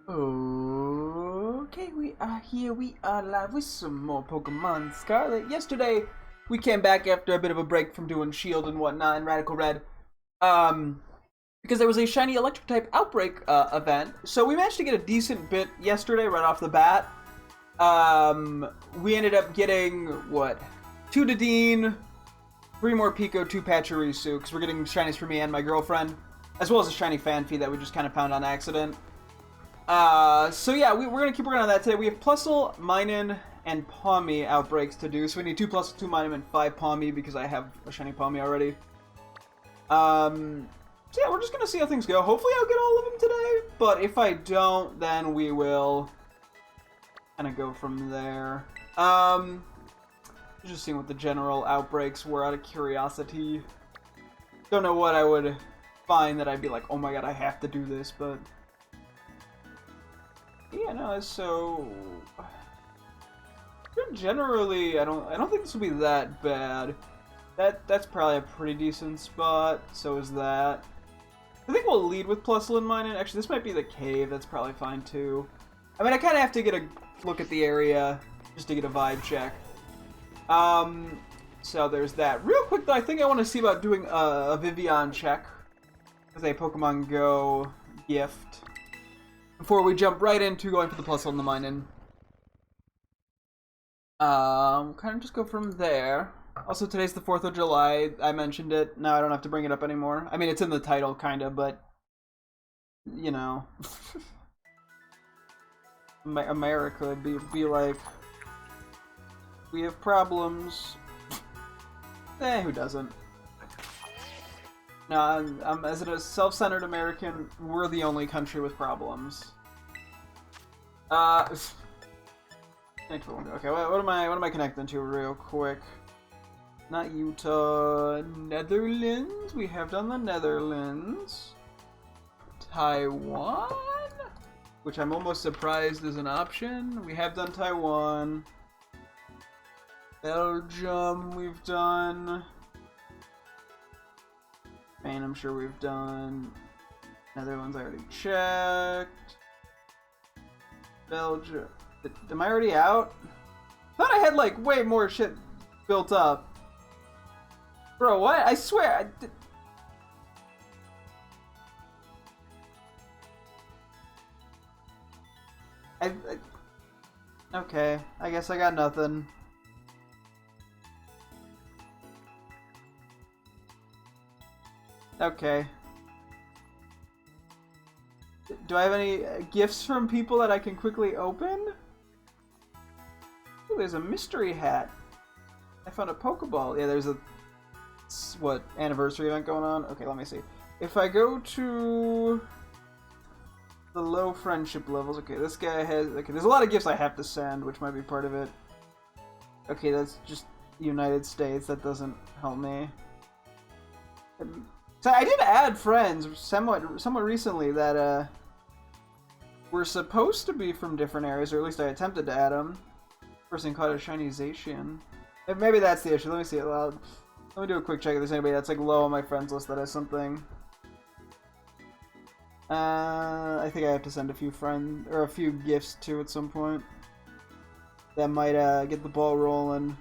Okay, we are here. We are live with some more Pokemon Scarlet. Yesterday, we came back after a bit of a break from doing Shield and whatnot and Radical Red, because there was a shiny Electric type Outbreak event. So we managed to get a decent bit yesterday right off the bat. We ended up getting what, 2 Dedenne, 3 more Pico, 2 Pachirisu, because we're getting shinies for me and my girlfriend, as well as a shiny Fanfi that we just kind of found on accident. So yeah, we're gonna keep working on that today. We have Plusle, Minun, and Pawmi outbreaks to do. So we need 2 Plusle, 2 Minun, and 5 Pawmi because I have a shiny Pawmi already. So yeah, we're just gonna see how things go. Hopefully I'll get all of them today, but if I don't, then we will kind of go from there. Just seeing what the general outbreaks were out of curiosity. Don't know what I would find that I'd be like, oh my god, I have to do this, but yeah, no, so generally, I don't think this will be that bad. That's probably a pretty decent spot. So is that. I think we'll lead with Plusle and Minun. Actually, this might be the cave. That's probably fine too. I mean, I kind of have to get a look at the area just to get a vibe check. So there's that. Real quick though, I think I want to see about doing a Vivian check with a Pokemon Go gift before we jump right into going for the Plusle and the Minun. Kind of just go from there. Also, today's the 4th of July. I mentioned it. Now I don't have to bring it up anymore. I mean, it's in the title, kind of, but you know, America would be like, we have problems. Who doesn't? No, as a self-centered American, we're the only country with problems. Okay, what am I connecting to real quick? Not Utah, Netherlands. We have done the Netherlands. Taiwan, which I'm almost surprised is an option. We have done Taiwan. Belgium, we've done. Spain, I'm sure we've done. Netherlands, I already checked. Belgium. Am I already out? I thought I had like way more shit built up. Bro, what? I swear I did. Okay, I guess I got nothing. Okay. Do I have any gifts from people that I can quickly open? Ooh, there's a mystery hat. I found a Pokeball. Yeah, there's a what anniversary event going on. Okay, let me see. If I go to the low friendship levels, okay, this guy has. Okay, there's a lot of gifts I have to send, which might be part of it. Okay, that's just United States. That doesn't help me. So I did add friends somewhat recently that were supposed to be from different areas, or at least I attempted to add them. Person called a shiny Zacian. Maybe that's the issue. Let me see it loud. Let me do a quick check if there's anybody that's like low on my friends list that has something. I think I have to send a few friends or a few gifts too at some point. That might get the ball rolling.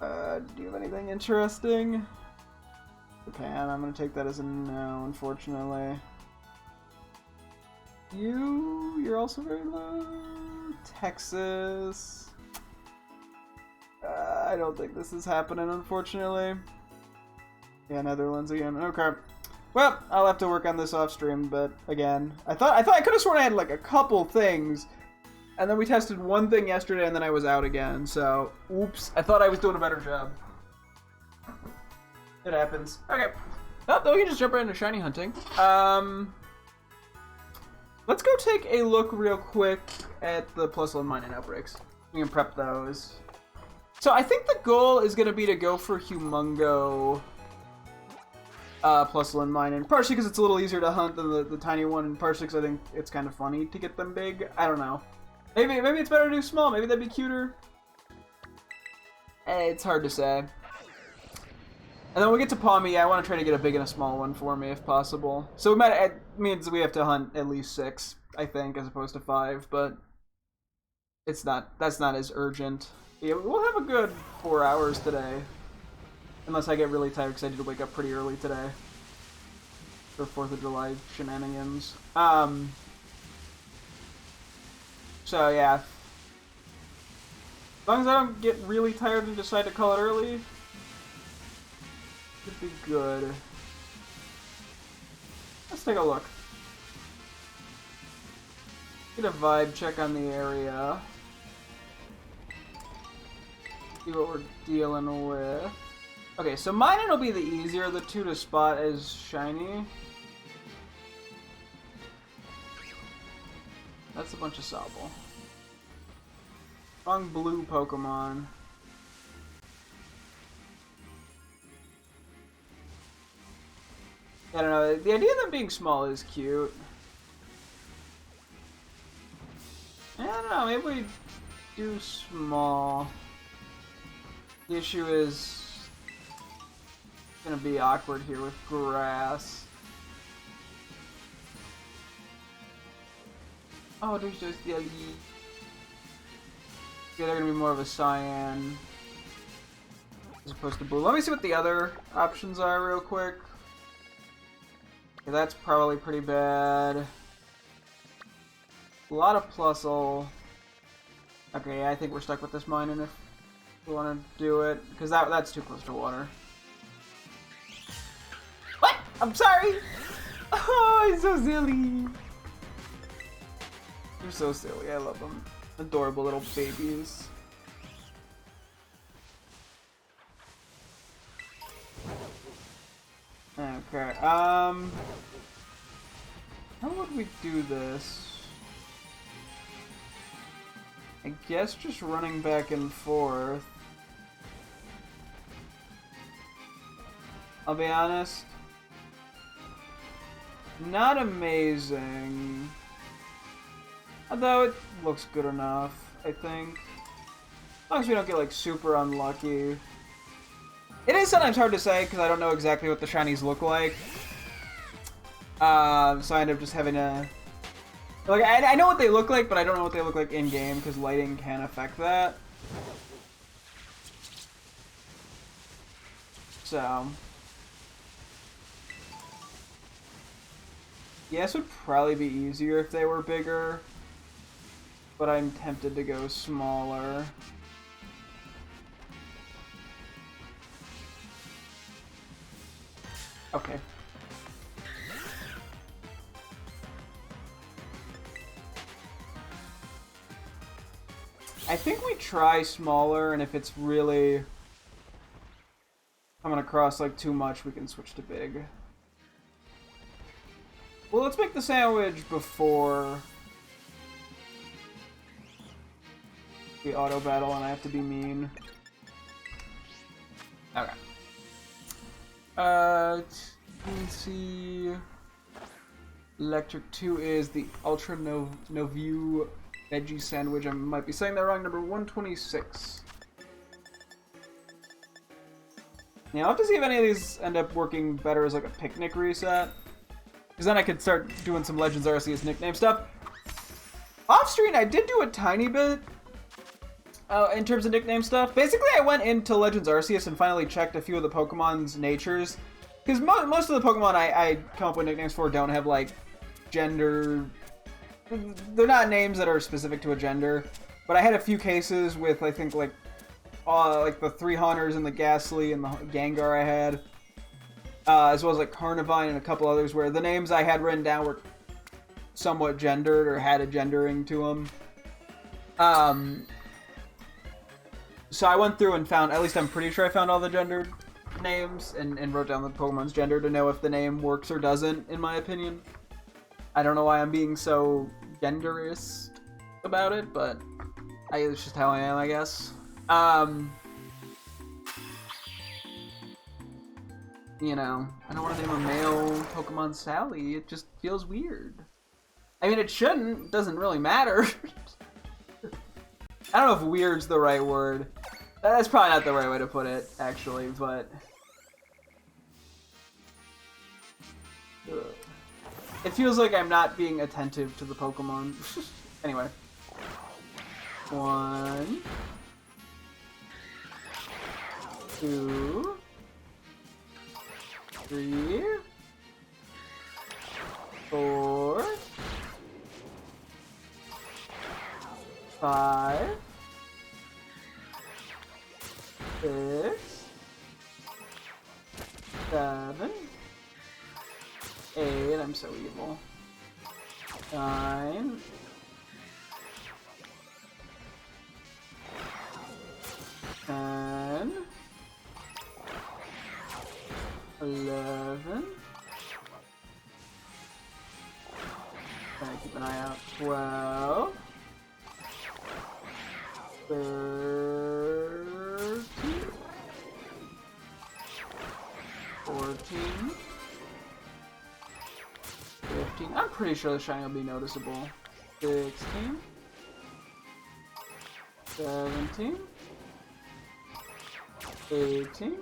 Do you have anything interesting? Japan, I'm gonna take that as a no, unfortunately. You're also very low. Texas. I don't think this is happening, unfortunately. Yeah, Netherlands again. Okay. Well, I'll have to work on this off stream, but again, I thought I could have sworn I had like a couple things, and then we tested one thing yesterday, and then I was out again. So, oops. I thought I was doing a better job. It happens. Okay. Oh, then we can just jump right into shiny hunting. Let's go take a look real quick at the Plusle and Minun outbreaks. We can prep those. So I think the goal is going to be to go for Humongo Plusle and Minun. Partially because it's a little easier to hunt than the tiny one, and partially because I think it's kind of funny to get them big. I don't know. Maybe it's better to do small. Maybe that'd be cuter. It's hard to say. And then when we get to Pawmi, I want to try to get a big and a small one for me if possible. So it means we have to hunt at least 6. I think, as opposed to 5, but it's not. That's not as urgent. Yeah, we'll have a good 4 hours today, unless I get really tired because I did wake up pretty early today for 4th of July shenanigans. So yeah, as long as I don't get really tired and decide to call it early, should be good. Let's take a look. Get a vibe check on the area. See what we're dealing with. Okay, so mine it'll be the easier of the two to spot as shiny. That's a bunch of Sobble. Strong blue Pokemon. I don't know, the idea of them being small is cute. I don't know, maybe we do small. The issue is it's gonna be awkward here with grass. Oh, there's just the elite. Yeah, they're gonna be more of a cyan as opposed to blue. Let me see what the other options are real quick. Okay, that's probably pretty bad. A lot of Plusle. Okay, I think we're stuck with this Minun if we want to do it, because that's too close to water. What? I'm sorry! Oh, he's so silly! You're so silly, I love them. Adorable little babies. Okay, how would we do this? I guess just running back and forth. I'll be honest. Not amazing. Although it looks good enough, I think. As long as we don't get like super unlucky. It is sometimes hard to say because I don't know exactly what the shinies look like. So I end up just having to... Like, I know what they look like, but I don't know what they look like in-game because lighting can affect that. So... Yes, would probably be easier if they were bigger. But I'm tempted to go smaller. Okay. I think we try smaller, and if it's really coming across like too much, we can switch to big. Well, let's make the sandwich before the auto battle, and I have to be mean. Okay. Let's see. Electric 2 is the Ultra Novue Veggie Sandwich. I might be saying that wrong. Number 126. Now, I'll have to see if any of these end up working better as like a picnic reset. Because then I could start doing some Legends Arceus nickname stuff. Off-screen, I did do a tiny bit in terms of nickname stuff. Basically, I went into Legends Arceus and finally checked a few of the Pokemon's natures. Because most of the Pokemon I come up with nicknames for don't have, like, gender... They're not names that are specific to a gender. But I had a few cases with, I think, like the 3 Hunters and the Ghastly and the Gengar I had. As well as, like, Carnivine and a couple others where the names I had written down were somewhat gendered or had a gendering to them. So I went through and found, at least I'm pretty sure I found all the gendered names and wrote down the Pokemon's gender to know if the name works or doesn't, in my opinion. I don't know why I'm being so genderist about it, but it's just how I am, I guess. You know, I don't want to name a male Pokemon Sally. It just feels weird. I mean, it shouldn't. It doesn't really matter. I don't know if weird's the right word. That's probably not the right way to put it, actually, but... Ugh. It feels like I'm not being attentive to the Pokemon. Anyway. 1, 2, 3, 4, 5, 6, 7, 8, I'm so evil. 9, 10, 11. Gotta keep an eye out. 12, 13, 14, 15. I'm pretty sure the shiny will be noticeable. 16, 17, 18,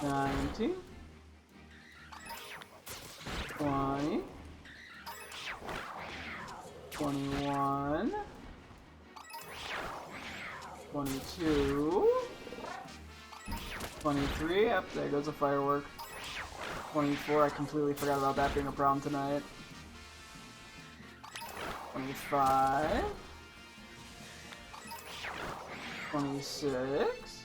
19, 20, 21, 22, 23, yep, there goes a firework. 24, I completely forgot about that being a problem tonight. 25, 26,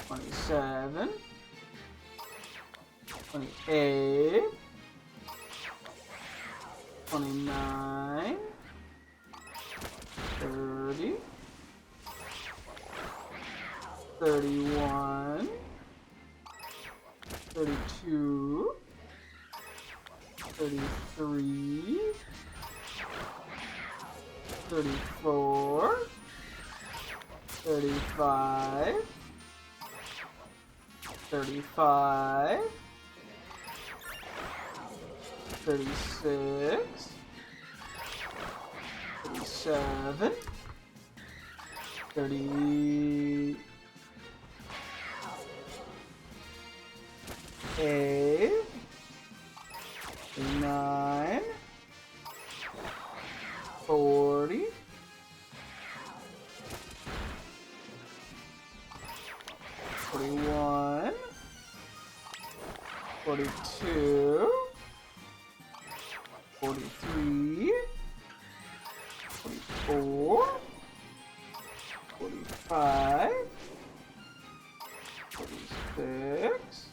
27, 28, 29, 30, 31, 32, 33, 34, 35, 35, 36, 37, 38, 39, 40, 41, 42, 43, 44, 45, 46,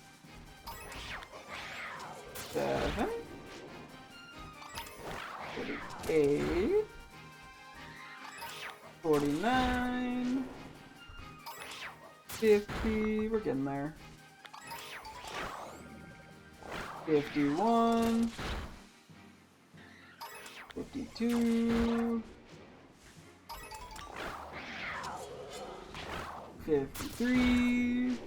7, 48, 49, 50, we're getting there. 51, 52, 53,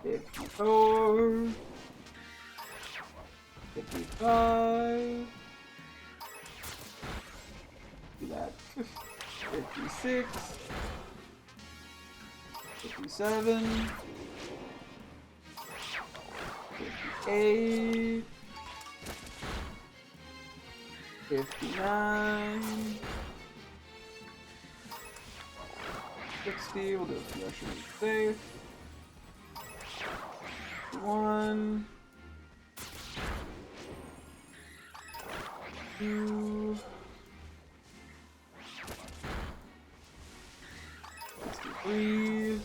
54, 55, do that, 56, 57, 58, 59, 60, we'll do a few extra moves safe. 1, 2, 63,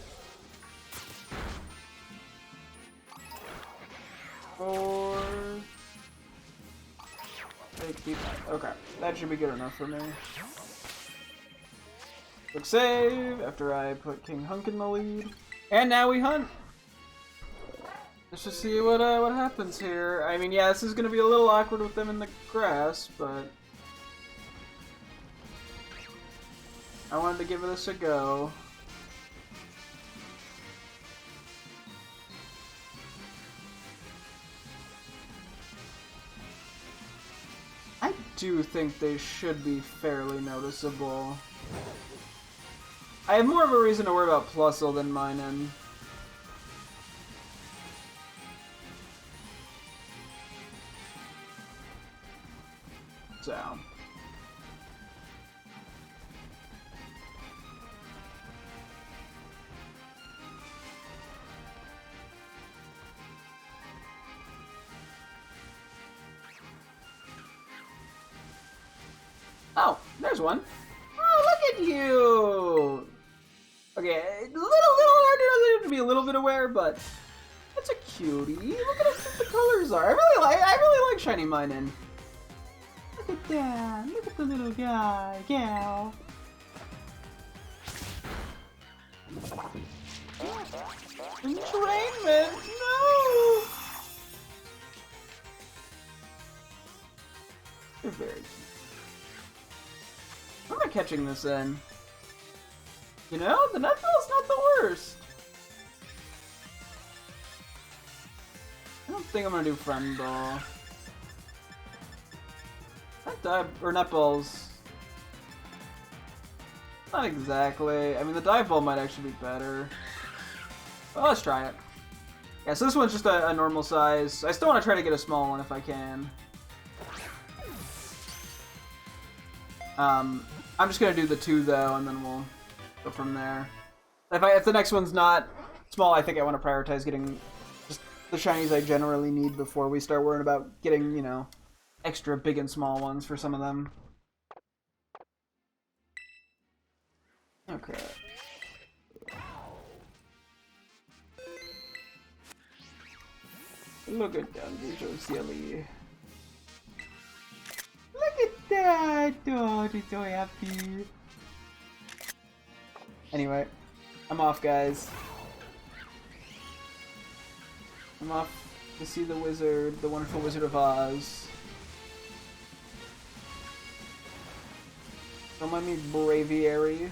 4, 65. Okay, that should be good enough for me. Quick save after I put King Hunk in the lead. And now we hunt! Let's just see what happens here. I mean, yeah, this is gonna be a little awkward with them in the grass, but I wanted to give this a go. I do think they should be fairly noticeable. I have more of a reason to worry about Plusle than Minun. there's one. Oh, look at you! Okay, a little hard to be a little bit aware, but that's a cutie. Look at how the colors are. I really like shiny Minun. Look at that. Look at the little guy, gal. Entrainment! No! They're very cute. How am I catching this in? You know, the Nutball's not the worst. I don't think I'm gonna do Friend Ball. Nutballs. Not exactly. I mean, the Dive Ball might actually be better. Well, let's try it. Yeah, so this one's just a normal size. I still want to try to get a small one if I can. I'm just gonna do the 2 though, and then we'll go from there. If the next one's not small, I think I want to prioritize getting just the shinies I generally need before we start worrying about getting, you know, extra big and small ones for some of them. Okay. Look at them, they're so silly. Look at that! Oh, they're so happy. Anyway, I'm off, guys. I'm off to see the wizard, the wonderful Wizard of Oz. Don't mind me, Braviary,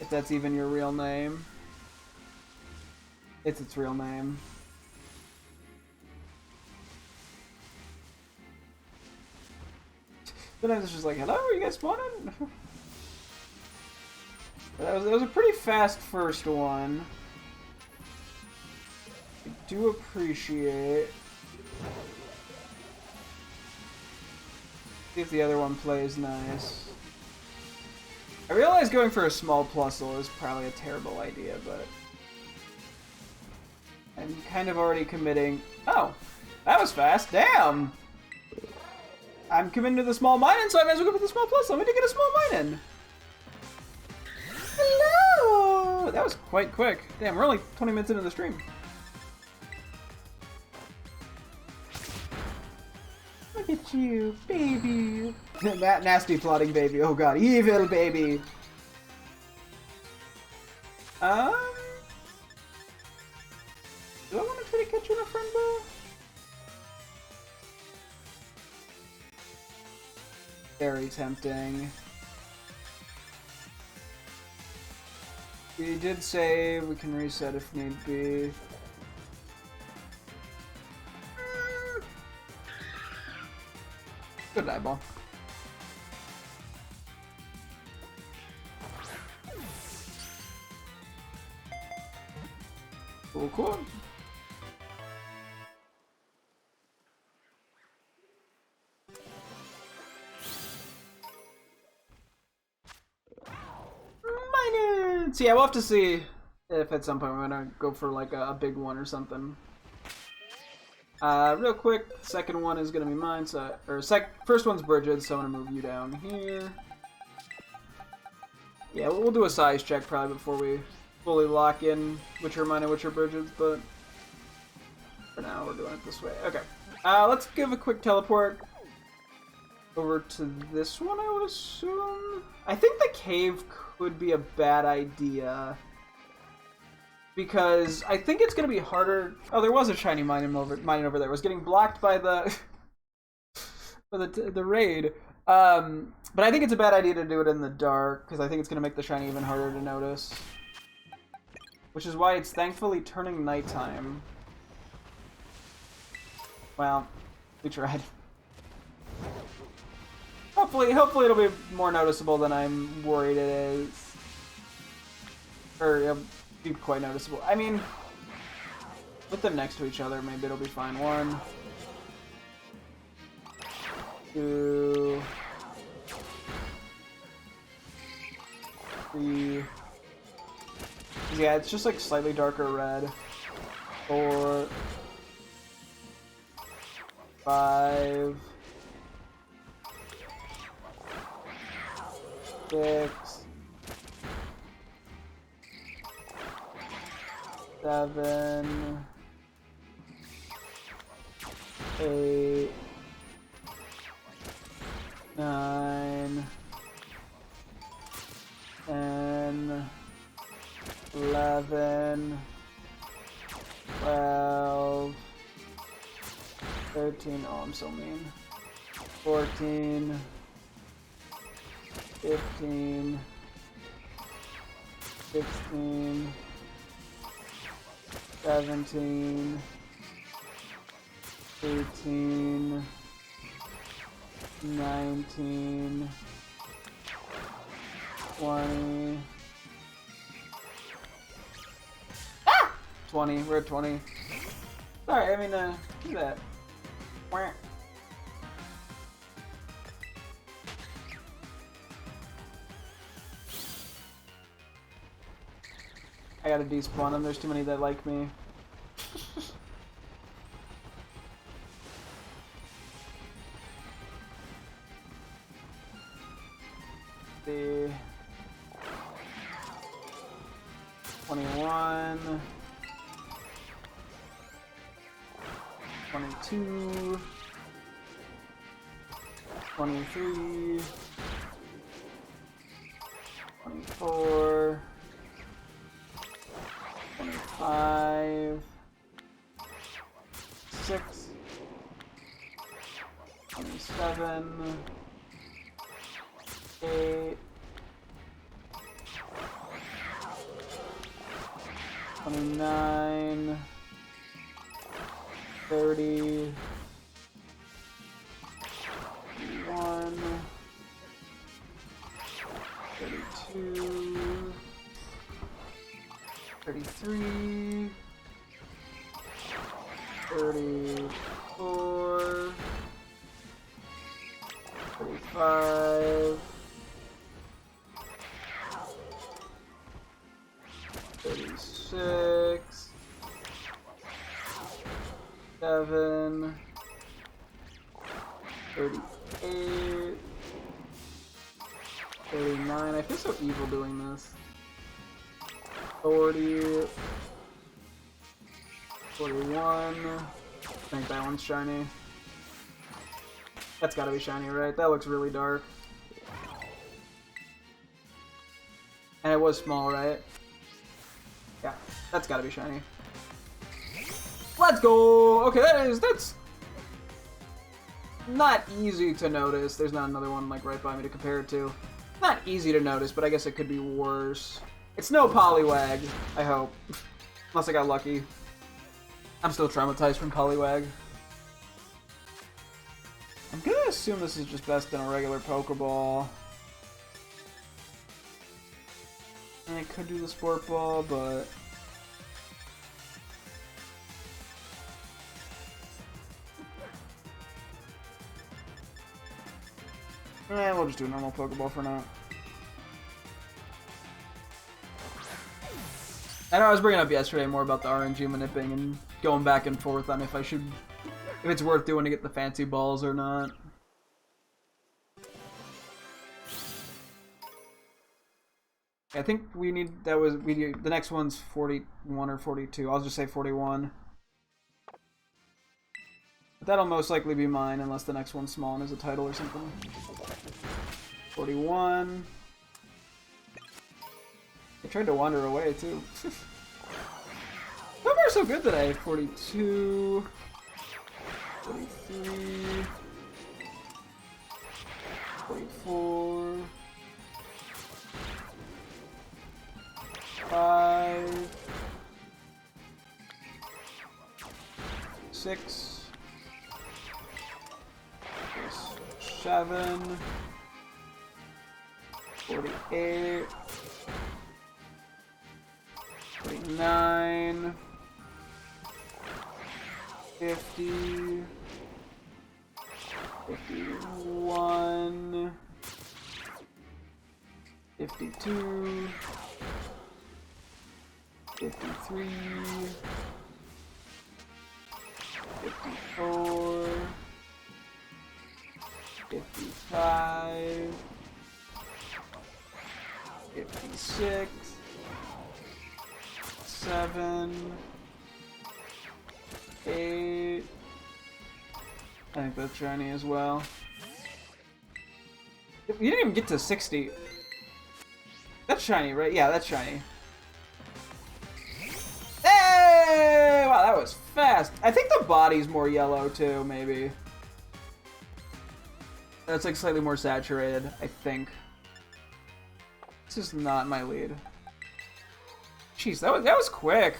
if that's even your real name. It's its real name. Sometimes it's just like, hello, are you guys spawning? That was a pretty fast first one. I do appreciate. See if the other one plays nice. I realize going for a small plusle is probably a terrible idea, but I'm kind of already committing. Oh, that was fast. Damn! I'm committing to the small Minun, so I might as well go for the small plus. Let me get a small Minun. Hello! That was quite quick. Damn, we're only 20 minutes into the stream. Look at you, baby. That nasty plotting baby. Oh god, evil baby. Do I want to try to catch you in a friend ball? Very tempting. We did say we can reset if need be. Good eyeball. Cool, cool. So yeah, we'll have to see if at some point we're gonna go for like a big one or something. Real quick, second one is gonna be mine. So, first one's Bridget, so I'm gonna move you down here. Yeah, we'll do a size check probably before we fully lock in which are mine and which are Bridget's, but for now we're doing it this way. Okay, let's give a quick teleport over to this one, I would assume. I think the cave could be a bad idea, because I think it's going to be harder. Oh, there was a shiny Minun over there. It was getting blocked by the the raid. But I think it's a bad idea to do it in the dark, because I think it's going to make the shiny even harder to notice. Which is why it's thankfully turning nighttime. Well, we tried. Hopefully it'll be more noticeable than I'm worried it is. Or it'll be quite noticeable. I mean, with them next to each other, maybe it'll be fine. 1, 2, 3. Yeah, it's just like slightly darker red. 4, 5. 6, 7, 8, 9, 10, 11, 12, 13, oh I'm so mean, 14, 15, 16, 17, 18, 19, 20, 20, we're at 20. Sorry, I mean, do that. Wah. I gotta despawn them, there's too many that like me. The 21, 22, 23, 24, 25, 6, 27, 8, 29, 30, 31, 32, 33, 34, 35, 36, 7, 38, 39. I feel so evil doing this. 40, 41. I think that one's shiny. That's gotta be shiny, right? That looks really dark. And it was small, right? Yeah, that's gotta be shiny. Let's go! Okay, that's not easy to notice. There's not another one like right by me to compare it to. Not easy to notice, but I guess it could be worse. It's no Poliwag, I hope. Unless I got lucky. I'm still traumatized from Poliwag. I'm gonna assume this is just best in a regular Pokeball. And I could do the Sport Ball, but... we'll just do a normal Pokeball for now. I know I was bringing up yesterday more about the RNG manipping and going back and forth on if it's worth doing to get the fancy balls or not. I think we need, the next one's 41 or 42. I'll just say 41. But that'll most likely be mine unless the next one's small and is a title or something. 41. I tried to wander away too. So far so good today. 42. 43. 44. 5. 6. 7. 48. 49. 50. 51. 52. 53. 54. 55. 56, 7, 8. I think that's shiny as well. You didn't even get to 60. That's shiny, right? Yeah, that's shiny. Hey! Wow, that was fast. I think the body's more yellow too, maybe. That's like slightly more saturated, I think. This is not my lead. Jeez, that was quick.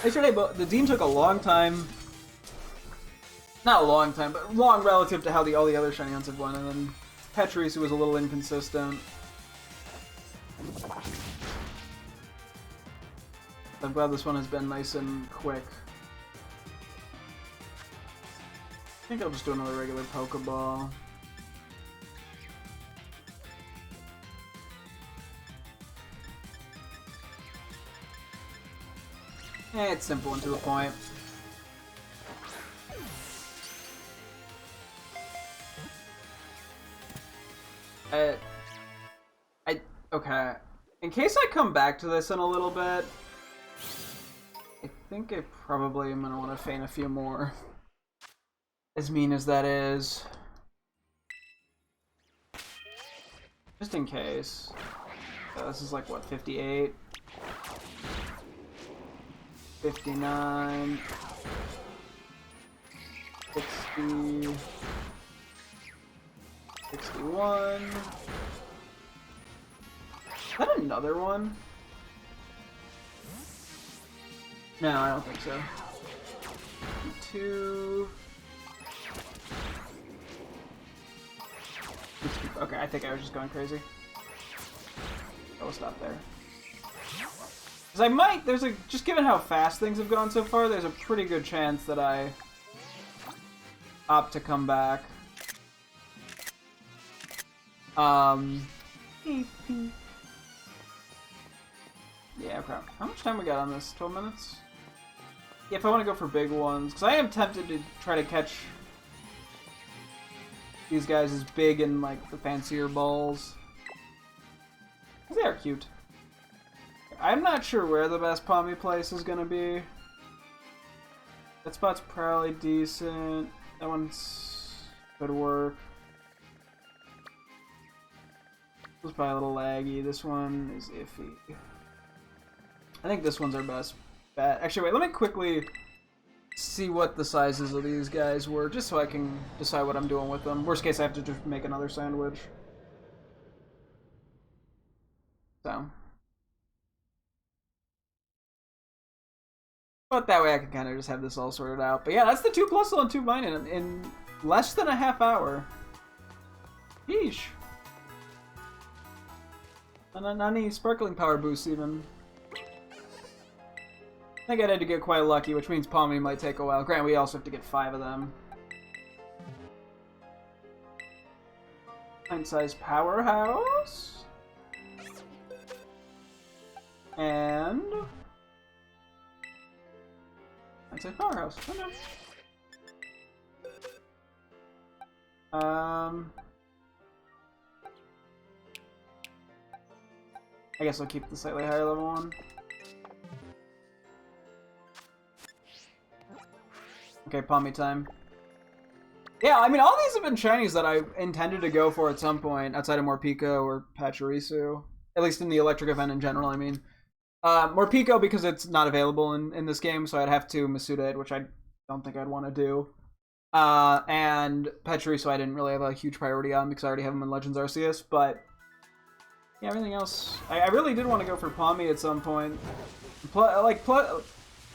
Yesterday, but the Dean took a long time. Not a long time, but long relative to how all the other shiny hunts have won, and then Pachirisu was a little inconsistent. I'm glad this one has been nice and quick. I think I'll just do another regular Pokeball. It's simple and to the point. Okay. In case I come back to this in a little bit, I think I probably am gonna want to feign a few more. As mean as that is. Just in case. This is like, what, 58? 59. 60. 61. Is that another one? No, I don't think so. 52. Okay, I think I was just going crazy. I will stop there. Because I might, just given how fast things have gone so far, there's a pretty good chance that I opt to come back. Yeah, okay. How much time we got on this? 12 minutes? Yeah, if I want to go for big ones, because I am tempted to try to catch these guys as big and like the fancier balls. They are cute. I'm not sure where the best Palmy place is gonna be. That spot's probably decent. That one's could work. This was probably a little laggy. This one is iffy. I think this one's our best bet. Actually, wait, let me quickly see what the sizes of these guys were, just so I can decide what I'm doing with them. Worst case, I have to just make another sandwich. So. But that way I can kind of just have this all sorted out. But yeah, that's the 2 Plusle and 2 Minun in less than a half hour. Yeesh. Not any sparkling power boosts even. I think I had to get quite lucky, which means Palmy might take a while. Granted, we also have to get 5 of them. Pint-sized powerhouse. And pint-sized powerhouse. Oh, no. I guess I'll keep the slightly higher level one. Okay, Palmy time. Yeah, I mean, all these have been shinies that I intended to go for at some point, outside of Morpeko or Pachirisu. At least in the electric event in general, I mean. Morpeko because it's not available in this game, so I'd have to Masuda it, which I don't think I'd want to do. And Pachirisu I didn't really have a huge priority on because I already have him in Legends Arceus, but yeah, everything else. I really did want to go for Palmy at some point.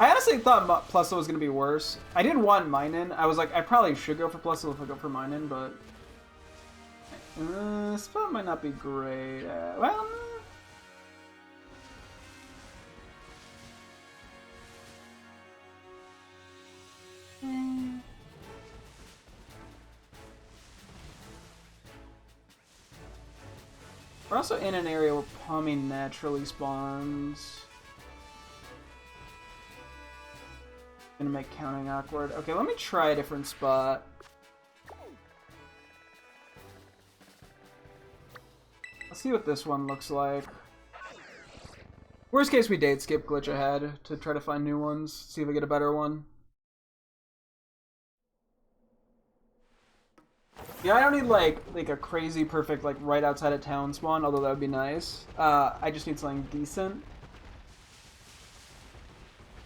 I honestly thought Plusle was going to be worse. I did want Minun. I was like, I probably should go for Plusle if I go for Minun, but spot might not be great. Well, we're also in an area where Palmy naturally spawns. Gonna make counting awkward. Okay, let me try a different spot. Let's see what this one looks like. Worst case, we date skip glitch ahead to try to find new ones. See if we get a better one. Yeah, I don't need like a crazy perfect like right outside of town spawn, although that would be nice. I just need something decent.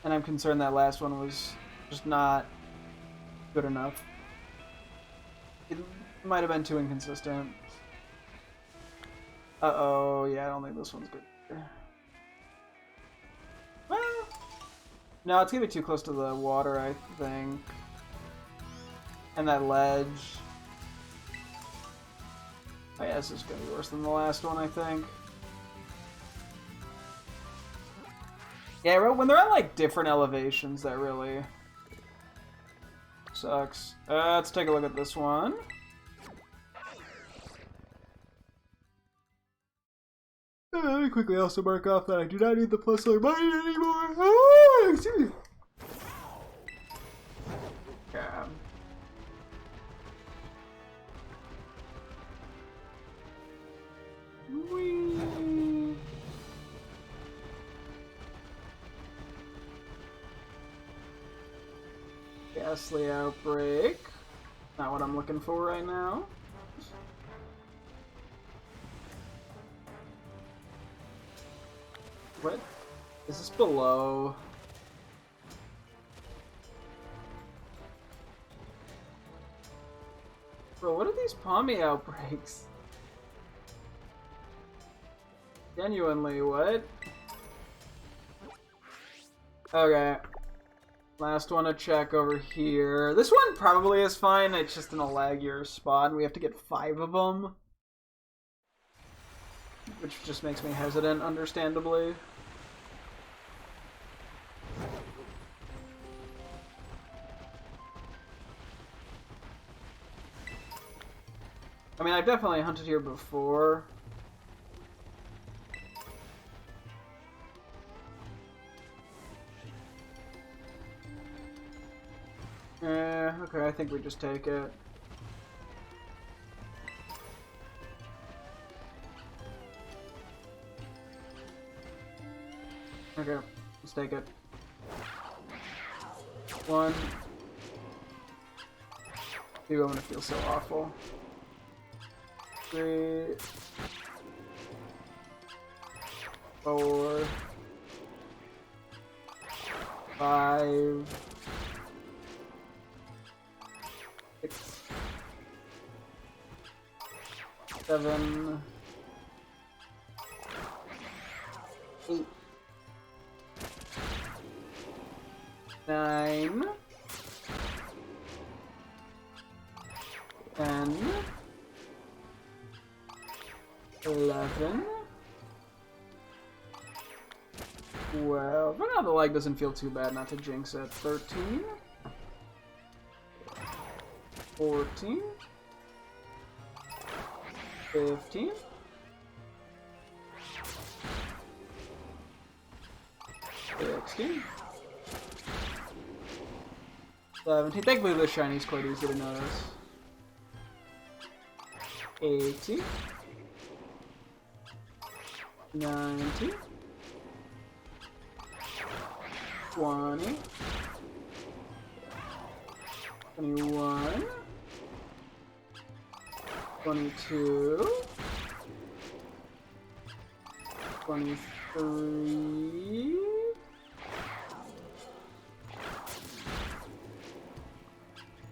And I'm concerned that last one was just not good enough. It might have been too inconsistent. Uh-oh, yeah, I don't think this one's good. Well, no, it's gonna be too close to the water, I think. And that ledge. Oh yeah, this is gonna be worse than the last one, I think. Yeah, when they're at like different elevations, that really sucks. Let's take a look at this one. Let me quickly also mark off that I do not need the plus or mine anymore. Oh, excuse me. Yeah. Whee. Ghastly outbreak. Not what I'm looking for right now. What? Is this below? Bro, what are these Pommy outbreaks? Genuinely, what? Okay. Last one to check over here. This one probably is fine, it's just in a laggier spot, and we have to get 5 of them. Which just makes me hesitant, understandably. I mean, I've definitely hunted here before. Okay, I think we just take it. Okay, let's take it. 1. 2, I'm gonna feel so awful. 3. 4. 5. 6. 7. 8. 9. 10. 11. 12. Right now the leg doesn't feel too bad, not to jinx it. 13. 14. 15. 16. 17. Thankfully the shiny's quite easy to notice. 18. 19. 20. 21. 22. 23.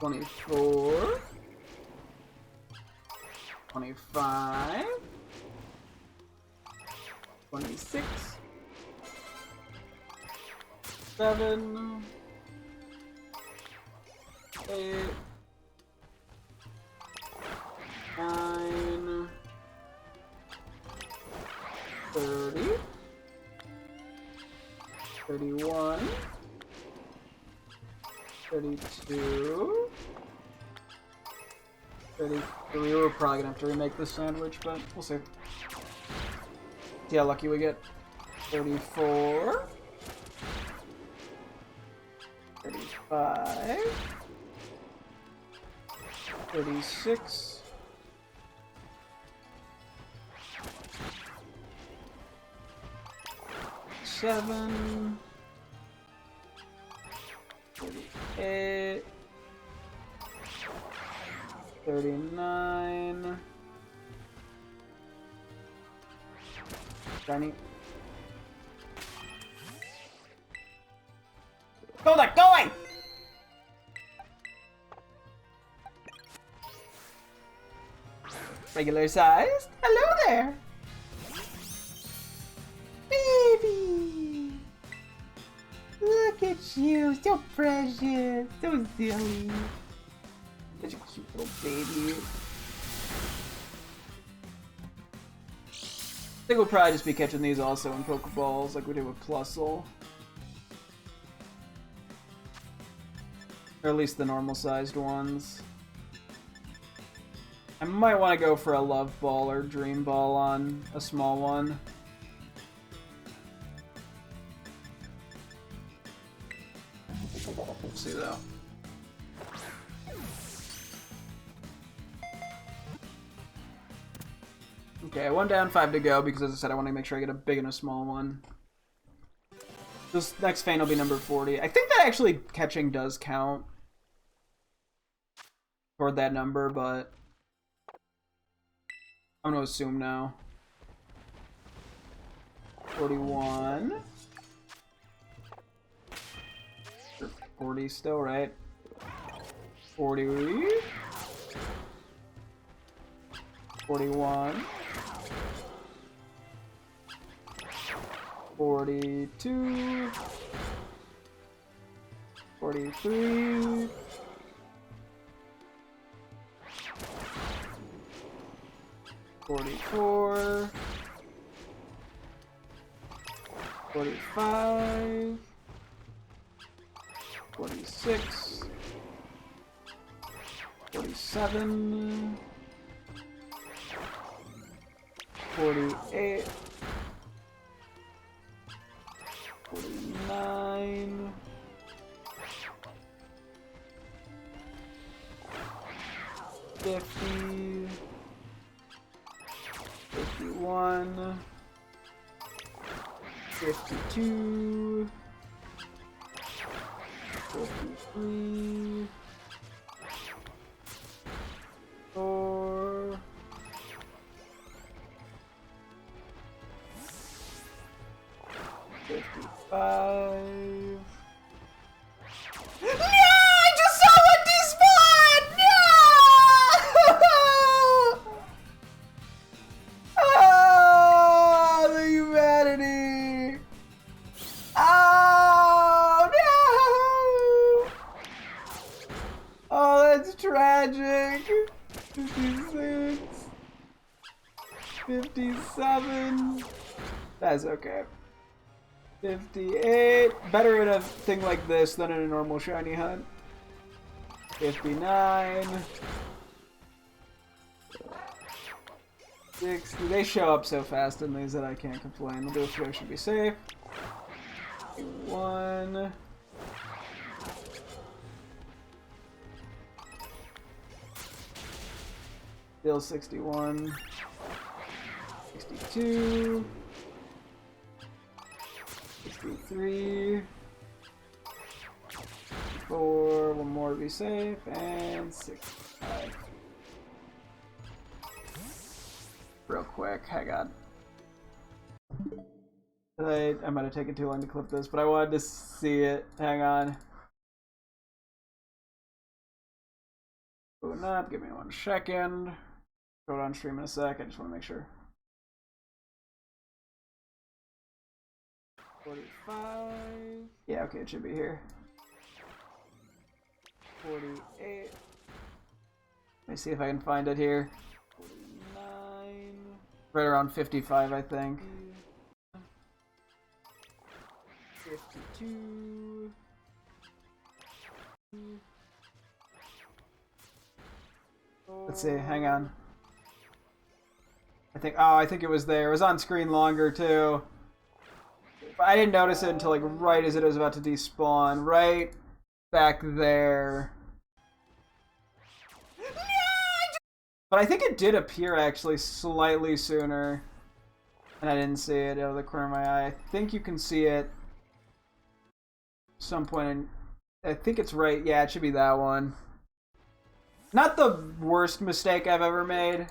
24. 25. 26. 7. 8. 9. 30. 31. 32. 33. We're probably gonna have to remake this sandwich, but we'll see. See how lucky we get. 34. 35. 36. 37, 38, 39, shiny. Go there, go away! Regular sized. Hello there! Baby! Look at you, so precious, so silly. Such a cute little baby. I think we'll probably just be catching these also in Pokeballs like we did with Plusle. Or at least the normal sized ones. I might want to go for a Love Ball or Dream Ball on a small one. We'll see though. Okay, 1 down, 5 to go, because as I said, I want to make sure I get a big and a small one. This next feint will be number 40. I think that actually catching does count toward that number, but I'm gonna assume now. 41. 40 still, right? 40. 41. 42. 43. 44. 45. 46. 47. 48. 49. 50. 51. 52. 53. 4. 55. No! I just saw one despawn! No! Oh, the humanity! Oh, no! Oh, that's tragic. 56. 57. That's okay. 58. Better in a thing like this than in a normal shiny hunt. 59. 60. They show up so fast in these that I can't complain. The Duo should be safe. 1. Still 61. 62. 63. 4. One more to be safe. And 65. Real quick, hang on. I might have taken too long to clip this, but I wanted to see it. Hang on. Booting up, give me 1 second. Go on stream in a sec, I just want to make sure. 45. Yeah, okay, it should be here. 48. Let me see if I can find it here. 49. Right around 55, I think. 52. Let's see, hang on. I think it was there. It was on screen longer too. But I didn't notice it until like right as it was about to despawn. Right back there. But I think it did appear actually slightly sooner. And I didn't see it out of the corner of my eye. I think you can see it some point in... I think it's right. Yeah, it should be that one. Not the worst mistake I've ever made.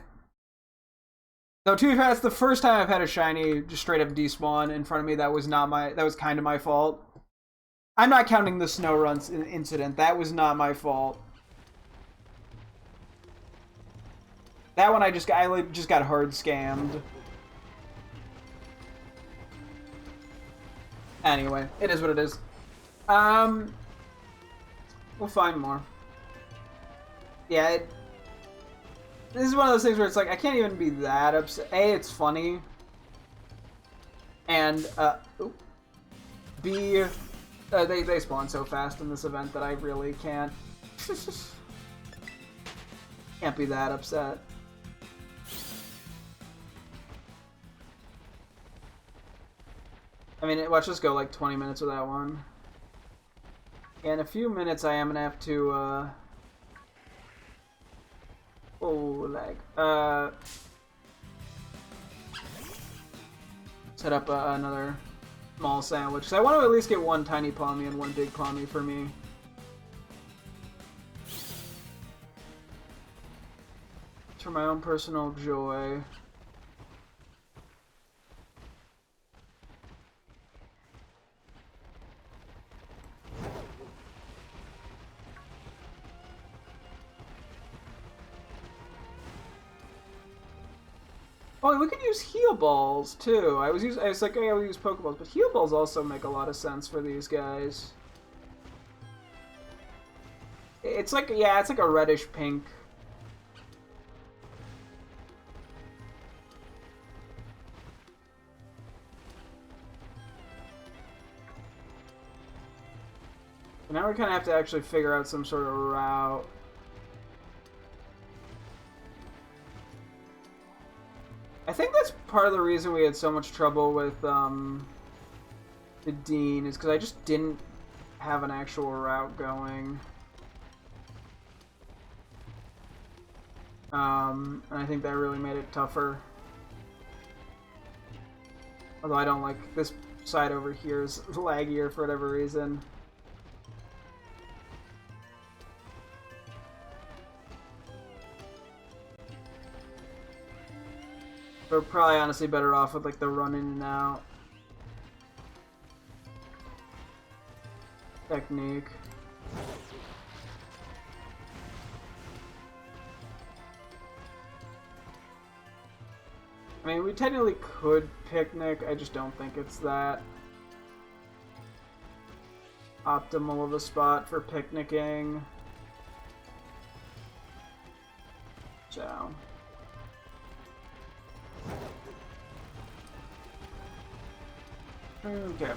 Though, to be fair, that's the first time I've had a shiny just straight up despawn in front of me. That was not my... That was kind of my fault. I'm not counting the snow runs incident. That was not my fault. That one I just got hard scammed. Anyway, it is what it is. We'll find more. Yeah, this is one of those things where it's like, I can't even be that upset. A, it's funny. And, B, they spawn so fast in this event that I really can't be that upset. I mean, watch us go like 20 minutes with that one. In a few minutes, I am gonna have to, set up another small sandwich. So I want to at least get one tiny Palmy and one big Palmy for me. For my own personal joy. Oh, we could use heal balls too. I was like, hey, I'll use Pokeballs, but heal balls also make a lot of sense for these guys. It's like, yeah, it's like a reddish pink. So now we kind of have to actually figure out some sort of route. I think that's part of the reason we had so much trouble with the Dean, is because I just didn't have an actual route going. And I think that really made it tougher. Although I don't like this side over here is laggier for whatever reason. We're probably honestly better off with like the run in and out technique. I mean, we technically could picnic, I just don't think it's that optimal of a spot for picnicking. So... okay.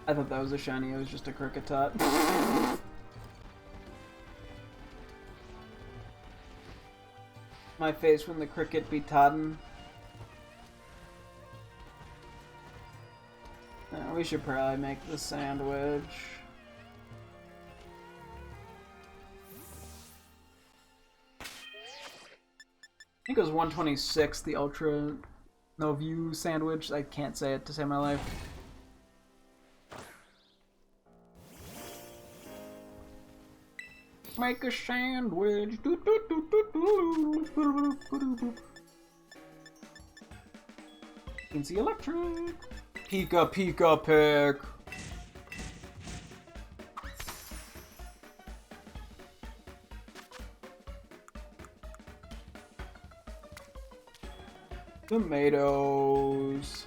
I thought that was a shiny, it was just a Kricketot. My face when the cricket be Todden. We should probably make the sandwich. I think it was 126, the Ultra No View sandwich. I can't say it to save my life. Make a sandwich. Fancy electric. Pika Pika pick. Tomatoes.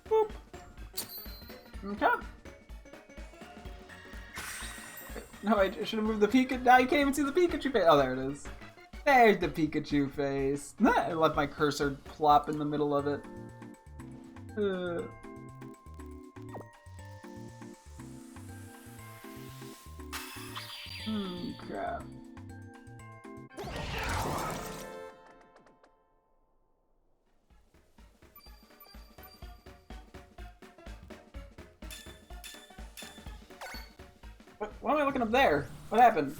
Boop. Okay. No, I should have moved the Pikachu. Now you can't even see the Pikachu face. Oh, there it is. There's the Pikachu face. I let my cursor plop in the middle of it. Crap. Why am I looking up there? What happened?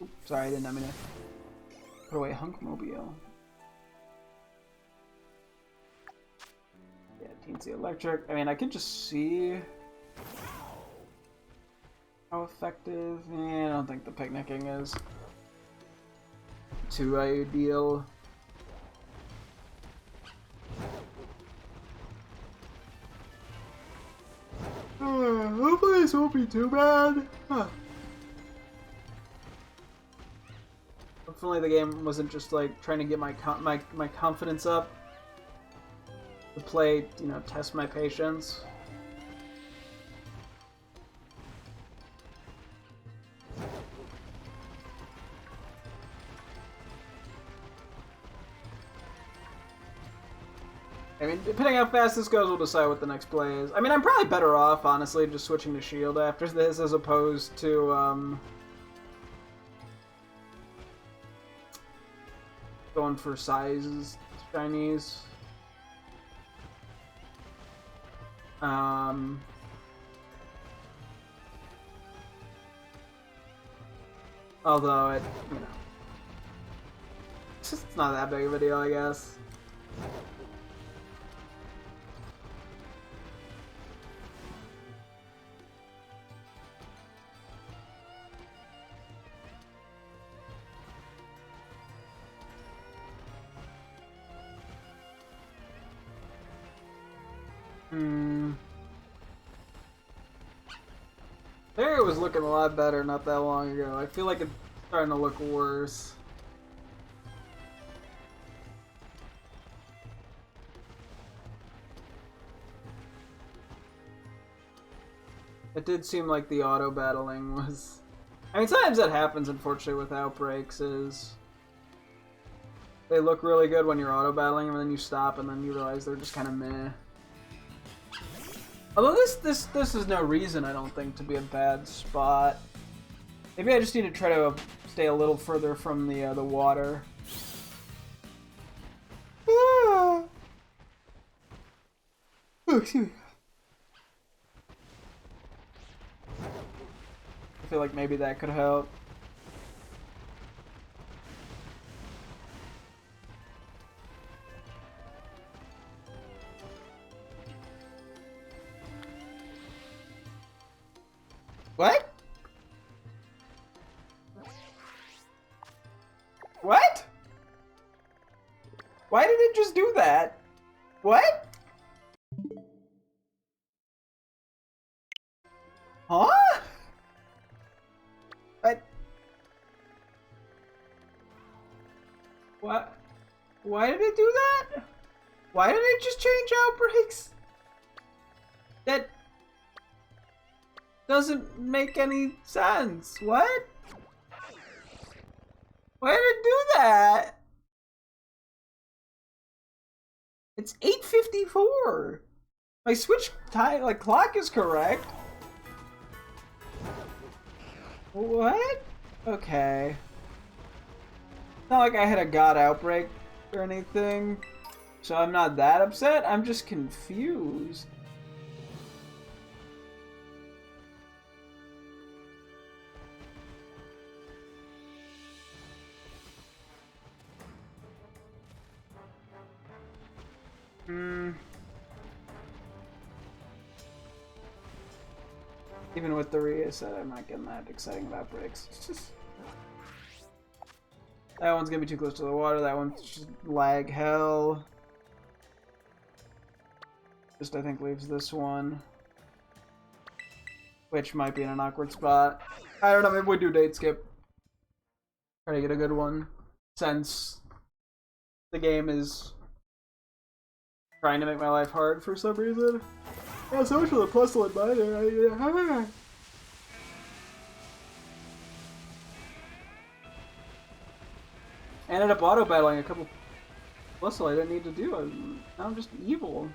Oops, sorry, I didn't mean to put away Hunkmobile. Yeah, Teensy Electric. I mean, I could just see how effective. I don't think the picnicking is too ideal. Hopefully this won't be too bad. Huh. Hopefully the game wasn't just like trying to get my confidence up to play, you know, test my patience. I mean, depending how fast this goes, we'll decide what the next play is. I mean, I'm probably better off, honestly, just switching to Shield after this as opposed to, going for sizes, Chinese. Although it, you know, it's not that big of a deal, I guess. There it was looking a lot better not that long ago. I feel like it's starting to look worse. It did seem like the auto battling was... I mean, sometimes that happens, unfortunately, with outbreaks, is... They look really good when you're auto battling, and then you stop, and then you realize they're just kind of meh. Although this is no reason, I don't think, to be a bad spot. Maybe I just need to try to stay a little further from the water. Ah. Oh, excuse me. I feel like maybe that could help. What? What? Why did it just do that? What? Huh? What? Why did it do that? Why did it just change outbreaks? That doesn't make any sense. What? Why did it do that? It's 8:54. My switch time, like, clock is correct. What? Okay. It's not like I had a god outbreak or anything, so I'm not that upset. I'm just confused. Even with the reset, I'm not getting that exciting about breaks. It's just... That one's gonna be too close to the water. That one's just lag hell. Just, I think, leaves this one, which might be in an awkward spot. I don't know. Maybe we do date skip. Try to get a good one, since the game is trying to make my life hard for some reason. Yeah, so much for the plus one minor. I ended up auto battling a couple plus I didn't need to do. Now I'm just evil.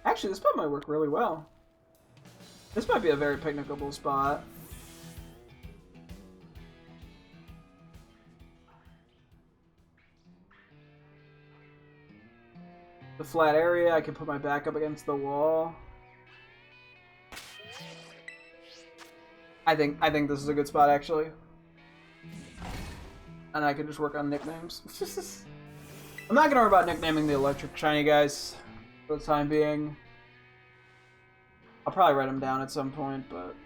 Actually, this spell might work really well. This might be a very picnicable spot. The flat area, I can put my back up against the wall. I think this is a good spot actually. And I can just work on nicknames. I'm not gonna worry about nicknaming the electric shiny guys for the time being. I'll probably write them down at some point, but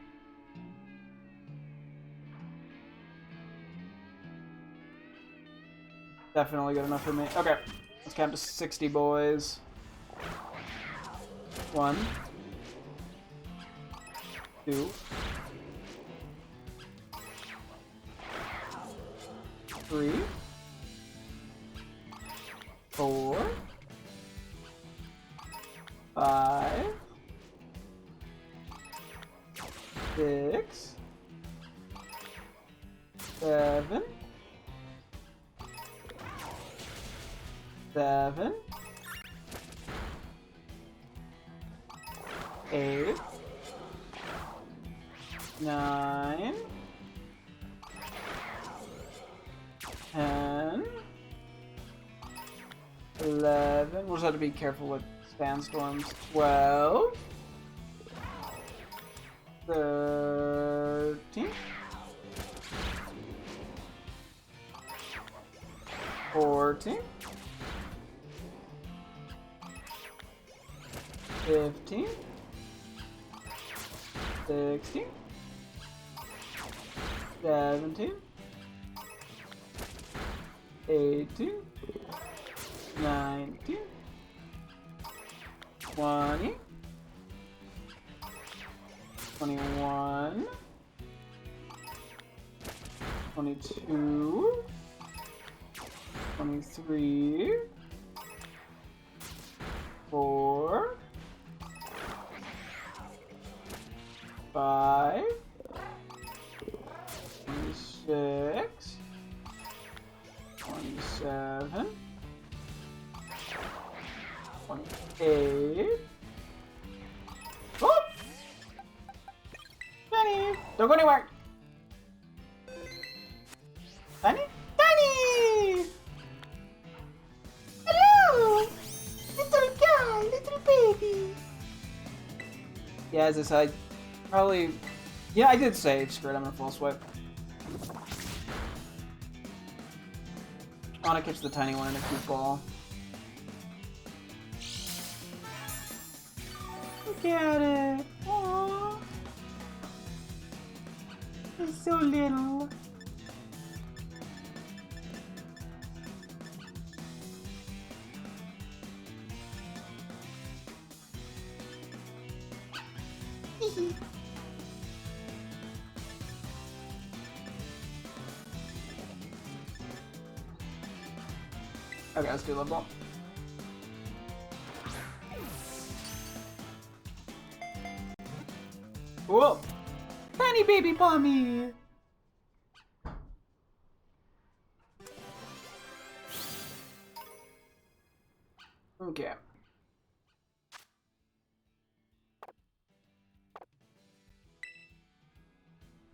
definitely good enough for me. Okay, let's count to 60, boys. 1, 2, 3, 4, 5, 6, 7, 8, 9, 10, 11. We'll just have to be careful with sandstorms. 12, 13, 14, 15, 16, 17, 18, 19, 20, 21, 22, 23, 4, 5, 26, 27, 28. Oh! Penny! Don't go anywhere! Penny? Penny! Hello! Little guy, little baby! Yeah, as I said, probably... Yeah, I did say, screw it, I'm gonna full swipe. I wanna catch the tiny one in a cute ball. Look at it! Aww! It's so little. Okay, let's do love ball. Whoa! Tiny baby pommy! Okay.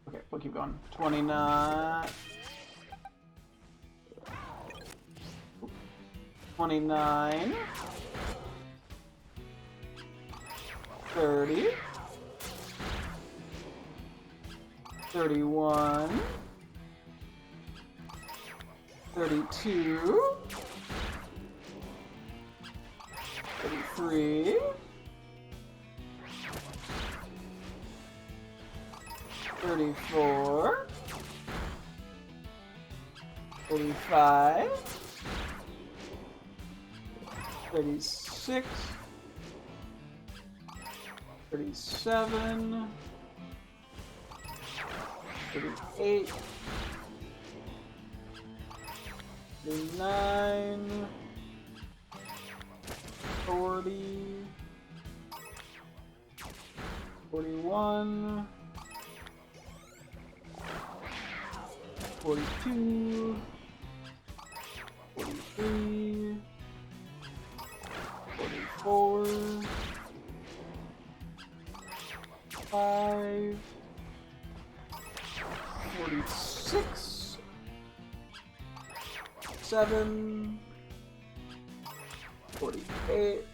Okay, we'll keep going. 29. 29. 30. 31. 32. 33. 34. 35. 36. 37. 38. 39. 40. 41. 42. 43. 44. 45, 46, 7, 48,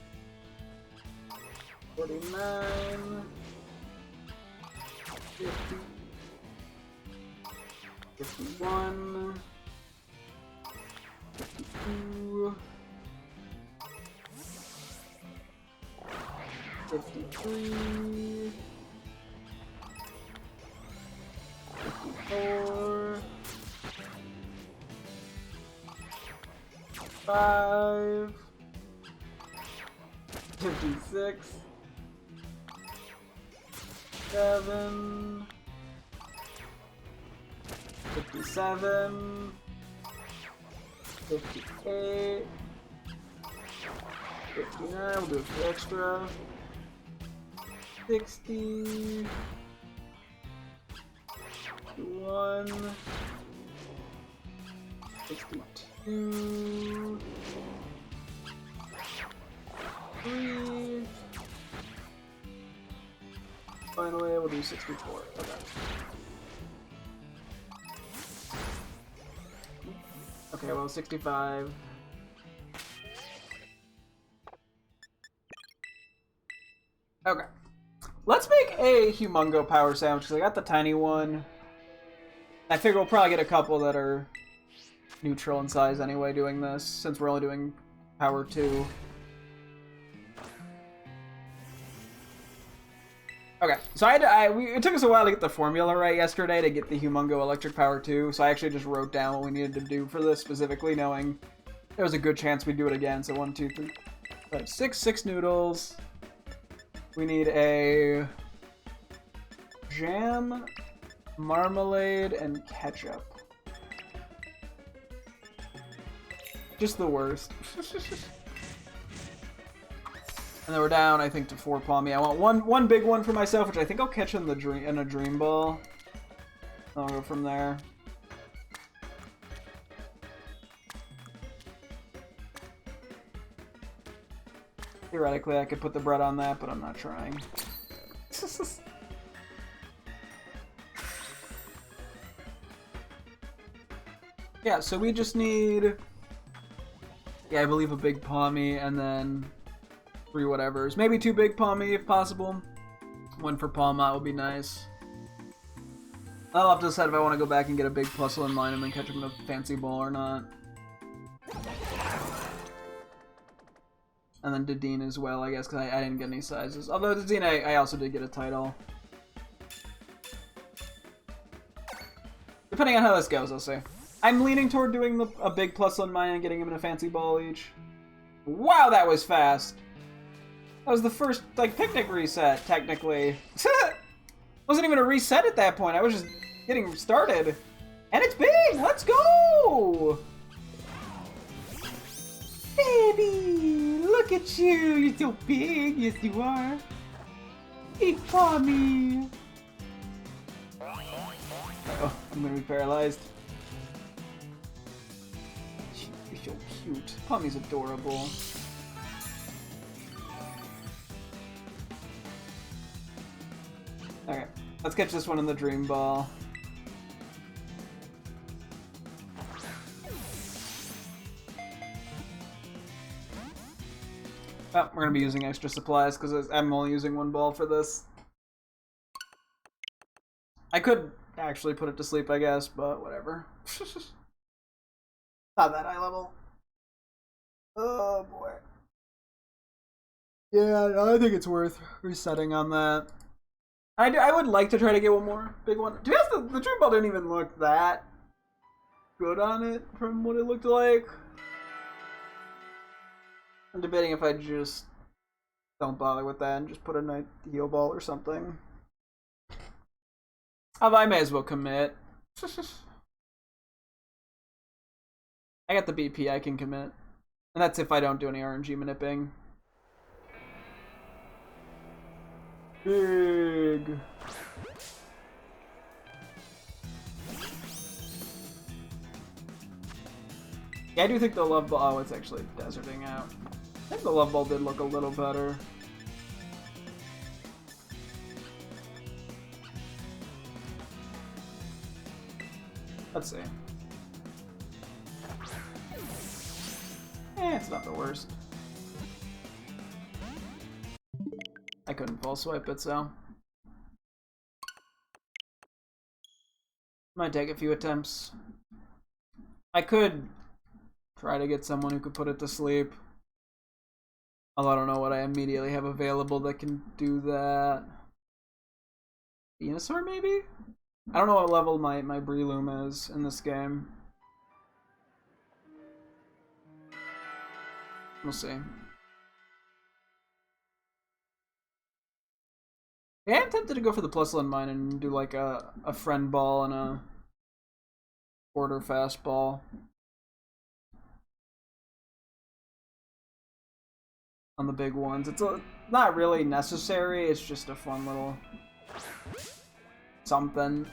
49, 50, 51, 52, 53, 54, 5, 56, 7, 57, 58, 59, we'll do a few extra, 60, 61, 62, 3, finally we'll do 64, okay. Okay, well, 65. Okay. Let's make a Humongo power sandwich, because I got the tiny one. I figure we'll probably get a couple that are neutral in size anyway doing this, since we're only doing power 2. Okay, so it took us a while to get the formula right yesterday to get the Humongo Electric Power 2, so I actually just wrote down what we needed to do for this specifically, knowing there was a good chance we'd do it again. So 1, 2, 3, 5, 6 noodles. We need a jam, marmalade, and ketchup. Just the worst. And then we're down, I think, to 4 Palmy. I want one big one for myself, which I think I'll catch in a dream ball. I'll go from there. Theoretically, I could put the bread on that, but I'm not trying. Yeah, so we just need, I believe a big Palmy, and then 3 whatevers. Maybe 2 big Palmy if possible. 1 for Palma would be nice. I'll have to decide if I want to go back and get a big Plusle in line and then catch him in a fancy ball or not. And then Dedenne as well, I guess, because I didn't get any sizes. Although Dedenne, I also did get a title. Depending on how this goes, I'll say. I'm leaning toward doing a big Plusle in mine and getting him in a fancy ball each. Wow, that was fast! That was the first, like, picnic reset, technically. Wasn't even a reset at that point, I was just getting started. And it's big! Let's go! Baby! Look at you! You're so big! Yes, you are! Big Palmy! Oh, I'm gonna be paralyzed. You're so cute. Palmy's adorable. Okay, let's catch this one in the dream ball. Oh, we're gonna be using extra supplies because I'm only using 1 ball for this. I could actually put it to sleep, I guess, but whatever. Not that high level. Oh boy. Yeah, I think it's worth resetting on that. I would like to try to get one more big one. To be honest, the dream ball didn't even look that good on it from what it looked like. I'm debating if I just don't bother with that and just put a nice heal ball or something. Although I may as well commit. I got the BP, I can commit. And that's if I don't do any RNG manipping. Big. Yeah, I do think the love ball. Oh, it's actually deserting out. I think the love ball did look a little better. Let's see. It's not the worst. I couldn't full swipe it, so might take a few attempts. I could try to get someone who could put it to sleep. Although I don't know what I immediately have available that can do that. Venusaur, maybe? I don't know what level my Breloom is in this game. We'll see. Yeah, I'm tempted to go for the plus one mine and do like a friend ball and a quarter fastball. On the big ones. It's not really necessary, it's just a fun little something.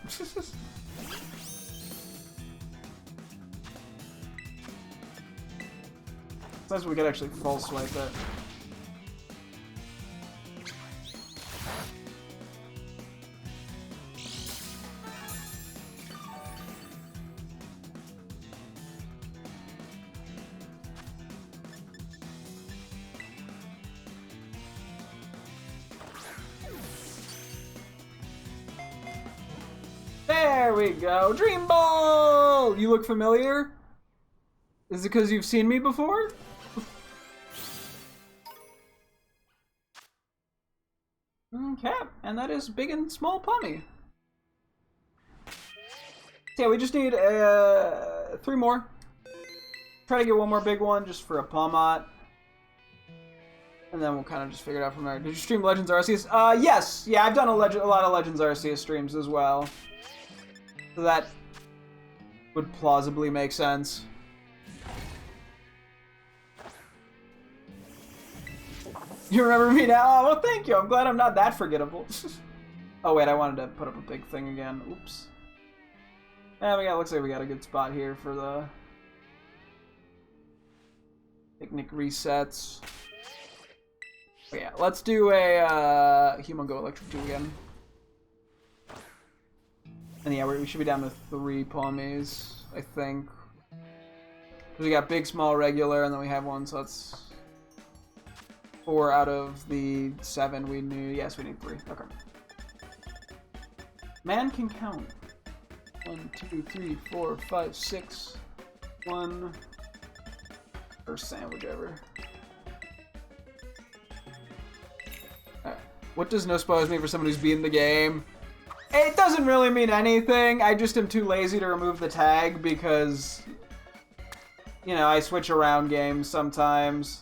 Sometimes we could actually full swipe it. There we go. Dream Ball! You look familiar? Is it because you've seen me before? Okay, and that is Big and Small Pommy. Yeah, we just need 3 more. Try to get one more big one just for a Palmot. And then we'll kind of just figure it out from there. Did you stream Legends Arceus? Yes! Yeah, I've done a lot of Legends Arceus streams as well. So that would plausibly make sense. You remember me now? Oh, well, thank you. I'm glad I'm not that forgettable. Oh, wait, I wanted to put up a big thing again. Oops. Yeah, looks like we got a good spot here for the picnic resets. But yeah, let's do a Human Go Electric 2 again. And yeah, we should be down to 3 Palmies, I think. Because we got big, small, regular, and then we have one, so that's 4 out of the 7 we need. Yes, we need 3. Okay. Man can count. 1, 2, 3, 4, 5, 6. 1. First sandwich ever. Alright. What does no spoilers mean for someone who's beaten the game? It doesn't really mean anything. I just am too lazy to remove the tag because, you know, I switch around games sometimes.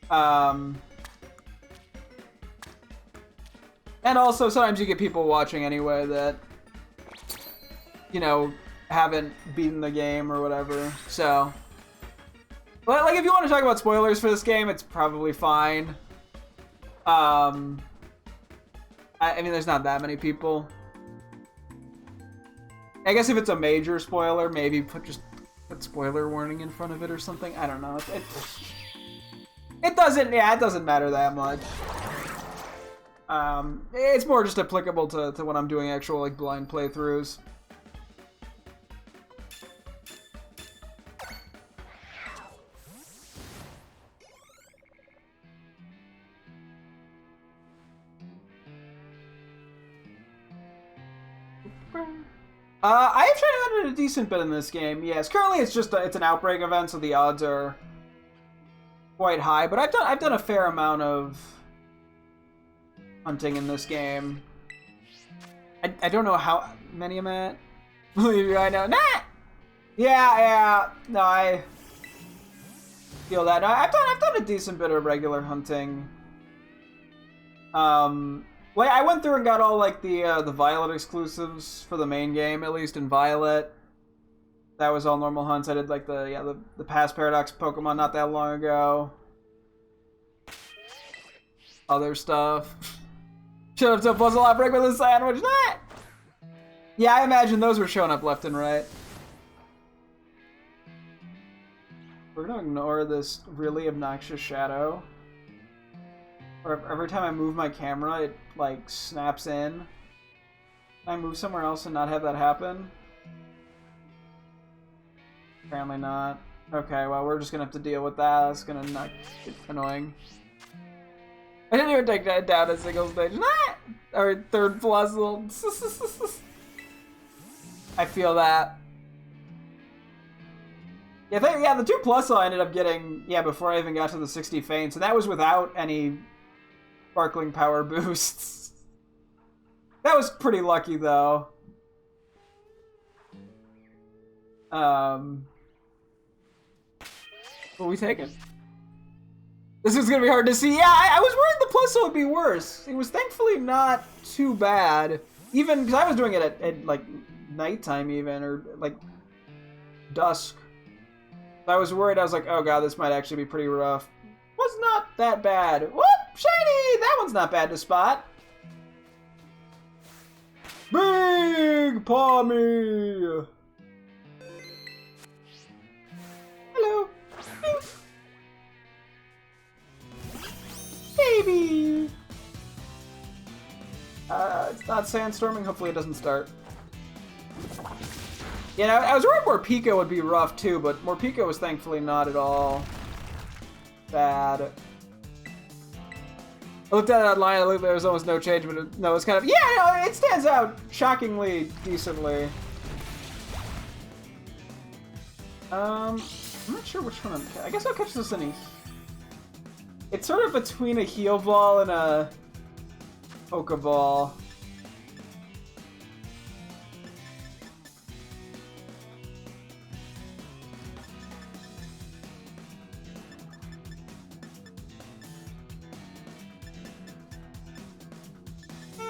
And also, sometimes you get people watching anyway that, you know, haven't beaten the game or whatever. So, but like, if you want to talk about spoilers for this game, it's probably fine. I mean, there's not that many people. I guess if it's a major spoiler, maybe put spoiler warning in front of it or something. I don't know. It doesn't. Yeah, it doesn't matter that much. It's more just applicable to when I'm doing actual like blind playthroughs. I've tried to do a decent bit in this game. Yes, currently it's just it's an outbreak event, so the odds are quite high. But I've done a fair amount of hunting in this game. I don't know how many I'm at. Believe you, I know. Nah. Yeah. No, I feel that. No, I've done a decent bit of regular hunting. Like, I went through and got all, like, the Violet exclusives for the main game, at least in Violet. That was all normal hunts. I did, like, the past Paradox Pokemon not that long ago. Other stuff. Showed up to a puzzle break with a sandwich. Nah! Yeah, I imagine those were showing up left and right. We're gonna ignore this really obnoxious shadow. Or every time I move my camera, it, like, snaps in. Can I move somewhere else and not have that happen? Apparently not. Okay, well, we're just gonna have to deal with that. That's gonna not get annoying. I didn't even take that down a single stage. Or third plus. I feel that. Yeah, the 2+ I ended up getting, before I even got to the 60 feints, and that was without any sparkling power boosts. That was pretty lucky, though. What are we taking? This is gonna be hard to see. Yeah, I was worried the plus would be worse. It was thankfully not too bad. Even, because I was doing it at like, nighttime even, or, like, dusk. I was worried. I was like, oh god, this might actually be pretty rough. Was not that bad. Whoop! Shiny! That one's not bad to spot. Big Pommy! Hello. Baby! It's not sandstorming. Hopefully it doesn't start. Yeah, I was worried Morpeko would be rough too, but Morpeko was thankfully not at all bad. I looked at it online, I looked, there was almost no change, but no, it's kind of, it stands out shockingly decently. I'm not sure which one I guess I'll catch this in a... It's sort of between a heal ball and a Pokeball.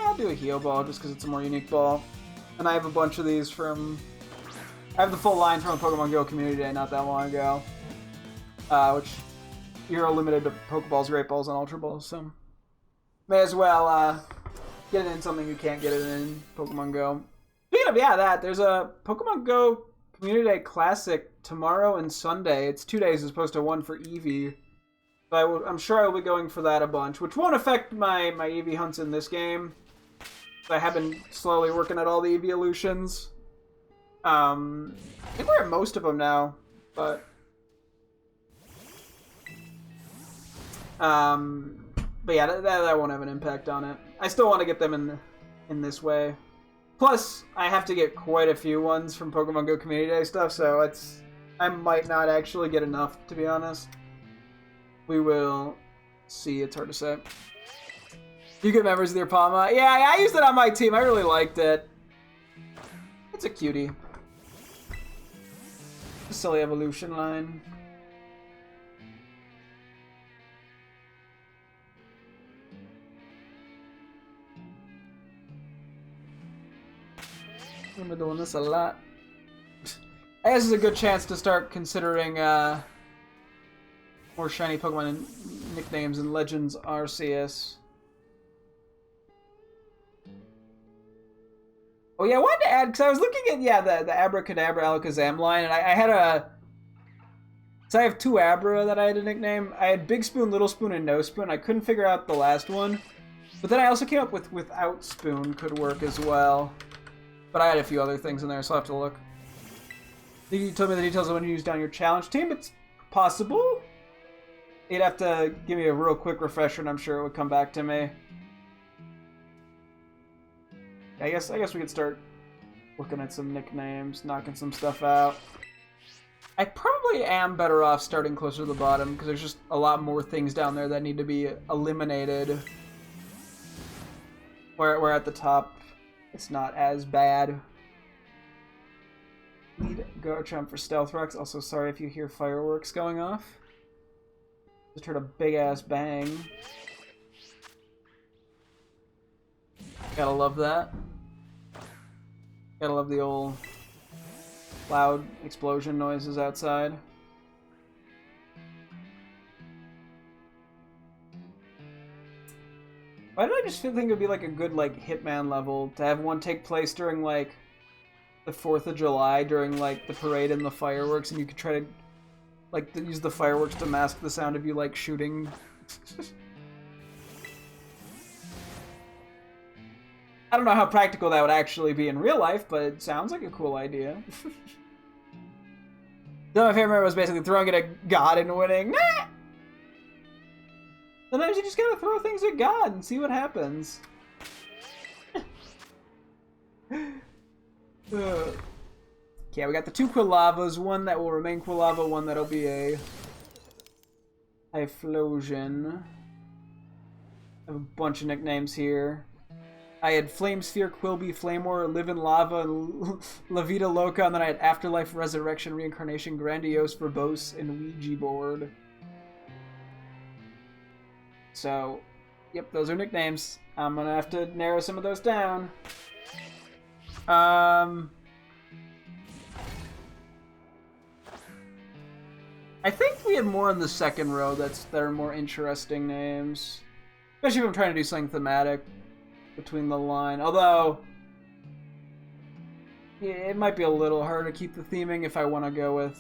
I'll do a heal ball just because it's a more unique ball. And I have a bunch of these from... I have the full line from a Pokemon Go community day not that long ago. Which you're limited to Pokeballs, Great Balls, and Ultra Balls, so... May as well get it in something you can't get it in Pokemon Go. Speaking of, that, there's a Pokemon Go Community Day Classic tomorrow and Sunday. It's 2 days as opposed to one for Eevee. So I'm sure I will be going for that a bunch, which won't affect my Eevee hunts in this game. I have been slowly working at all the evolutions. I think we're at most of them now, but yeah, that won't have an impact on it. I still want to get them in this way. Plus, I have to get quite a few ones from Pokemon Go Community Day stuff, so I might not actually get enough, to be honest. We will see. It's hard to say. You get members of your Palma. Yeah, I used it on my team. I really liked it. It's a cutie. A silly evolution line. I've been doing this a lot. I guess it's a good chance to start considering more shiny Pokemon nicknames in Legends Arceus. Oh yeah, I wanted to add, because I was looking at, the Abracadabra Alakazam line, and I had so I have two Abra that I had to nickname. I had Big Spoon, Little Spoon, and No Spoon. I couldn't figure out the last one. But then I also came up with Without Spoon could work as well. But I had a few other things in there, so I'll have to look. You told me the details of when you use down your challenge team. It's possible. You'd have to give me a real quick refresher, and I'm sure it would come back to me. I guess we could start looking at some nicknames, knocking some stuff out. I probably am better off starting closer to the bottom, because there's just a lot more things down there that need to be eliminated. Where at the top, it's not as bad. Need Garchomp for Stealth Rocks. Also, sorry if you hear fireworks going off. Just heard a big-ass bang. Gotta love that. Gotta love the old loud explosion noises outside. Why did I just think it would be like a good Hitman level to have one take place during the 4th of July during the parade and the fireworks, and you could try to use the fireworks to mask the sound of you shooting. I don't know how practical that would actually be in real life, but it sounds like a cool idea. So my favorite was basically throwing it at God and winning. Nah! Sometimes you just gotta throw things at God and see what happens. Okay, we got the 2 Quilavas, one that will remain Quilava, one that'll be a Typhlosion. I have a bunch of nicknames here. I had Flame Sphere, Quilby, Flamor, Live in Lava, and La Vida Loca, and then I had Afterlife, Resurrection, Reincarnation, Grandiose, Verbose, and Ouija Board. So, yep, those are nicknames. I'm gonna have to narrow some of those down. I think we have more in the second row that are more interesting names. Especially if I'm trying to do something thematic between the line. Although, yeah, it might be a little hard to keep the theming if I want to go with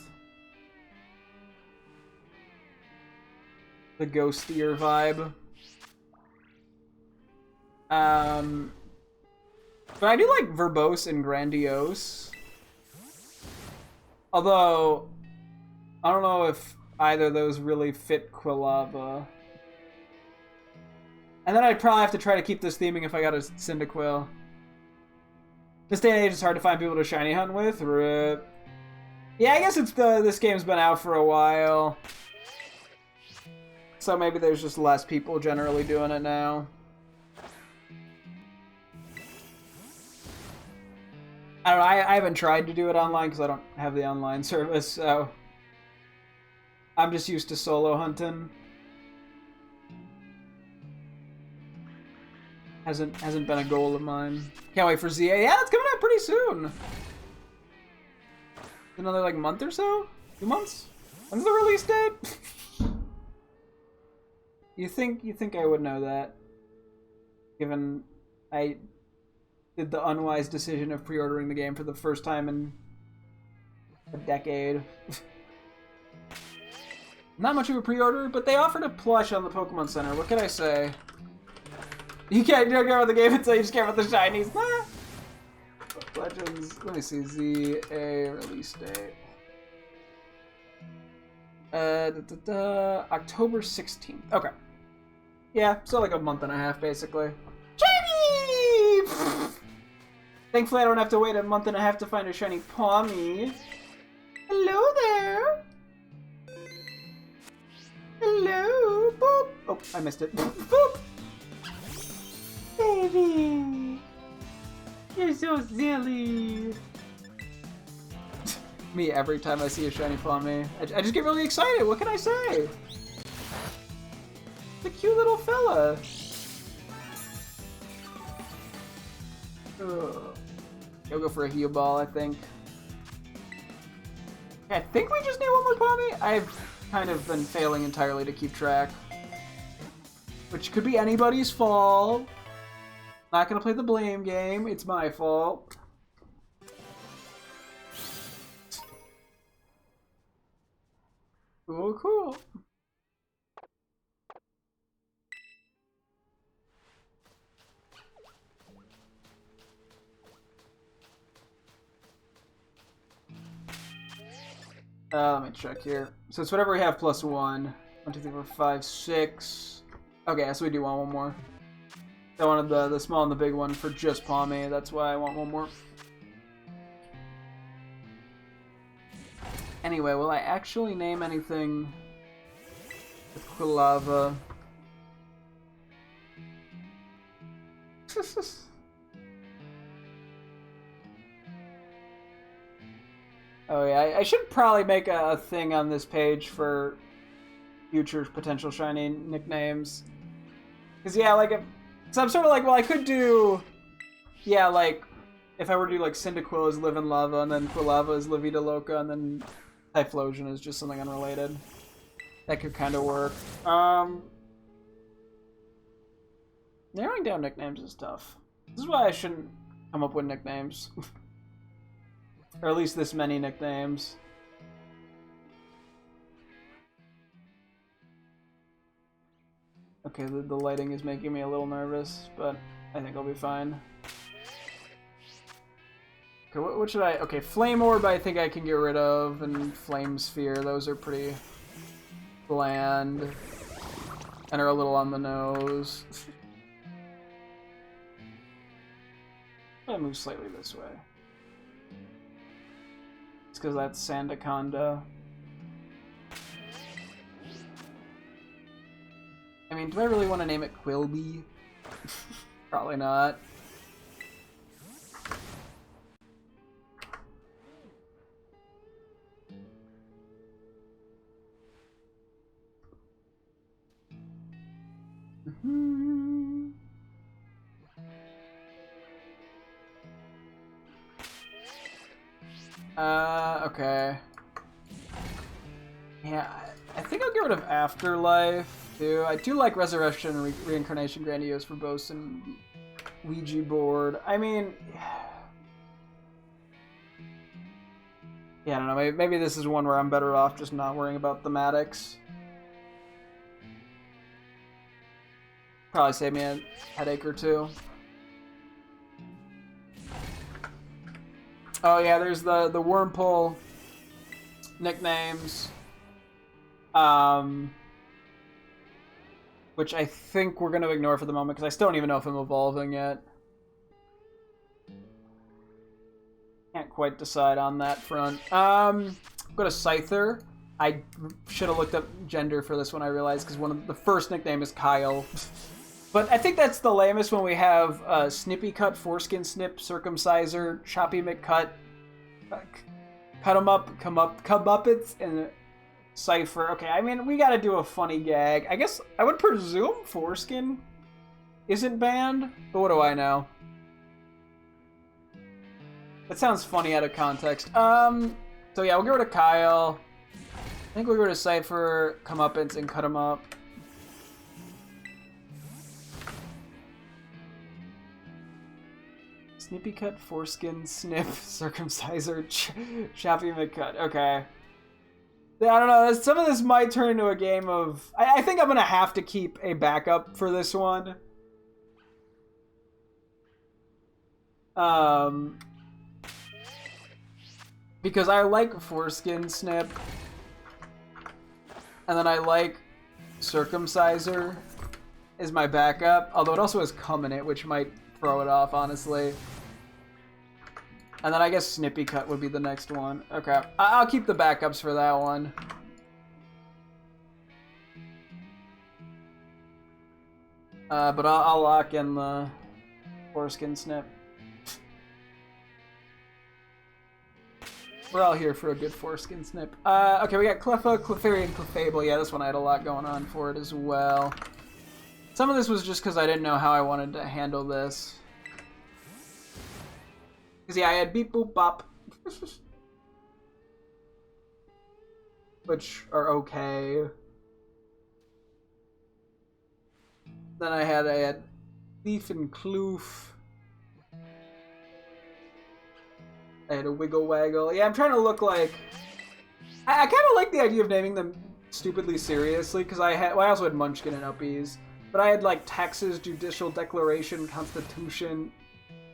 the ghostier vibe. But I do like Verbose and Grandiose. Although, I don't know if either of those really fit Quilava. And then I'd probably have to try to keep this theming if I got a Cyndaquil. This day and age is hard to find people to shiny hunt with. Rip. Yeah, I guess it's this game's been out for a while. So maybe there's just less people generally doing it now. I don't know, I haven't tried to do it online because I don't have the online service, so I'm just used to solo hunting. Hasn't been a goal of mine. Can't wait for ZA. Yeah, it's coming out pretty soon. Another like month or so? 2 months? When's the release date? You think I would know that? Given I did the unwise decision of pre-ordering the game for the first time in a decade. Not much of a pre-order, but they offered a plush on the Pokemon Center. What can I say? You don't care about the game until you just care about the shinies. Nah. Legends. Let me see. ZA release date. October 16th. Okay. Yeah, so like a month and a half, basically. Shiny! Thankfully, I don't have to wait a month and a half to find a shiny Pawmi. Hello there. Hello. Boop. Oh, I missed it. Boop. Baby. You're so silly. Me every time I see a shiny Pawmi. I just get really excited. What can I say? The cute little fella. Ugh. He'll go for a heal ball, I think. I think we just need one more Pawmi. I've kind of been failing entirely to keep track. Which could be anybody's fault. Not gonna play the blame game. It's my fault. Cool, cool. Let me check here. So it's whatever we have plus 1. 1, 2, 3, 4, 5, 6. Okay, so we do want one more. I wanted the small and the big one for just Pawmi. That's why I want one more. Anyway, will I actually name anything with Quilava? Oh yeah, I should probably make a thing on this page for future potential shiny nicknames. Cause yeah, like so I'm sort of like, well, I could do, yeah, like if I were to do like Cyndaquil is Live in Lava, and then Quilava is La Vida Loca, and then Typhlosion is just something unrelated. That could kind of work. Narrowing down nicknames is tough. This is why I shouldn't come up with nicknames. Or at least this many nicknames. Okay, the lighting is making me a little nervous, but I think I'll be fine. Okay, what should I... Okay, Flame Orb I think I can get rid of, and Flame Sphere, those are pretty bland and are a little on the nose. I'm gonna move slightly this way. It's because that's Sandaconda. I mean, do I really want to name it Quilby? Probably not. Okay. Yeah, I think I'll get rid of Afterlife, too. I do like Resurrection and Reincarnation Grandiose Verbose and Ouija Board. I mean... Yeah, I don't know. Maybe this is one where I'm better off just not worrying about thematics. Probably save me a headache or two. Oh yeah, there's the Wormpole nicknames. Which I think we're going to ignore for the moment, because I still don't even know if I'm evolving yet. Can't quite decide on that front. Go to Scyther. I should have looked up gender for this one, I realized, because one of the first nickname is Kyle. But I think that's the lamest when we have Snippy Cut, Foreskin Snip, Circumciser, Choppy McCut, Cut 'em Up, Comeuppets, and Cypher. Okay, I mean, we gotta do a funny gag. I guess I would presume Foreskin isn't banned, but what do I know? That sounds funny out of context. So yeah, we'll get rid of Kyle. I think we'll get rid of Cypher, Comeuppets, and Cut 'em Up. Snippy Cut, Foreskin, Snip, Circumciser, Choppy McCut. Okay. I don't know. Some of this might turn into a game of... I think I'm going to have to keep a backup for this one. Because I like Foreskin Snip. And then I like Circumciser is my backup. Although it also has Cum in it, which might throw it off, honestly. And then I guess Snippy Cut would be the next one. Okay. I'll keep the backups for that one. But I'll lock in the Foreskin Snip. We're all here for a good Foreskin Snip. Okay, we got Cleffa, Clefairy, and Clefable. Yeah, this one I had a lot going on for it as well. Some of this was just because I didn't know how I wanted to handle this. Because, yeah, I had Beep Boop Bop. Which are okay. Then I had Leaf and Kloof. I had a Wiggle Waggle. Yeah, I'm trying to look like... I kind of like the idea of naming them stupidly seriously, because I also had Munchkin and Uppies. But I had, like, Texas, Judicial Declaration, Constitution,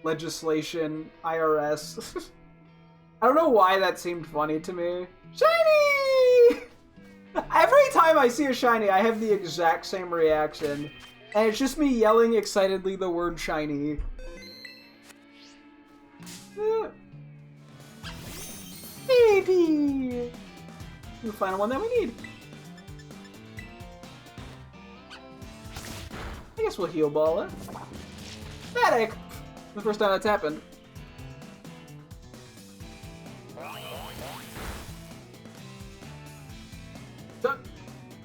Legislation, IRS. I don't know why that seemed funny to me. Shiny! Every time I see a shiny, I have the exact same reaction. And it's just me yelling excitedly the word shiny. Baby! The final one that we need. I guess we'll heal ball it. Static! The first time that's happened.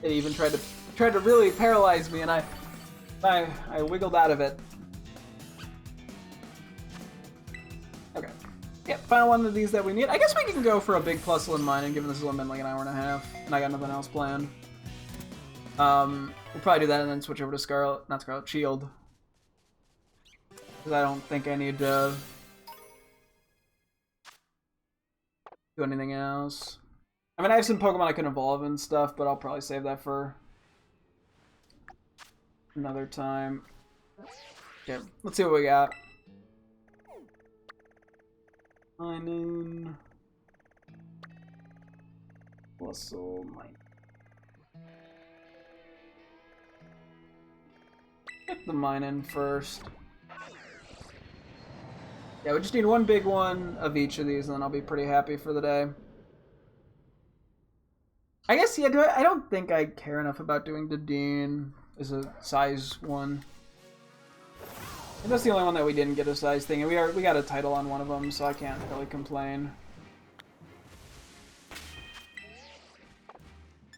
It even tried to really paralyze me, and I wiggled out of it. Okay. Yep, final one of these that we need. I guess we can go for a big plus one mine, and given this has been like an hour and a half, and I got nothing else planned. We'll probably do that and then switch over to Shield. Because I don't think I need to do anything else. I mean, I have some Pokemon I can evolve and stuff, but I'll probably save that for another time. Okay, let's see what we got. Mine. Also mine. Pick the mine in first. Yeah, we just need one big one of each of these, and then I'll be pretty happy for the day. I guess, yeah, I don't think I care enough about doing the Dean as a size one. And that's the only one that we didn't get a size thing, and we got a title on one of them, so I can't really complain.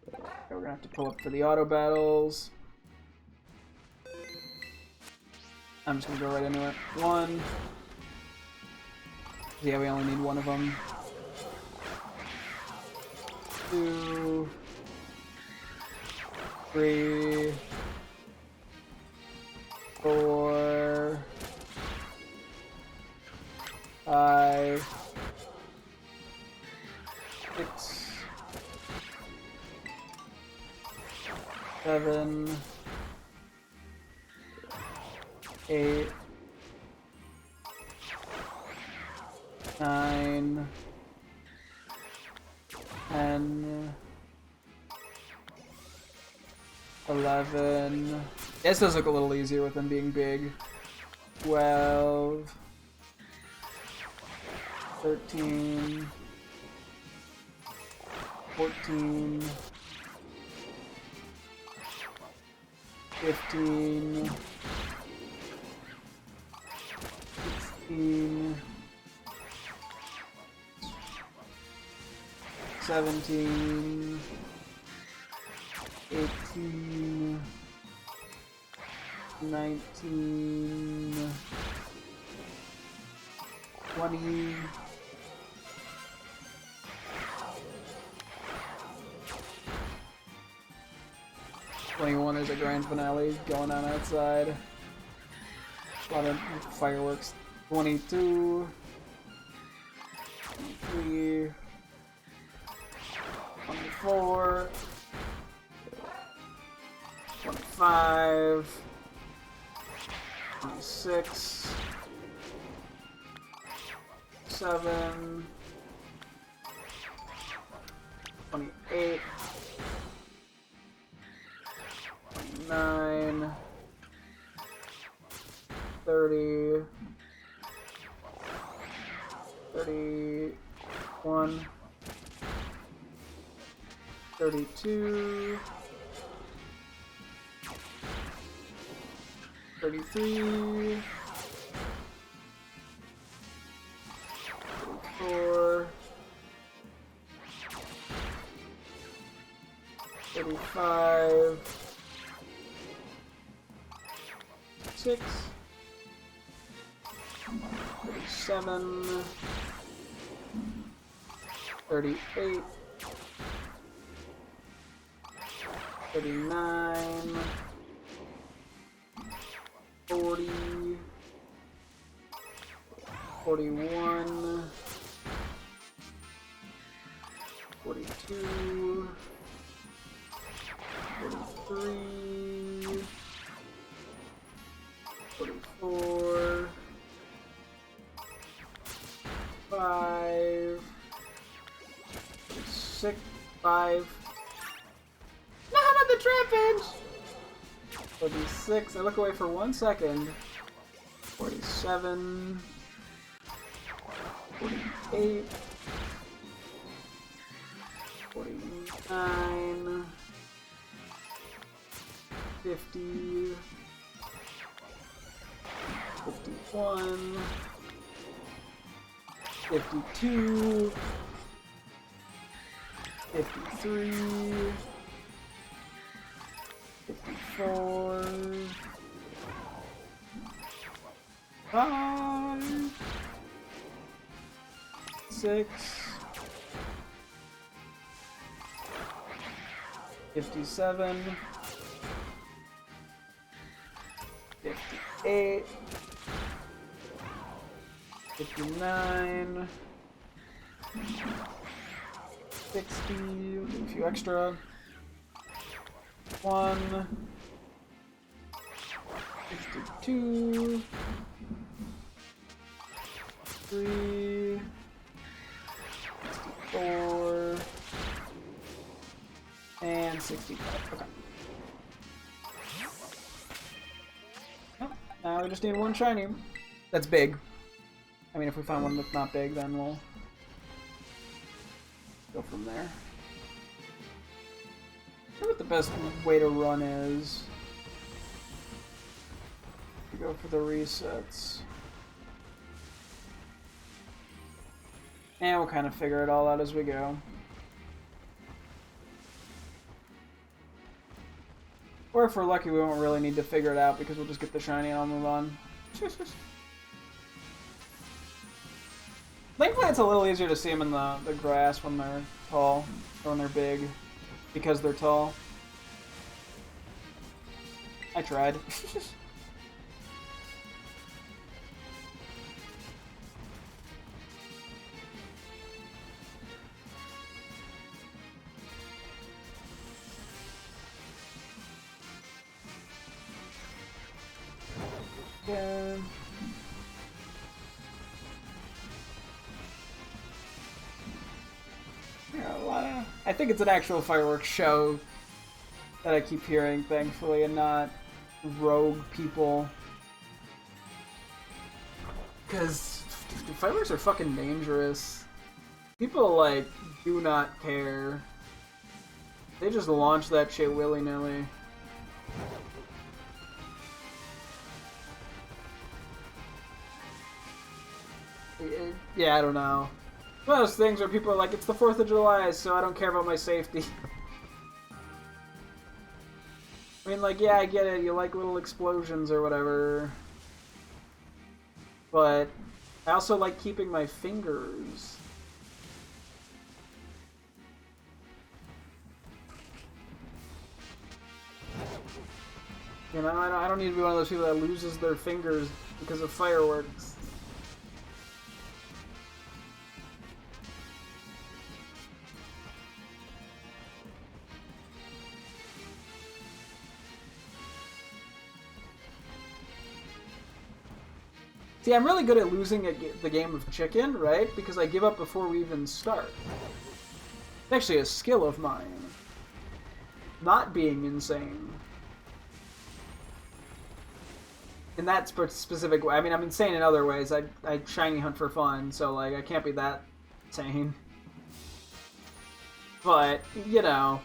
Okay, we're gonna have to pull up for the auto battles. I'm just gonna go right into it. 1. Yeah, we only need one of them. 2, 3, 4, 5, 6, 7, 8, 9, 10, 11. This does look a little easier with them being big. 12, 13, 14, 15, 16, 17, 18, 19, 20, 21 is a grand finale going on outside. A lot of fireworks. 22, 23, 24, 25, 26, 7, 28, 29, 30, 31, 32, 33, 34, 35, 6, 37, 38, 39, 40, 41, 42, 43, 44, 5, 6, 5. No, not the trappage! 46, I look away for 1 second. 47, 48, 49, 50, 51, 52, 53, 54, 5, 6, 57, 58, 59, 60, a few extra, 1, 52, 3, 64. And 65. Okay. Oh, now we just need one shiny. That's big. I mean, if we find one that's not big, then we'll go from there. I wonder what the best way to run is. We go for the resets. And we'll kind of figure it all out as we go. Or if we're lucky, we won't really need to figure it out because we'll just get the shiny and I'll move on. Thankfully, it's a little easier to see them in the grass when they're tall, or when they're big, because they're tall. I tried. Yeah. I think it's an actual fireworks show that I keep hearing, thankfully, and not rogue people. Because fireworks are fucking dangerous. People, like, do not care. They just launch that shit willy-nilly. Yeah, I don't know. One of those things where people are like, it's the 4th of July, so I don't care about my safety. I mean, like, yeah, I get it, you like little explosions or whatever. But I also like keeping my fingers. You know, I don't need to be one of those people that loses their fingers because of fireworks. See, I'm really good at losing the game of chicken, right? Because I give up before we even start. It's actually a skill of mine. Not being insane. In that specific way. I mean, I'm insane in other ways. I shiny hunt for fun, so, like, I can't be that insane. But, you know...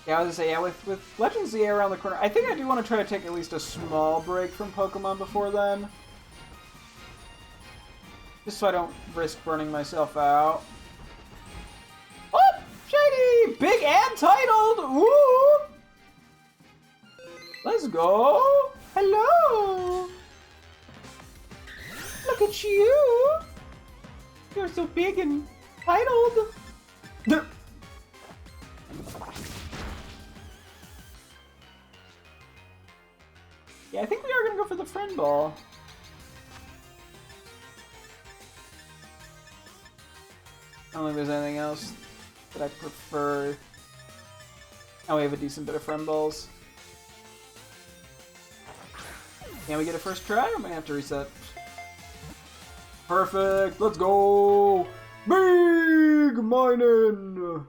Yeah, I was gonna say, yeah, with Legends ZA around the corner, I think I do want to try to take at least a small break from Pokemon before then. Just so I don't risk burning myself out. Oh! Shiny! Big and titled! Woo! Let's go! Hello! Look at you! You're so big and titled! Yeah, I think we are gonna go for the friend ball. I don't think there's anything else that I prefer. Oh, we have a decent bit of friend balls. Can we get a first try, or am I gonna have to reset? Perfect! Let's go! Big mining!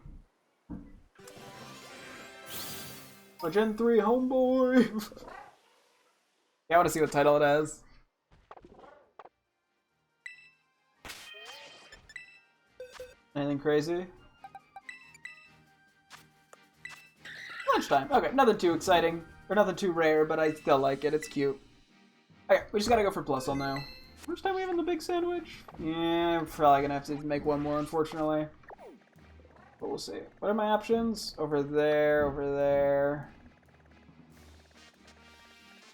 A Gen 3 homeboy! Yeah, I want to see what title it has. Anything crazy? Lunchtime. Okay, nothing too exciting. Or nothing too rare, but I still like it. It's cute. Okay, we just gotta go for Plusle now. How much time we have on the big sandwich? Yeah, I'm probably gonna have to make one more, unfortunately. But we'll see. What are my options? Over there, over there.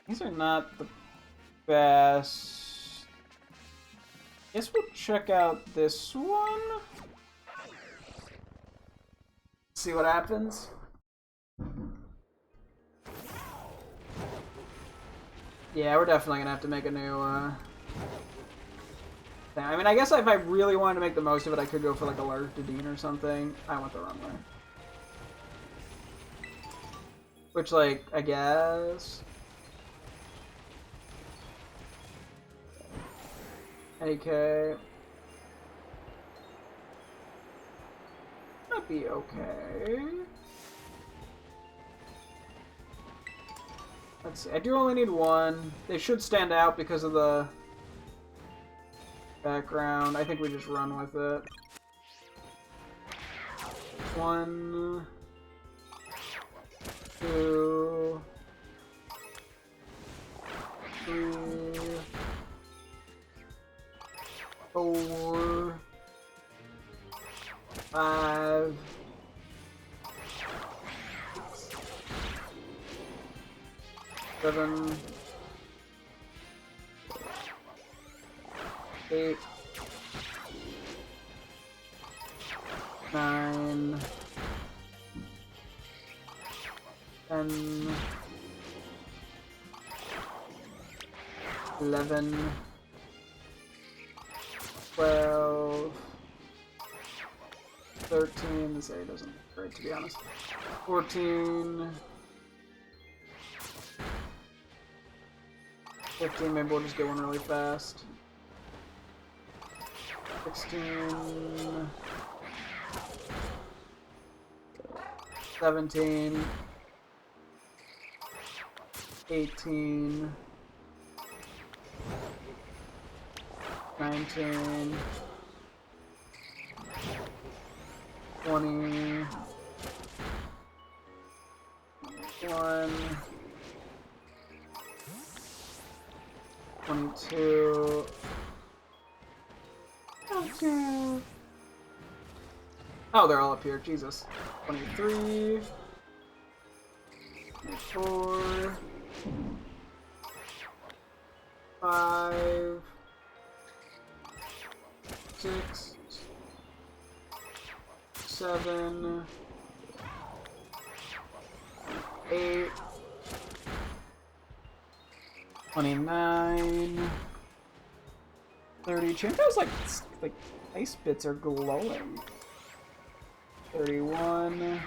These are not the best. Guess we'll check out this one. See what happens. Yeah, we're definitely gonna have to make a new thing. I mean, I guess if I really wanted to make the most of it, I could go for like a large Dedenne or something. I went the wrong way. Which, like, I guess. AK. Might be okay. Let's see. I do only need one. They should stand out because of the background. I think we just run with it. 1, 2, 3, 4, 5, 7, 8, 9, 10, 11, 12, 13, this area doesn't look great to be honest, 14, 15, maybe we'll just get one really fast, 16, 17, 18, 19, 20, 21, 22, 22. Oh, they're all up here, Jesus. 23, 24, 5, 6, 7, 8, 29, 30. Champions like ice bits are glowing. 31,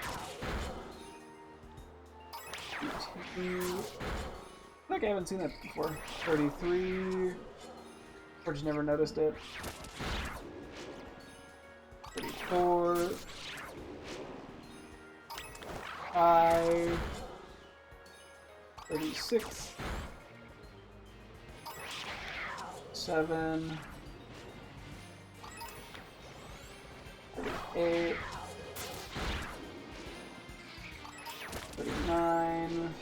32. I think I haven't seen that before. 33. Or just never noticed it. 34. 5. 36. 7. 38. 39.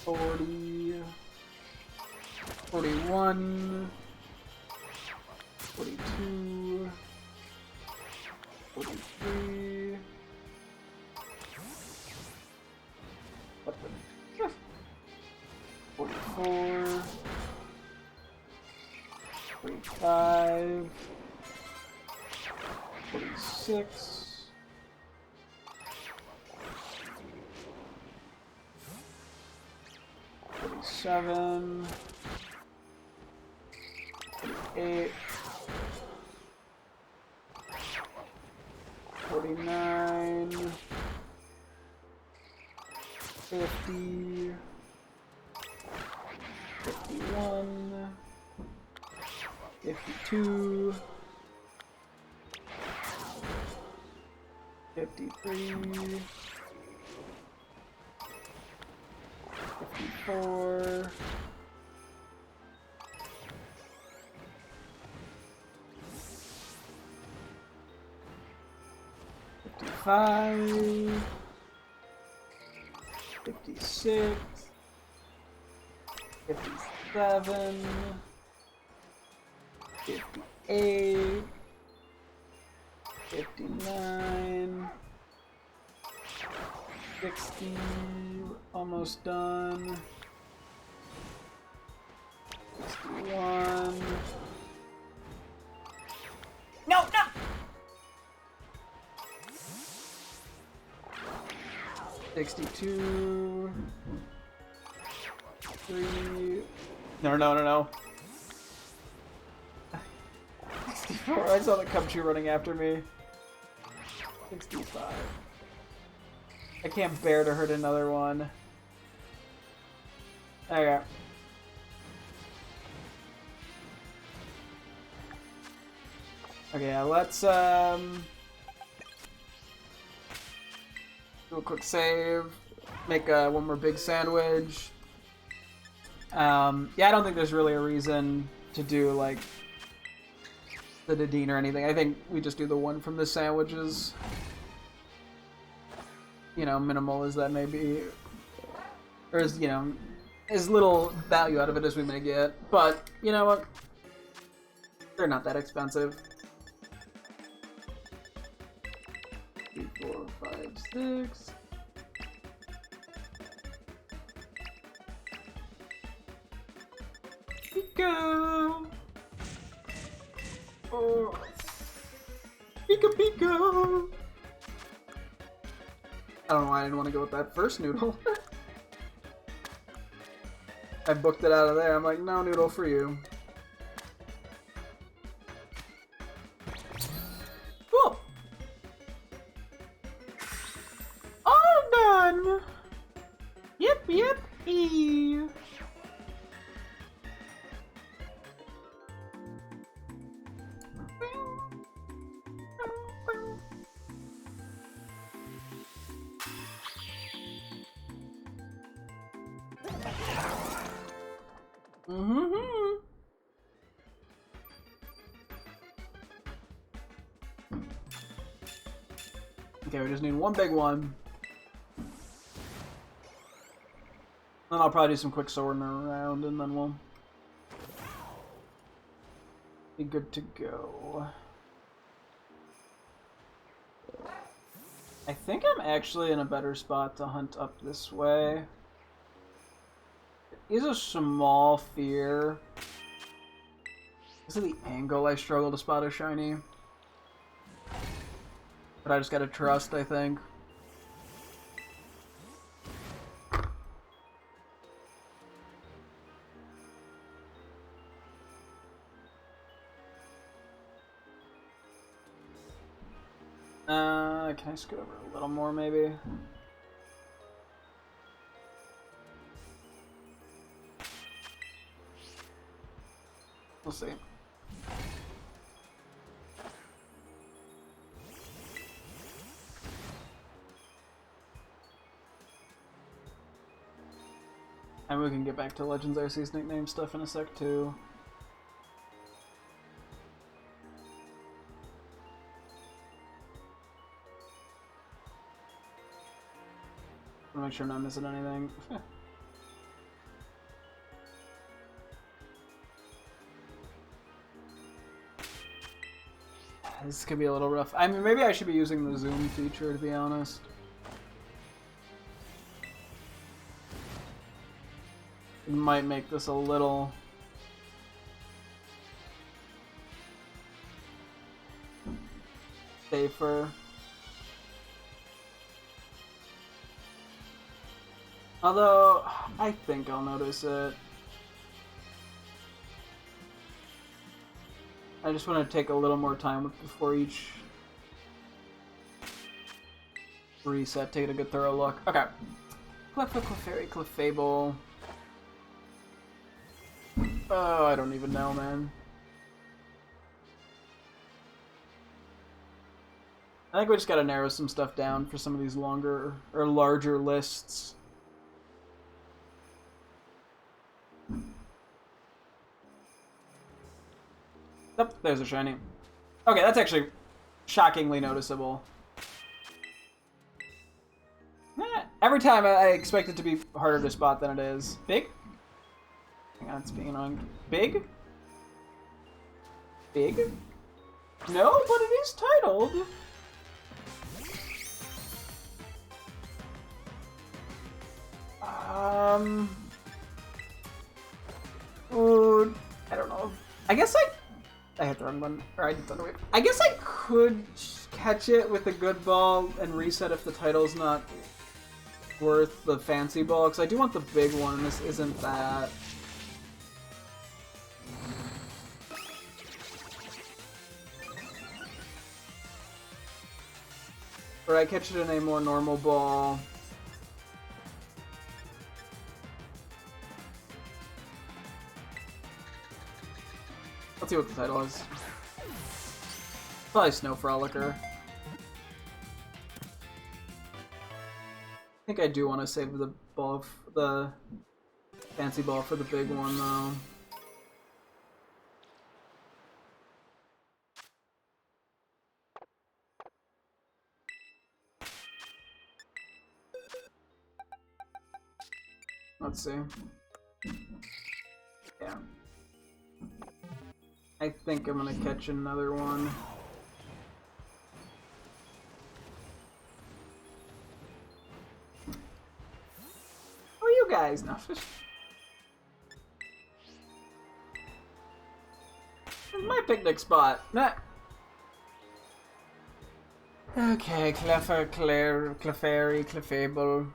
40. 41. 42. 43. What the? 44. 45. 46. 47, 48, 49, 50, 51, 52, 53, 54, 55, 56, 57, 58, 59, 60, almost done. 61, No, no! $62... 3... No. 64, I saw the Cubchoo running after me. 65. I can't bear to hurt another one. Okay. Okay, yeah, let's do a quick save. Make one more big sandwich. Yeah, I don't think there's really a reason to do like the Dedenne or anything. I think we just do the one from the sandwiches. You know, minimal as that may be. Or as, you know, as little value out of it as we may get. But, you know what? They're not that expensive. 3, 4, 5, 6. Pika! Oh. Pika! I don't know why I didn't want to go with that first noodle. I booked it out of there. I'm like, no noodle for you. Cool. All done. Yep. Okay, we just need one big one. Then I'll probably do some quick sorting around, and then we'll be good to go. I think I'm actually in a better spot to hunt up this way. It is a small fear. This is the angle I struggle to spot a shiny. But I just gotta trust, I think. Can I scoot over a little more, maybe? We'll see. And we can get back to Legends RC's nickname stuff in a sec, too. Make sure I'm not missing anything. This could be a little rough. I mean, maybe I should be using the zoom feature, to be honest. It might make this a little safer. Although, I think I'll notice it. I just want to take a little more time before each reset, take a good thorough look. Okay. Clefairy, Clefable. Oh, I don't even know, man. I think we just gotta narrow some stuff down for some of these longer or larger lists. Oh, there's a shiny. Okay, that's actually shockingly noticeable. Every time I expect it to be harder to spot than it is. Big? Hang on, it's being annoying. Big? Big? No, but it is titled. Ooh, I don't know. I guess I hit the wrong button. Or I did Thunder Wave. I guess I could catch it with a good ball and reset if the title's not worth the fancy ball, because I do want the big one, and this isn't that. Or I catch it in a more normal ball. Let's see what the title is. Probably Snow Frolicker. I think I do want to save the ball, the fancy ball for the big one, though. Let's see. Yeah. I think I'm gonna catch another one. Who are you guys? No. This is my picnic spot. Nah. Okay, Clefairy, Clefable.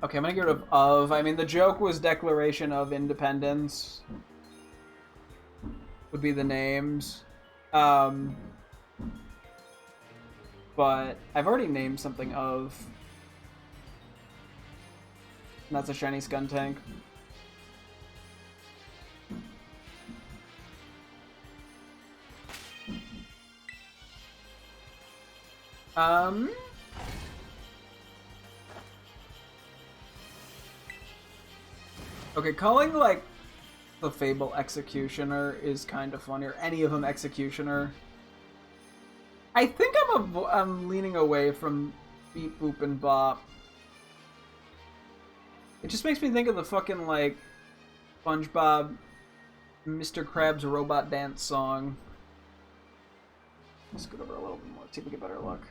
Okay, I'm gonna get rid of. I mean, the joke was Declaration of Independence. Would be the names. But I've already named something of. And that's a shiny Skuntank. Okay, calling, like, the Fable Executioner is kind of funny, or any of them Executioner. I think I'm leaning away from Beep Boop and Bop. It just makes me think of the fucking, like, SpongeBob Mr. Krabs Robot Dance song. Let's scoot over a little bit more, see if we get better luck.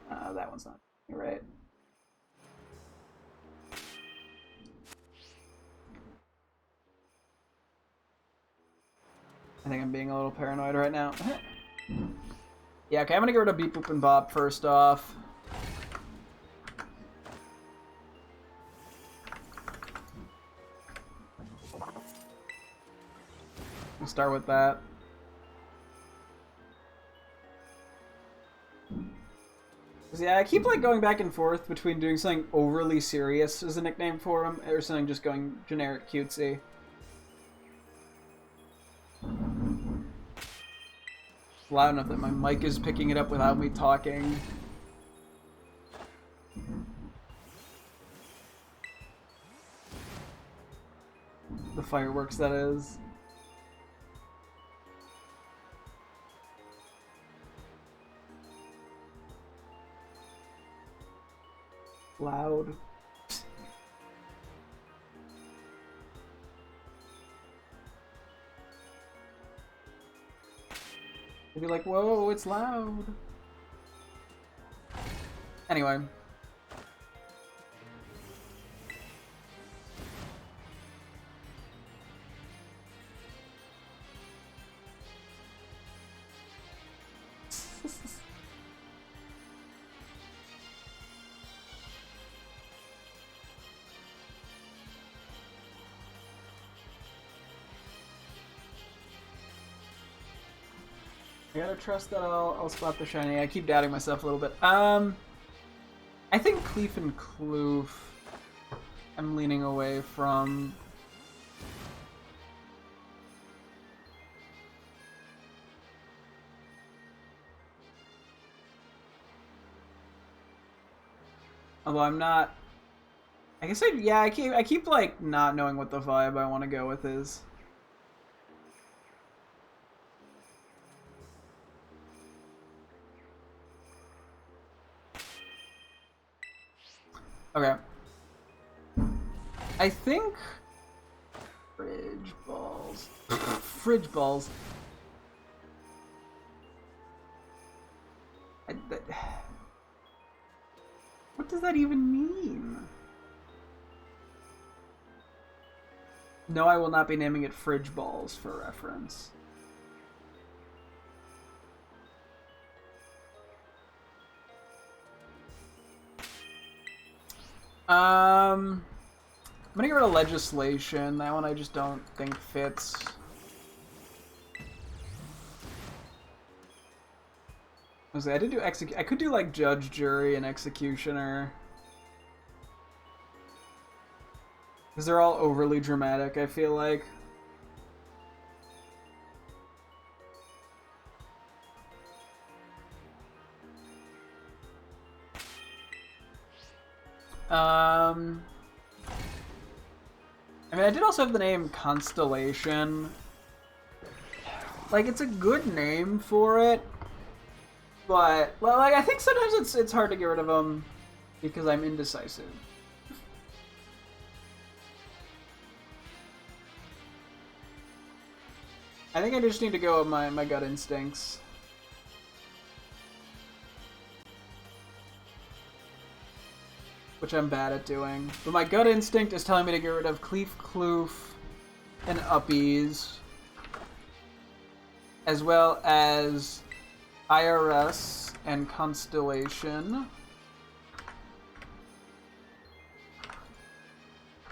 That one's not. You're right. I think I'm being a little paranoid right now. Yeah, okay, I'm gonna get rid of Beep Boop and Bop first off. We'll start with that. Yeah, I keep like going back and forth between doing something overly serious as a nickname for him, or something just going generic cutesy. Loud enough that my mic is picking it up without me talking. The fireworks, that is. Loud. You'd be like, whoa, it's loud. Anyway. I gotta trust that I'll spot the shiny. I keep doubting myself a little bit. I think Cleef and Kloof I'm leaning away from. Although I'm not. I guess I keep like not knowing what the vibe I want to go with is. Okay. I think fridge balls. Fridge balls. does that even mean? No, I will not be naming it Fridge Balls for reference. I'm gonna get rid of Legislation. That one I just don't think fits. I did do I could do like Judge, Jury, and Executioner. Because they're all overly dramatic, I feel like. I mean, I did also have the name Constellation. Like, it's a good name for it. But, well, like, I think sometimes it's hard to get rid of them because I'm indecisive. I think I just need to go with my gut instincts. Which I'm bad at doing. But my gut instinct is telling me to get rid of Cleef, Kloof, and Uppies. As well as IRS and Constellation.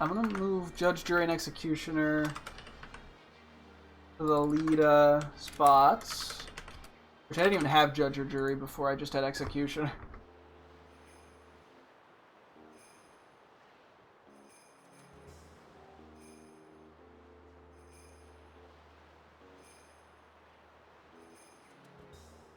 I'm gonna move Judge, Jury, and Executioner to the lead spots. Which I didn't even have Judge or Jury before, I just had Executioner.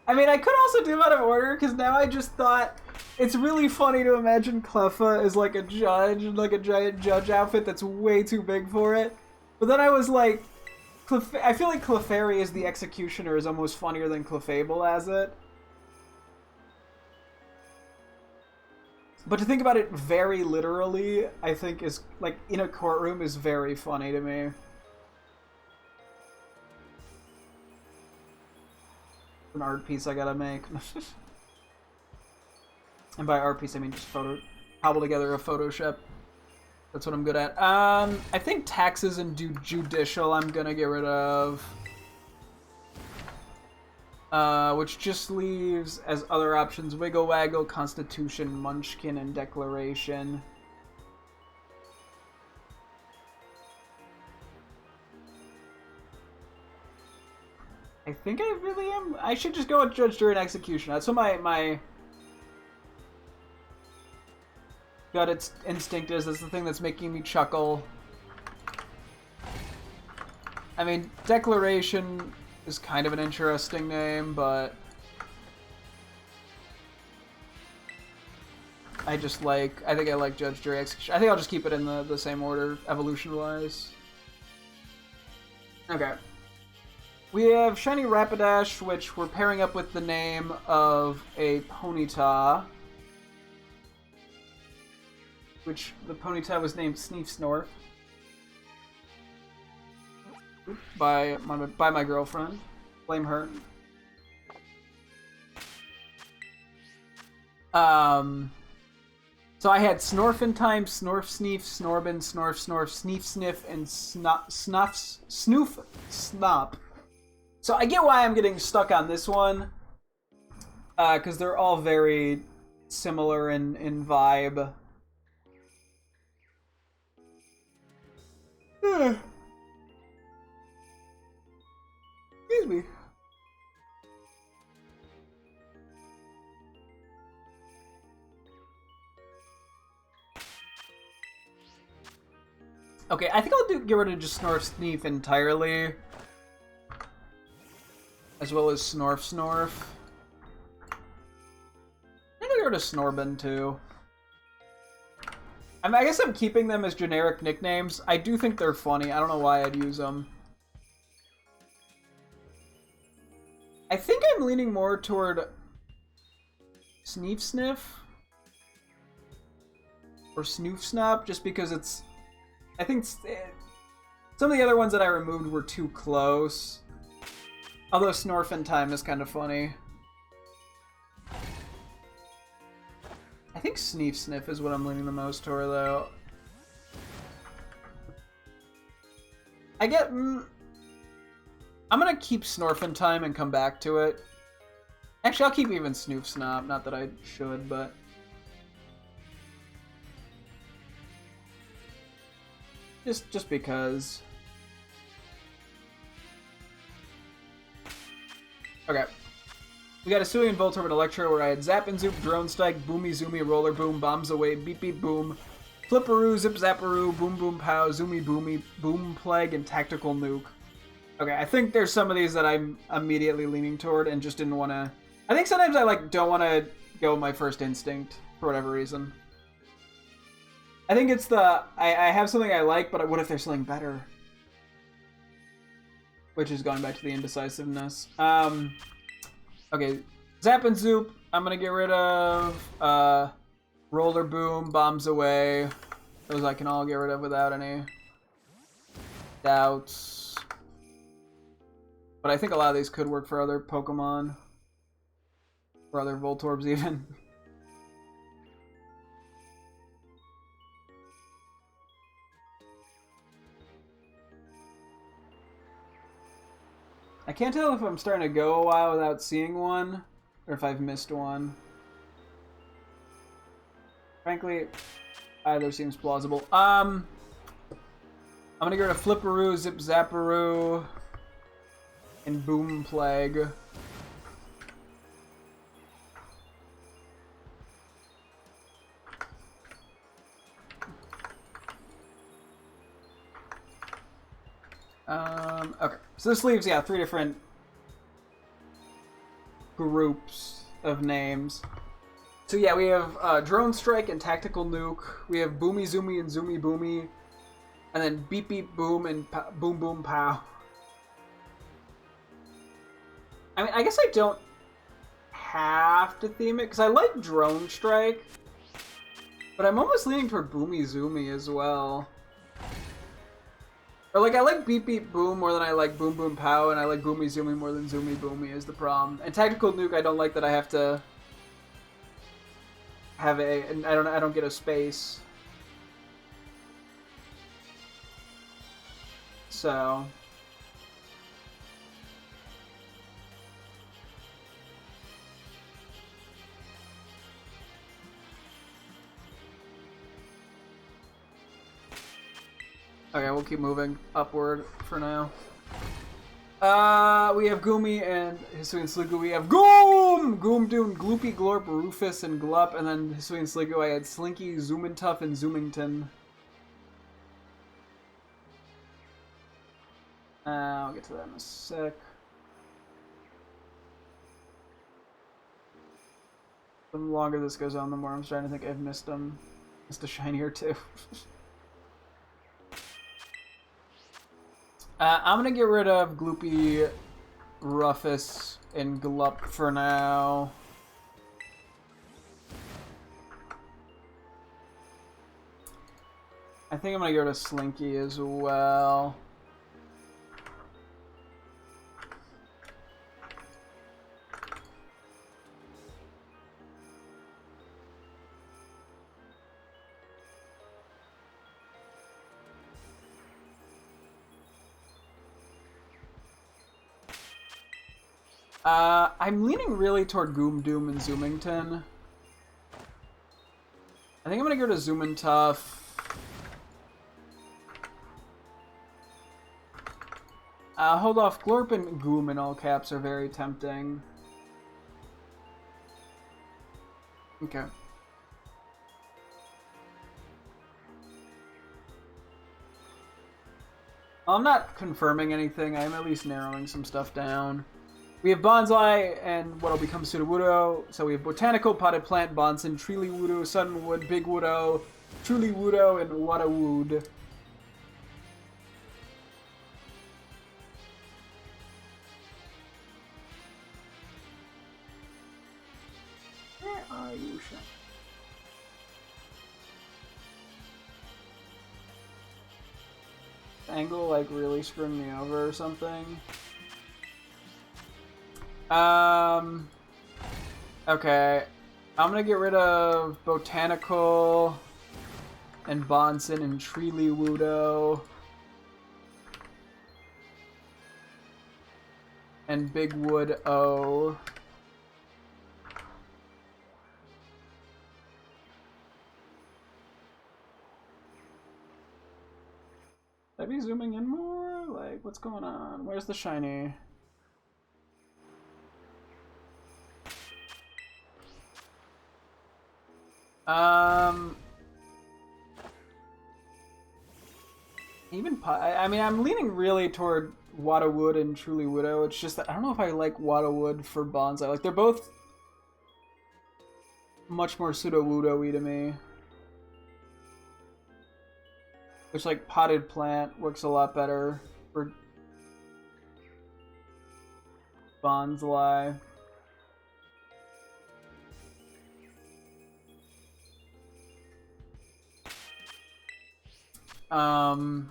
I mean, I could also do out of order, because now I just thought it's really funny to imagine Cleffa as like a judge, like a giant judge outfit that's way too big for it. But then I was like, I feel like Clefairy as the Executioner is almost funnier than Clefable as it. But to think about it very literally, I think is, like, in a courtroom is very funny to me. An art piece I gotta make. And by art piece I mean just cobble together a Photoshop. That's what I'm good at. I think taxes and judicial I'm gonna get rid of. Which just leaves as other options Wiggle Waggle, Constitution, Munchkin, and Declaration. I think I really am. I should just go with Judge, Jury, and Execution. That's what my gut instinct is. That's the thing that's making me chuckle. I mean, Declaration is kind of an interesting name, but I think I like Judge, Jury, Execution. I think I'll just keep it in the same order, evolution-wise. Okay. We have Shiny Rapidash, which we're pairing up with the name of a Ponyta. Which the Ponyta was named Sneef Snorf. By my girlfriend. Blame her. So I had Snorfentime, Snorf Sneef, Snorbin, Snorf Snorf, Sneef Sniff, and Snoof Snop. So I get why I'm getting stuck on this one. Because they're all very similar in vibe. Excuse me. Okay, I think I'll get rid of just Snorf Sneef entirely. As well as Snorf Snorf. I think I'll get rid of Snorbin too. I guess I'm keeping them as generic nicknames. I do think they're funny. I don't know why I'd use them. I think I'm leaning more toward Sneef Sniff or Snoof Snop, just because it's... I think some of the other ones that I removed were too close. Although Snorfentime is kind of funny. I think Sneef Sniff is what I'm leaning the most toward, though. I get... I'm gonna keep Snorfentime and come back to it. Actually, I'll keep even Snoof Snop. Not that I should, but... Just because. Okay. We got a Hisuian Voltorb and Electro where I had Zap and Zoop, Drone Strike, Boomy Zoomy, Roller Boom, Bombs Away, Beep Beep Boom, Flipperoo, Zip Zapperoo, Boom Boom Pow, Zoomy Boomy, Boom Plague, and Tactical Nuke. Okay, I think there's some of these that I'm immediately leaning toward and just didn't want to... I think sometimes I don't want to go with my first instinct for whatever reason. I think it's the... I have something I like, but what if there's something better? Which is going back to the indecisiveness. Okay, Zap and Zoop, I'm gonna get rid of. Roller Boom, Bombs Away. Those I can all get rid of without any doubts. But I think a lot of these could work for other Pokemon. For other Voltorbs even. I can't tell if I'm starting to go a while without seeing one, or if I've missed one. Frankly, either seems plausible. I'm gonna get rid of Flipperoo, Zip Zapperoo, and Boom Plague. Okay, so this leaves, yeah, 3 different groups of names. So yeah, we have Drone Strike and Tactical Nuke. We have Boomy Zoomy and Zoomy Boomy. And then Beep Beep Boom and Boom Boom Pow. I mean, I guess I don't have to theme it, because I like Drone Strike. But I'm almost leaning toward Boomy Zoomy as well. Or, like, I like Beep Beep Boom more than I like Boom Boom Pow, and I like Boomy Zoomy more than Zoomy Boomy is the problem. And Tactical Nuke, I don't like that I have to have and I don't get a space. So... Okay, we'll keep moving upward for now. We have Goomy and Hisuian Sliggoo. We have Goom! Goom Doom, Gloopy Glorp, Rufus, and Glup. And then Hisuian Sliggoo, I had Slinky, Zoomintuff, and Zoomington. I'll get to that in a sec. The longer this goes on, the more I'm starting to think I've missed them. Missed a shiny or two. I'm gonna get rid of Gloopy, Rufus, and Glup for now. I think I'm gonna get rid of Slinky as well. I'm leaning really toward Goom Doom and Zoomington. I think I'm gonna go to Zoomintuff. Hold off. Glorp and Goom in all caps are very tempting. Okay. I'm not confirming anything. I'm at least narrowing some stuff down. We have Bonsai and what'll become Sudowoodo. So we have Botanical, Potted Plant, Bonson, Treelywoodoo, Suddenwood, Big Woodo, Truly-Woodo, and Wadawood. Where are you, Sean? Angle like really screwing me over or something? Okay. I'm gonna get rid of Botanical and Bonson and Treely Wudo and Big Wood O. Should I be zooming in more? Like, what's going on? Where's the shiny? I mean, I'm leaning really toward Wadawood and Truly Widow. It's just that I don't know if I like Wadawood for Bonsai. Like, they're both much more pseudo-Wudo-y to me. Which, like, Potted Plant works a lot better for Bonsai. Oh,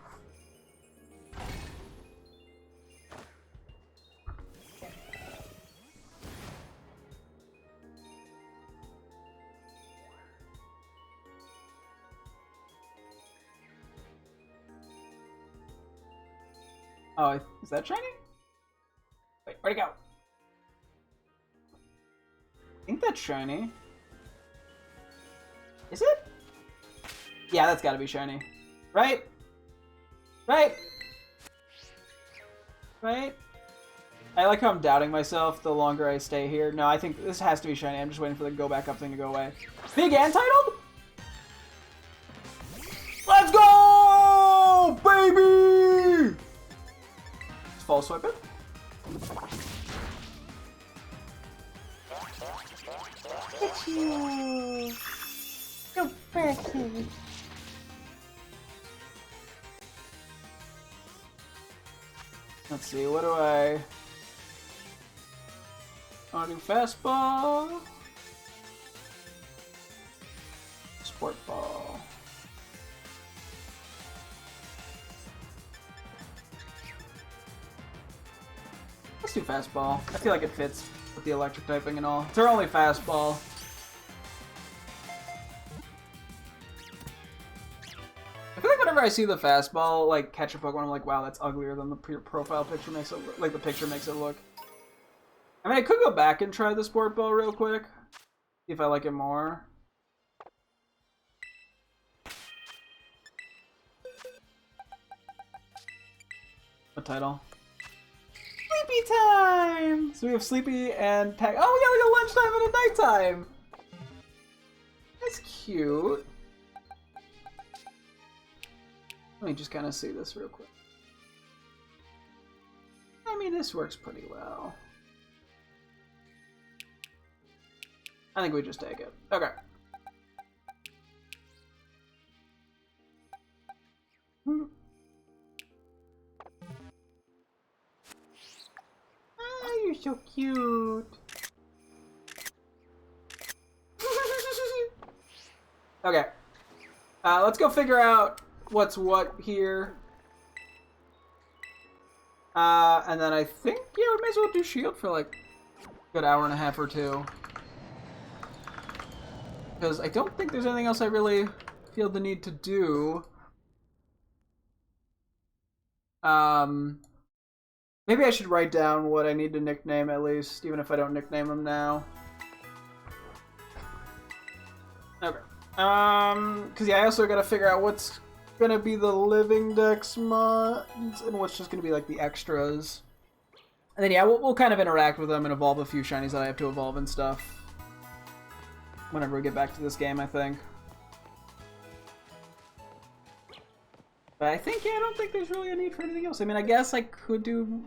is that shiny? Wait, where'd it go? I think that's shiny. Is it? Yeah, that's gotta be shiny. Right? Right? Right? I like how I'm doubting myself the longer I stay here. No, I think this has to be shiny. I'm just waiting for the go back up thing to go away. Big Untitled? Let's go! Baby! Fall swipe it. It's you. So precious. Let's see, what do I want to do? Fastball? Sport ball. Let's do fastball. I feel like it fits with the electric typing and all. It's our only fastball. I feel like whenever I see the fastball, like, catch a Pokemon, I'm like, wow, that's uglier than the profile picture makes it look. Like, the picture makes it look. I mean, I could go back and try the sport ball real quick. See if I like it more. What title? Sleepy time! So we have Sleepy and Tag. Oh, we got like a lunchtime and a nighttime! That's cute. Let me just kind of see this real quick. I mean, this works pretty well. I think we just take it. Okay. Oh, you're so cute. Okay. Let's go figure out what's what here. And then I think, yeah, we may as well do Shield for like a good hour and a half or two. Because I don't think there's anything else I really feel the need to do. Maybe I should write down what I need to nickname at least, even if I don't nickname them now. Okay. Because yeah, I also gotta figure out what's gonna be the living dex mods and what's just gonna be like the extras. And then yeah, we'll kind of interact with them and evolve a few shinies that I have to evolve and stuff. Whenever we get back to this game, I think. But I think, yeah, I don't think there's really a need for anything else. I mean, I guess I could do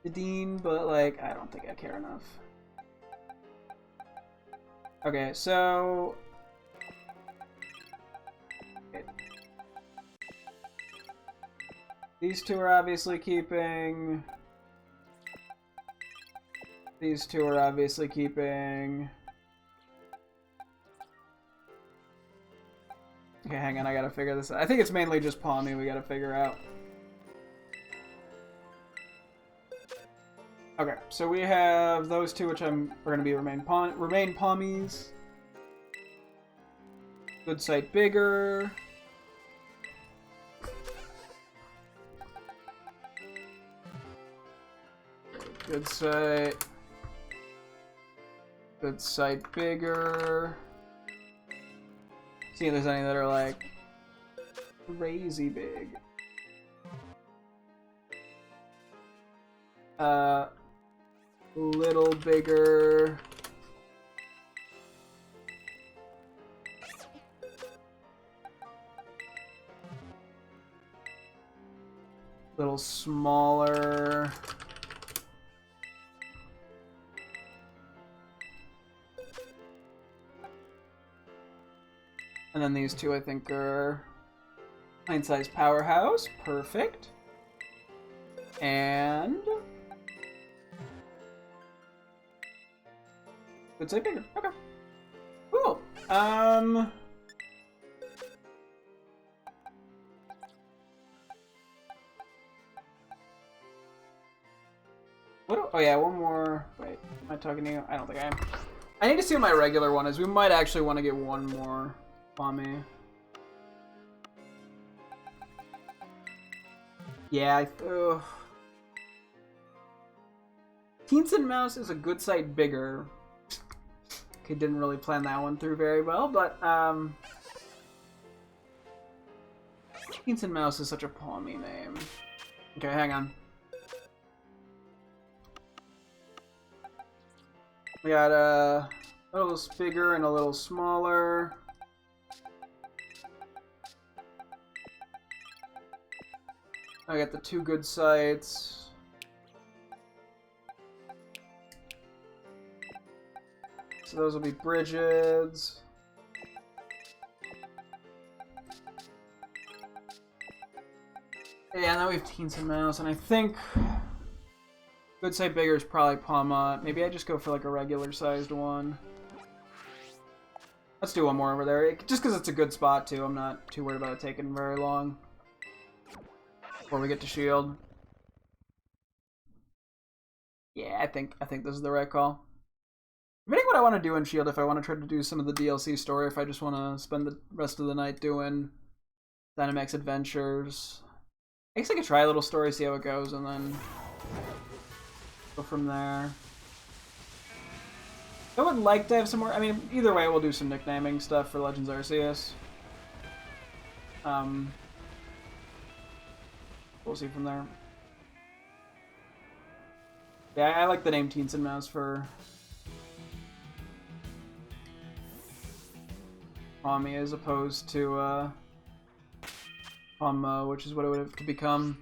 the Dean, but, like, I don't think I care enough. Okay, so... Okay. These two are obviously keeping... These two are obviously keeping... Okay, hang on, I gotta figure this out. I think it's mainly just Palmy we gotta figure out. Okay, so we have those two, which are going to be remain Pommies. Good sight bigger. Good sight. Good sight bigger. See if there's any that are like crazy big. Little bigger. Little smaller. And then these two I think are pint-sized powerhouse. Perfect. And good sight bigger. Okay. Cool. Oh yeah, one more. Wait, am I talking to you? I don't think I am. I need to see what my regular one is. We might actually want to get one more on me. Yeah, Teens and Mouse is a good sight bigger. Okay, didn't really plan that one through very well, but Teens and Mouse is such a palmy name. Okay, hang on. We got a little bigger and a little smaller. I got the two good sights. So those will be Bridget's. Yeah, now we have Teens and Mouse, and I think good sight bigger is probably Palma. Maybe I just go for like a regular sized one. Let's do one more over there, just because it's a good spot too. I'm not too worried about it taking very long before we get to Shield. Yeah, I think this is the right call. I'm debating what I want to do in Shield, if I want to try to do some of the DLC story, if I just want to spend the rest of the night doing Dynamax Adventures. I guess I could try a little story, see how it goes, and then go from there. I would like to have some more. I mean, either way, we'll do some nicknaming stuff for Legends Arceus. We'll see from there. Yeah, I like the name Teens and Mouse for Tommy as opposed to which is what it would have to become.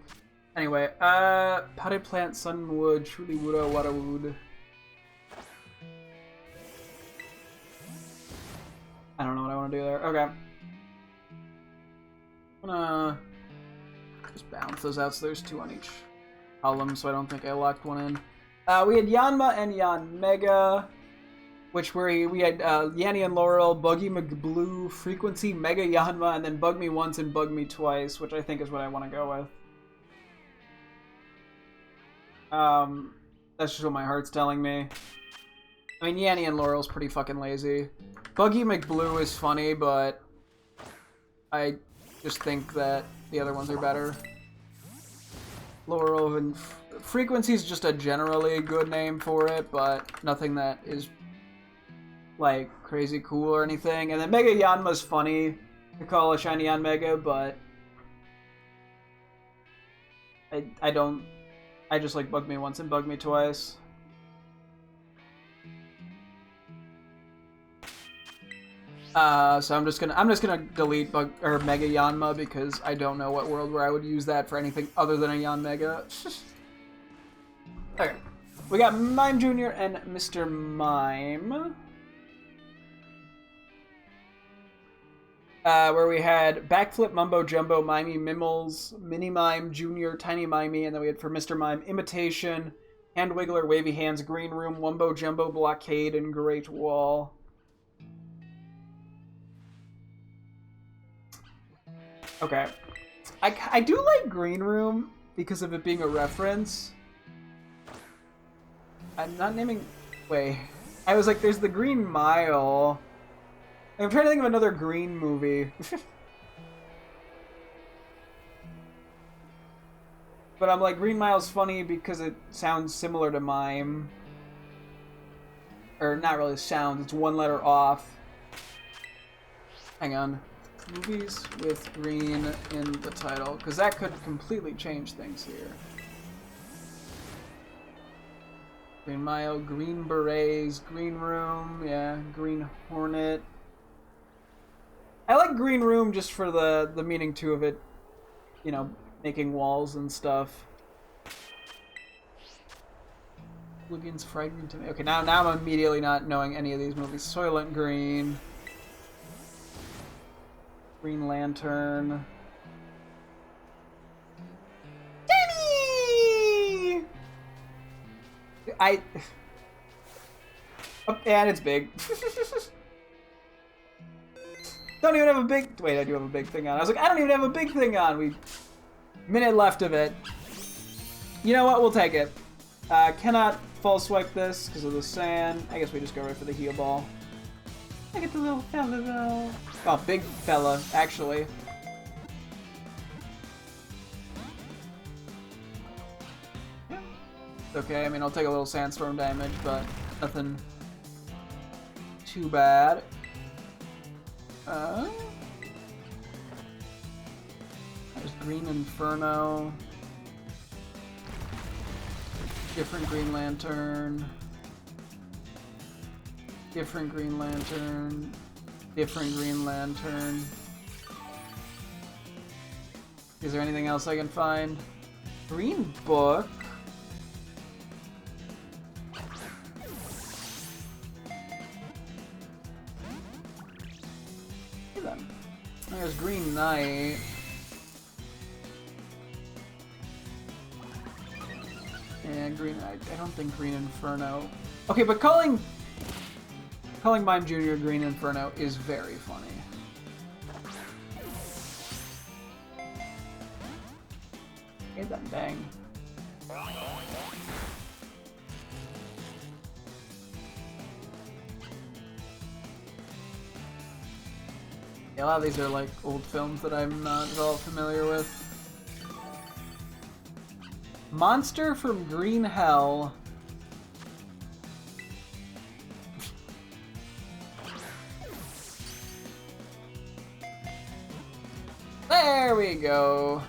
Anyway, potted plant, sunwood, truly wooda, wada wood. I don't know what I want to do there. Okay. I'm gonna just balance those out so there's two on each column, so I don't think I locked one in. We had Yanma and Yanmega, which we had Yanni and Laurel, Buggy McBlue, Frequency, Mega Yanma, and then Bug Me Once and Bug Me Twice, which I think is what I want to go with. That's just what my heart's telling me. I mean, Yanni and Laurel's pretty fucking lazy. Buggy McBlue is funny, but I just think that the other ones are better. Laurel and Frequency's just a generally good name for it, but nothing that is like crazy cool or anything. And then Mega Yanma's funny to call a shiny Yanmega, but I just like Bug Me Once and Bug Me Twice. So I'm just gonna delete Mega Yanma because I don't know what world where I would use that for anything other than a Yanmega. Okay, we got Mime Jr. and Mr. Mime. Where we had Backflip, Mumbo Jumbo, Mimey, Mimmels, Mini Mime, Junior, Tiny Mimey, and then we had for Mr. Mime, Imitation, Hand Wiggler, Wavy Hands, Green Room, Wumbo Jumbo, Blockade, and Great Wall. Okay. I do like Green Room because of it being a reference. I'm not naming... Wait. I was like, there's the Green Mile. I'm trying to think of another green movie. But I'm like, Green Mile's funny because it sounds similar to Mime. Or not really sounds, it's one letter off. Hang on. Movies with green in the title, because that could completely change things here. Green Mile, Green Berets, Green Room, yeah, Green Hornet. I like Green Room just for the meaning too of it, you know, making walls and stuff. Oblivion's Frightening to me. Okay, now I'm immediately not knowing any of these movies. Soylent Green. Green Lantern. Danny! Oh, and it's big. Don't even have a big... Wait, I do have a big thing on. I was like, I don't even have a big thing on. Minute left of it. You know what? We'll take it. Cannot false swipe this because of the sand. I guess we just go right for the heal ball. Look at the little fella though. Oh, big fella, actually. Okay, I mean, I'll take a little sandstorm damage, but nothing too bad. There's Green Inferno. Different Green Lantern. Different Green Lantern. Different Green Lantern. Is there anything else I can find? Green Book. There's Green Knight. And Green... I don't think Green Inferno... Okay, but calling Mime Jr. Green Inferno is very funny. Okay, then, dang. Yeah, a lot of these are like old films that I'm not at all familiar with. Monster from Green Hell. There we go.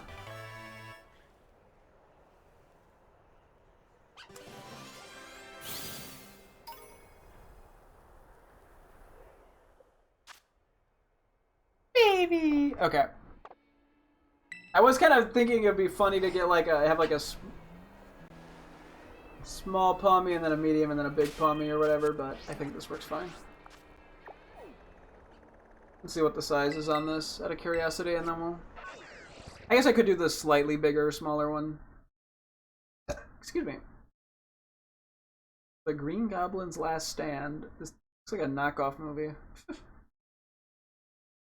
Baby. Okay. I was kind of thinking it'd be funny to get like a small Pommy and then a medium and then a big Pommy or whatever, but I think this works fine. Let's see what the size is on this out of curiosity, and then we'll... I guess I could do the slightly bigger or smaller one. Excuse me. The Green Goblin's Last Stand. This looks like a knockoff movie.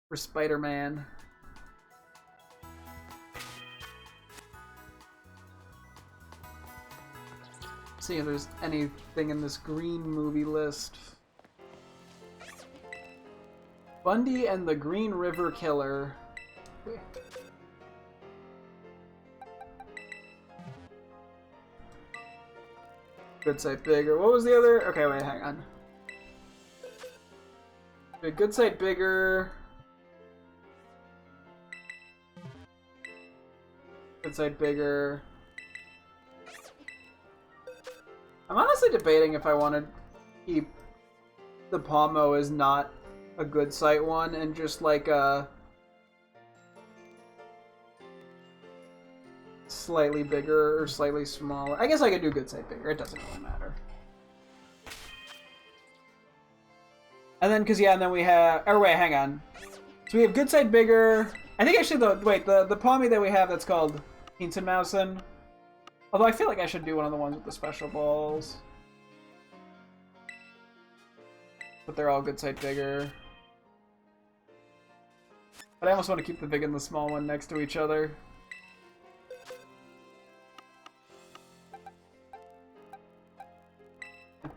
For Spider-Man. See if there's anything in this green movie list. Bundy and the Green River Killer. Wait. Good Sight Bigger. What was the other? Okay, wait, hang on. Wait, Good Sight Bigger. Good Sight Bigger. I'm honestly debating if I want to keep the Pomo as not a Good Sight one and just like a slightly bigger or slightly smaller. I guess I could do Good Sight Bigger. It doesn't really matter. And then, cause yeah, and then we have. Or wait, hang on. So we have Good Sight Bigger. I think actually the Pommy that we have that's called Teens and Mousin. Although I feel like I should do one of the ones with the special balls. But they're all Good Sight Bigger. But I almost want to keep the big and the small one next to each other.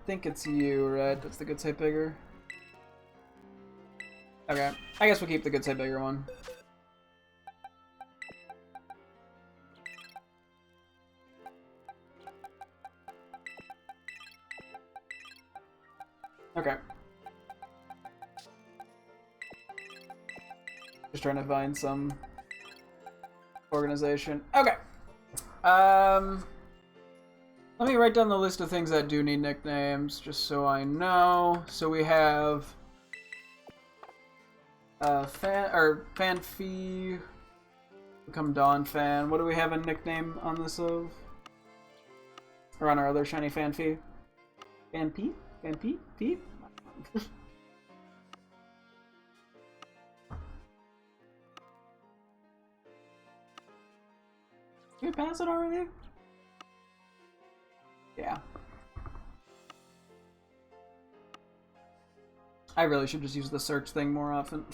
think it's you, right? That's the good side bigger. Okay, I guess we'll keep the good side bigger one. Okay. Just trying to find some organization. Okay. Let me write down the list of things that do need nicknames, just so I know. So we have Fanfee, become Dawn Fan. What do we have a nickname on this of? Or on our other shiny Fanfee? Fanpee? Fanpee? Pee? Did we pass it already? Yeah. I really should just use the search thing more often.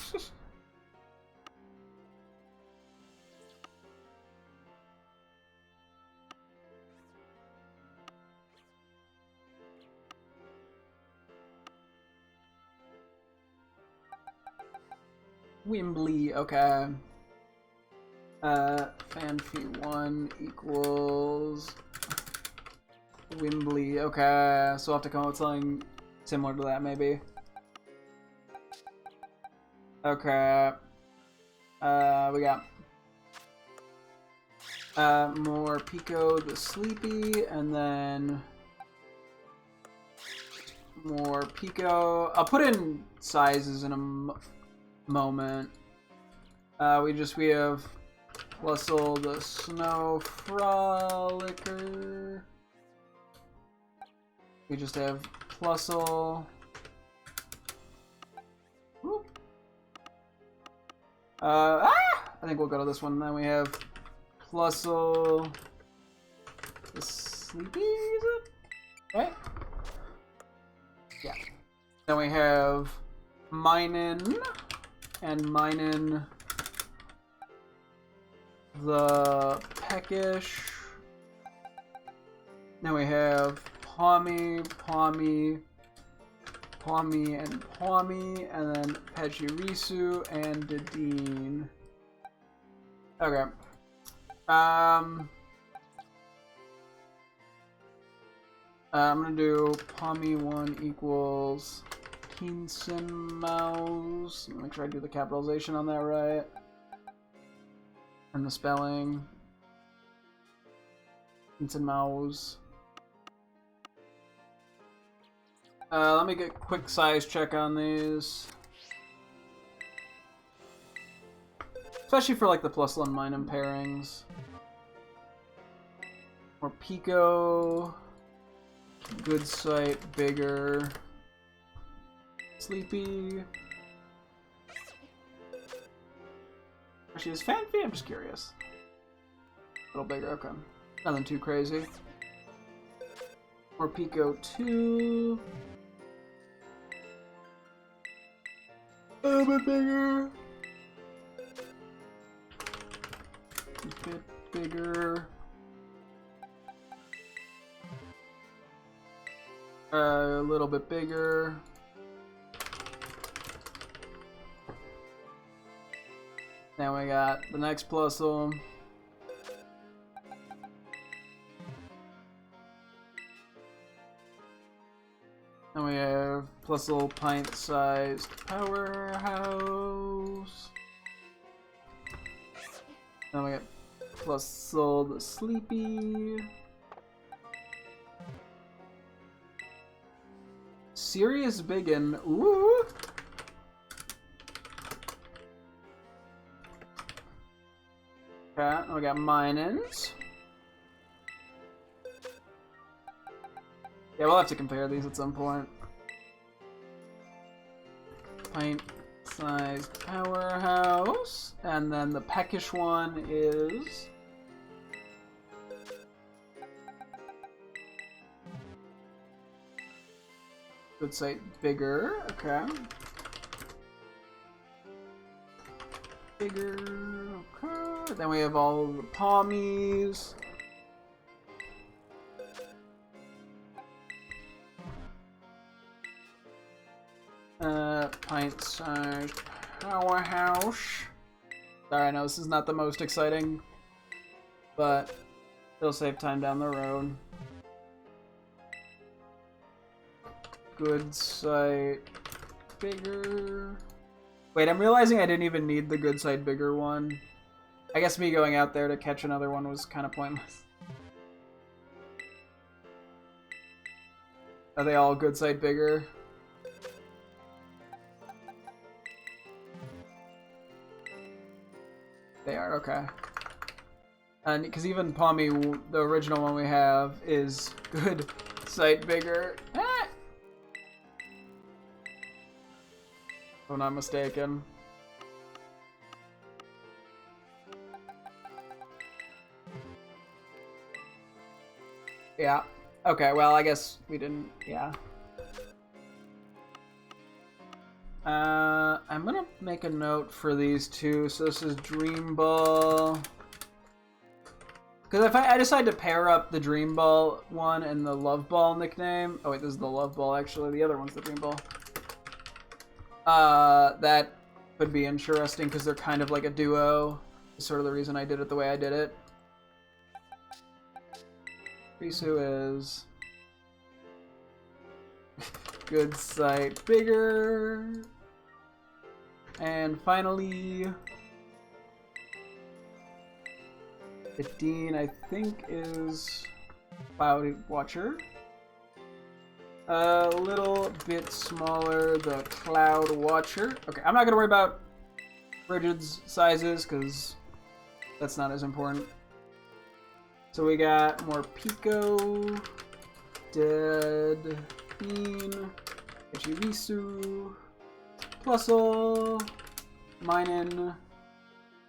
Wimbley, okay. Fanfee 1 equals Wimbley, okay. So I'll have to come up with something similar to that, maybe. Okay. We got more Pico the Sleepy, and then more Pico. I'll put in sizes in a moment. We have Plusle the Snow Frolicker. We just have Plusle. I think we'll go to this one. Then we have Plusle the Sleepy, is it? Right? Yeah. Then we have Minin and Minin the Peckish. Then we have Pawmi, Pawmi, Pawmi, and Pawmi, and then Pachirisu and Dedenne. Okay. I'm gonna do Pawmi 1 equals Keenson Mouse. Make sure I do the capitalization on that right. And the spelling. Keenson Mouse. Let me get a quick size check on these. Especially for like the Plusle and Minun pairings. More Pico. Good sight, bigger. Sleepy. Actually, is Fanfee? I'm just curious. A little bigger, okay. Nothing too crazy. More Pico 2. A little bit bigger. A bit bigger. A little bit bigger. Now we got the next Plusle. And we have Plusle pint-sized powerhouse. Then we got Plusle the Sleepy. Serious Biggin. Ooh. Okay, we got Minins. Yeah, we'll have to compare these at some point. Pint-sized powerhouse. And then the Peckish one is... Good sight, bigger. Okay. Bigger. Okay. Then we have all the Pawmies. pint-sized powerhouse. Sorry, I know this is not the most exciting, but it'll save time down the road. Good sight. Bigger. Wait, I'm realizing I didn't even need the good sight bigger one. I guess me going out there to catch another one was kind of pointless. Are they all good sight bigger? They are, okay. And because even Palmy, the original one we have, is good sight bigger. Ah! If I'm not mistaken. Yeah. Okay, well, I guess we didn't, yeah. I'm gonna make a note for these two. So this is Dream Ball. Because if I decide to pair up the Dream Ball one and the Love Ball nickname... Oh wait, this is the Love Ball actually. The other one's the Dream Ball. That could be interesting because they're kind of like a duo. Is sort of the reason I did it the way I did it. Risu is... good sight bigger. And finally... the Dean, I think, is Cloud Watcher. A little bit smaller, the Cloud Watcher. Okay, I'm not going to worry about Brigid's sizes, because that's not as important. So we got more Pico, Dead Bean, Ichirisu, Plusle, Minin,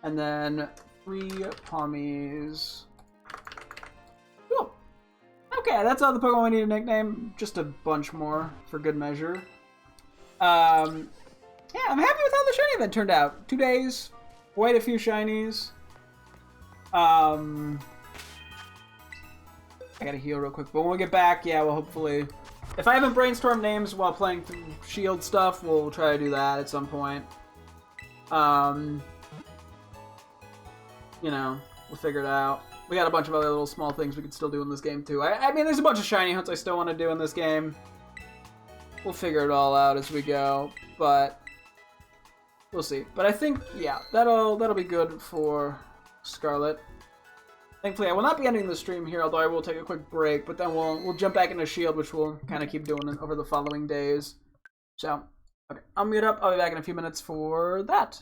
and then 3 Palmies. Cool. Okay, that's all the Pokemon we need a nickname. Just a bunch more for good measure. Yeah, I'm happy with how the shiny event turned out. 2 days, quite a few shinies. I gotta heal real quick, but when we get back, yeah, we'll hopefully... If I haven't brainstormed names while playing through Shield stuff, we'll try to do that at some point. You know, we'll figure it out. We got a bunch of other little small things we can still do in this game, too. I mean, there's a bunch of shiny hunts I still want to do in this game. We'll figure it all out as we go, but we'll see. But I think, yeah, that'll be good for Scarlet. Thankfully, I will not be ending the stream here, although I will take a quick break, but then we'll jump back into Shield, which we'll kind of keep doing over the following days. So, okay, I'll mute up. I'll be back in a few minutes for that.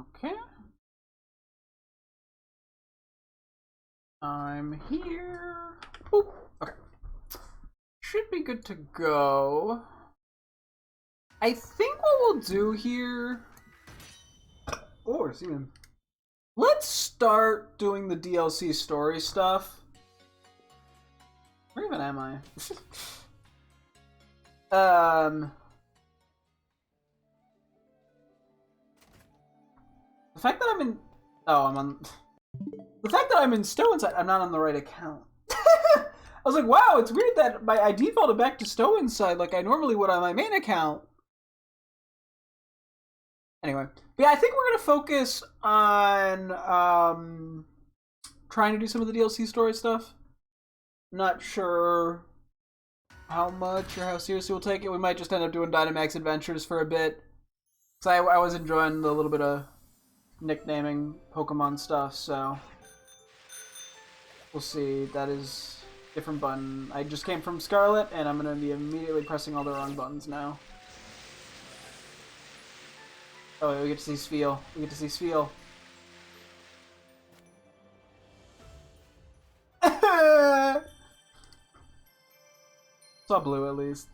Okay. I'm here. Boop. Okay. Should be good to go. I think what we'll do here... Oh, we're seeing... Let's start doing the DLC story stuff. Where even am I? The fact that I'm in... Oh, I'm on... The fact that I'm in Stow Inside, I'm not on the right account. I was like, wow, it's weird that I defaulted back to Stow Inside like I normally would on my main account. Anyway, but yeah, I think we're gonna focus on trying to do some of the DLC story stuff. Not sure how much or how seriously we'll take it. We might just end up doing Dynamax Adventures for a bit. So I was enjoying the little bit of nicknaming Pokemon stuff, so we'll see. That is a different button. I just came from Scarlet, and I'm going to be immediately pressing all the wrong buttons now. Oh, we get to see Spheal. We get to see Spheal. Saw blue, at least.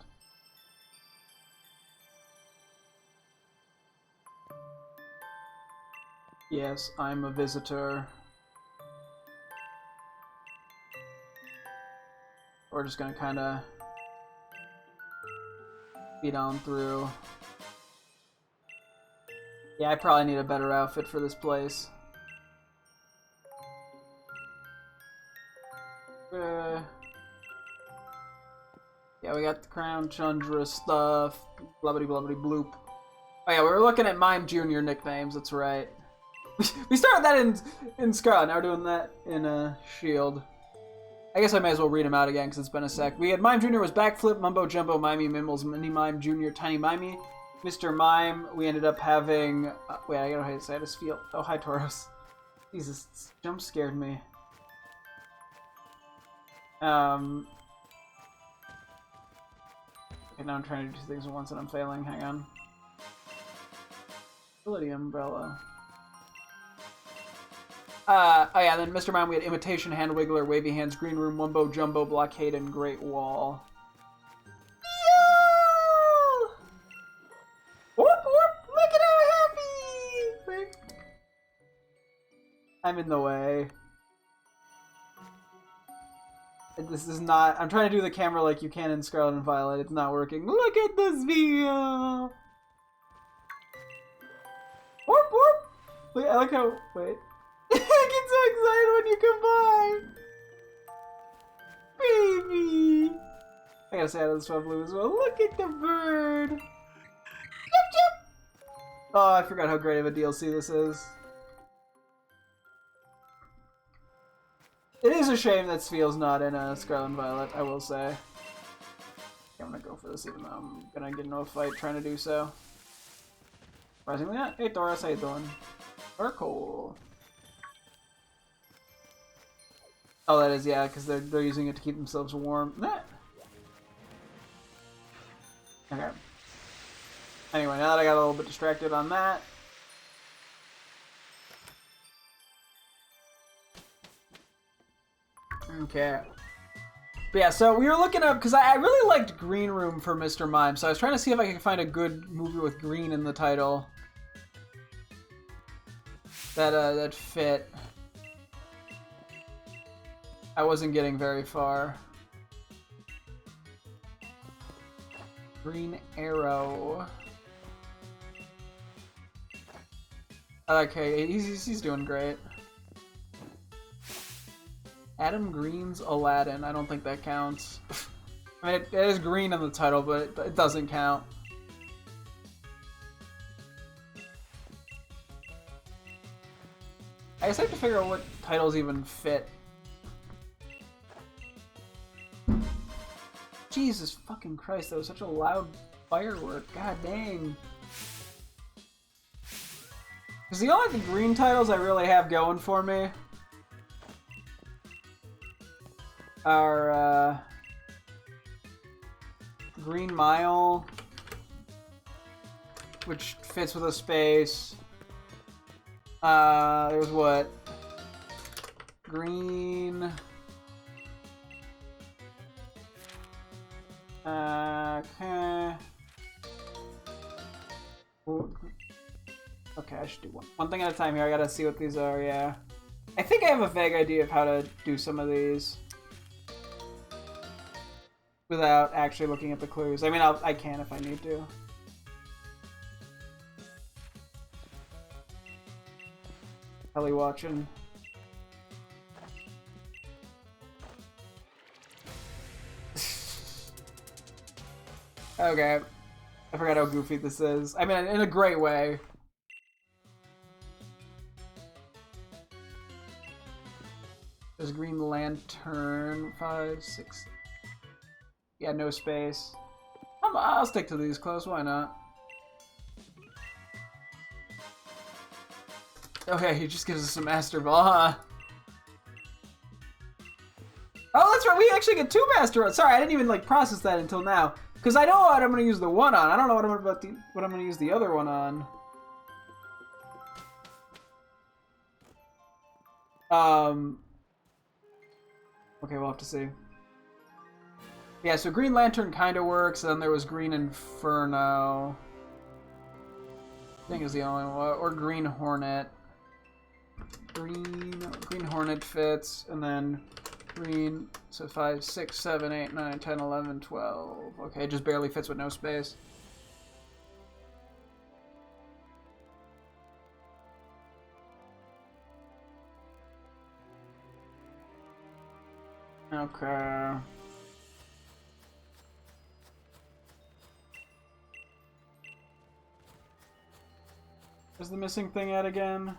Yes, I'm a visitor. We're just gonna kinda beat on through. Yeah, I probably need a better outfit for this place. Yeah, we got the Crown Tundra stuff. Blubbity blubbity bloop. Oh yeah, we were looking at Mime Jr. nicknames, that's right. We started that in Scarlet, now we're doing that in Shield. I guess I may as well read them out again because it's been a sec. We had Mime Jr. was Backflip, Mumbo Jumbo, Mimey, Mimbles, Mini Mime Jr., Tiny Mimey. Mr. Mime, we ended up having... wait, I gotta say, I just feel... Oh, hi, Tauros. Jesus, jump scared me. Okay, now I'm trying to do two things at once and I'm failing. Hang on. Ability Umbrella. Oh yeah, then Mr. Mime, we had Imitation, Hand Wiggler, Wavy Hands, Green Room, Wumbo, Jumbo, Blockade, and Great Wall. Yeah! Whoop whoop! Look at how happy! I'm in the way. This is not... I'm trying to do the camera like you can in Scarlet and Violet. It's not working. Look at this video! Whoop whoop! Wait, I like how... Wait. I get so excited when you come by! Baby! I gotta say, I love this one blue as well. Look at the bird! Chip chip! Oh, I forgot how great of a DLC this is. It is a shame that Spheal's not in Scarlet and Violet, I will say. I'm gonna go for this even though I'm gonna get into a fight trying to do so. Surprisingly not. Hey Doris, how you doing? Cool. Oh, that is, yeah, because they're using it to keep themselves warm. Nah. Okay. Anyway, now that I got a little bit distracted on that. Okay. But yeah, so we were looking up, because I really liked Green Room for Mr. Mime, so I was trying to see if I could find a good movie with green in the title. That fit. I wasn't getting very far. Green Arrow. Okay, he's doing great. Adam Green's Aladdin. I don't think that counts. I mean, it is green in the title, but it doesn't count. I guess I have to figure out what titles even fit. Jesus fucking Christ, that was such a loud firework. God dang. Because the only green titles I really have going for me are Green Mile, which fits with a space, There's what? Green. Okay. Ooh. Okay, I should do one thing at a time here. I gotta see what these are, yeah. I think I have a vague idea of how to do some of these without actually looking at the clues. I mean, I can if I need to. Kelly watching. Okay. I forgot how goofy this is. I mean, in a great way. There's a Green Lantern. 5, 6. Yeah, no space. I'll stick to these close. Why not? Okay, he just gives us a Master Ball, huh? Oh, that's right. We actually get 2 Master Balls. Sorry, I didn't even like process that until now. Because I know what I'm going to use the one on. I don't know what I'm going to use the other one on. Okay, we'll have to see. Yeah, so Green Lantern kind of works, and then there was Green Inferno. I think is the only one. Or Green Hornet. Green Hornet fits, and then green, so 5, 6, 7, 8, 9, 10, 11, 12. Okay, it just barely fits with no space. Okay. Where's the missing thing at again?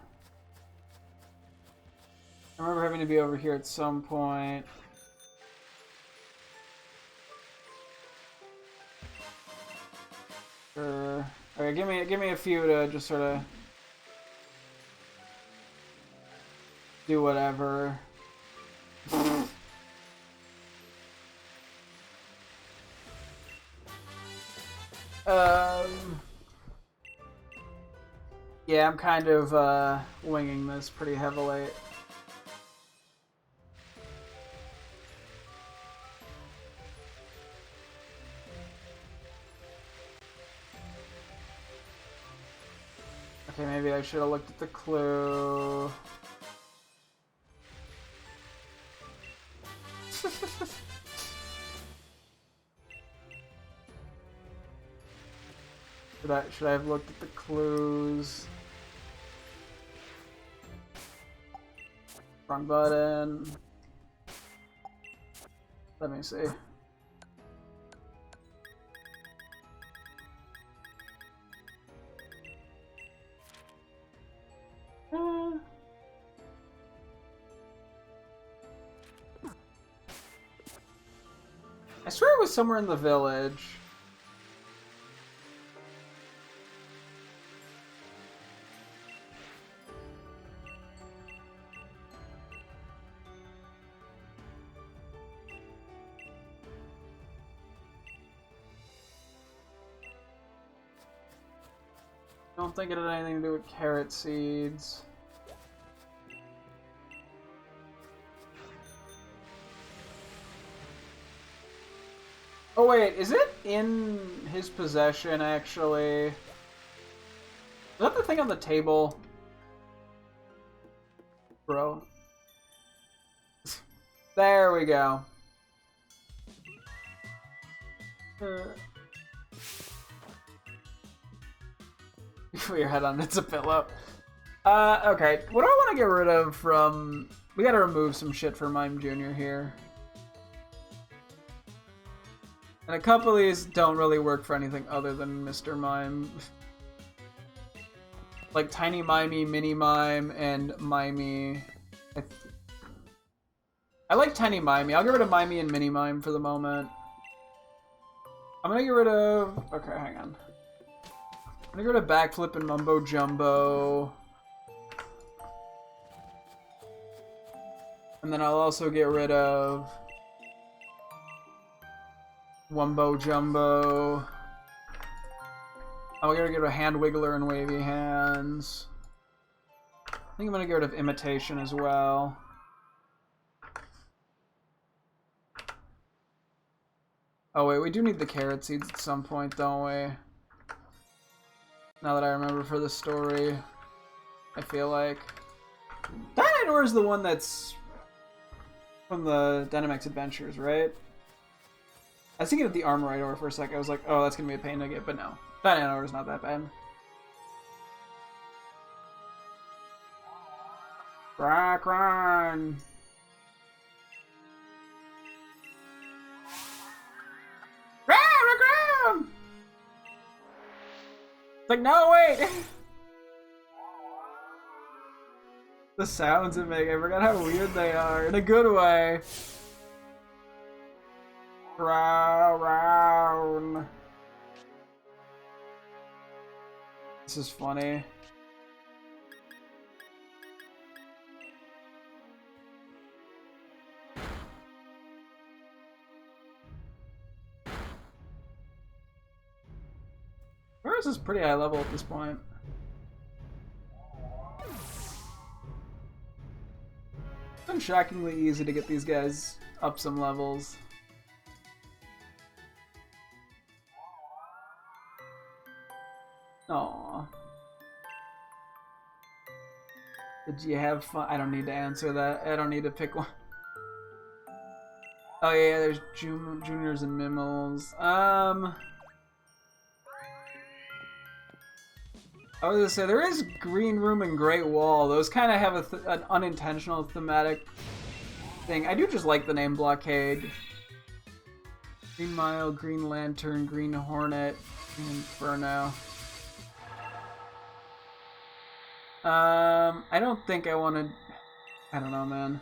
I remember having to be over here at some point. Sure. Alright, give me a few to just sort of do whatever. Yeah, I'm kind of winging this pretty heavily. Okay, maybe I should have looked at the clue. Should I have looked at the clues? Wrong button. Let me see. I swear it was somewhere in the village. I don't think it had anything to do with carrot seeds. Oh wait, is it in his possession actually? Is that the thing on the table? Bro. There we go. Put your head on, it's a pillow. Okay. What do I want to get rid of from... We gotta remove some shit for Mime Jr. here. And a couple of these don't really work for anything other than Mr. Mime. Like Tiny Mimey, Mini Mime, and Mimey. I like Tiny Mimey. I'll get rid of Mimey and Mini Mime for the moment. I'm gonna get rid of... Okay, hang on. I'm gonna get rid of Backflip and Mumbo Jumbo. And then I'll also get rid of Wumbo Jumbo. I'm gonna get rid of Hand Wiggler and Wavy Hands. think I'm gonna get rid of imitation as well. Oh wait, we do need the carrot seeds at some point, don't we? Now that I remember for the story, I feel like. Dynador is the one that's from the Dynamax Adventures, right? I was thinking of the Armorite for a sec. I was like, oh, that's gonna be a pain to get, but no. Dynador is not that bad. Rock run! It's like, no, wait! The sounds it make, I forgot how weird they are, in a good way. Round. This is funny. Whereas is pretty high level at this point. It's been shockingly easy to get these guys up some levels. Aww. Did you have fun? I don't need to answer that. I don't need to pick one. Oh yeah, there's juniors and mimmals. I was gonna say, there is Green Room and Great Wall. Those kind of have an unintentional thematic thing. I do just like the name Blockade. Green Mile, Green Lantern, Green Hornet, Green Inferno. I don't think I want to... I don't know, man.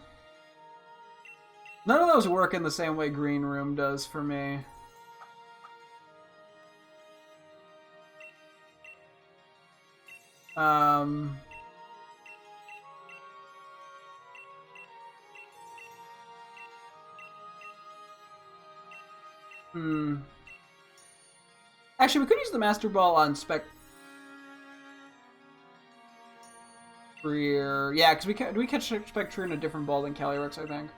None of those work in the same way Green Room does for me. Actually, we could use the Master Ball on Spectrier. Yeah, because we catch Spectrier in a different ball than Calyrex, I think.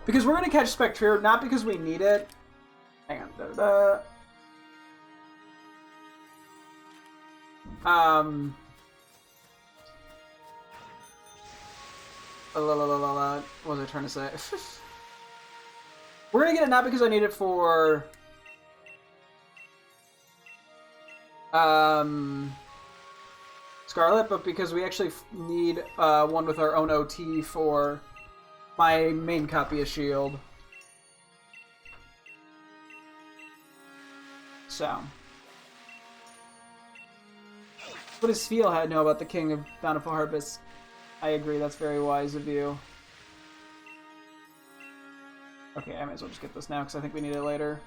Because we're gonna catch Spectrier not because we need it. Hang on. What was I trying to say? We're gonna get it not because I need it for Scarlet, but because we actually need one with our own OT for my main copy of Shield. So. What does Spiel know about the King of Bountiful Harvest? I agree, that's very wise of you. Okay, I might as well just get this now, because I think we need it later.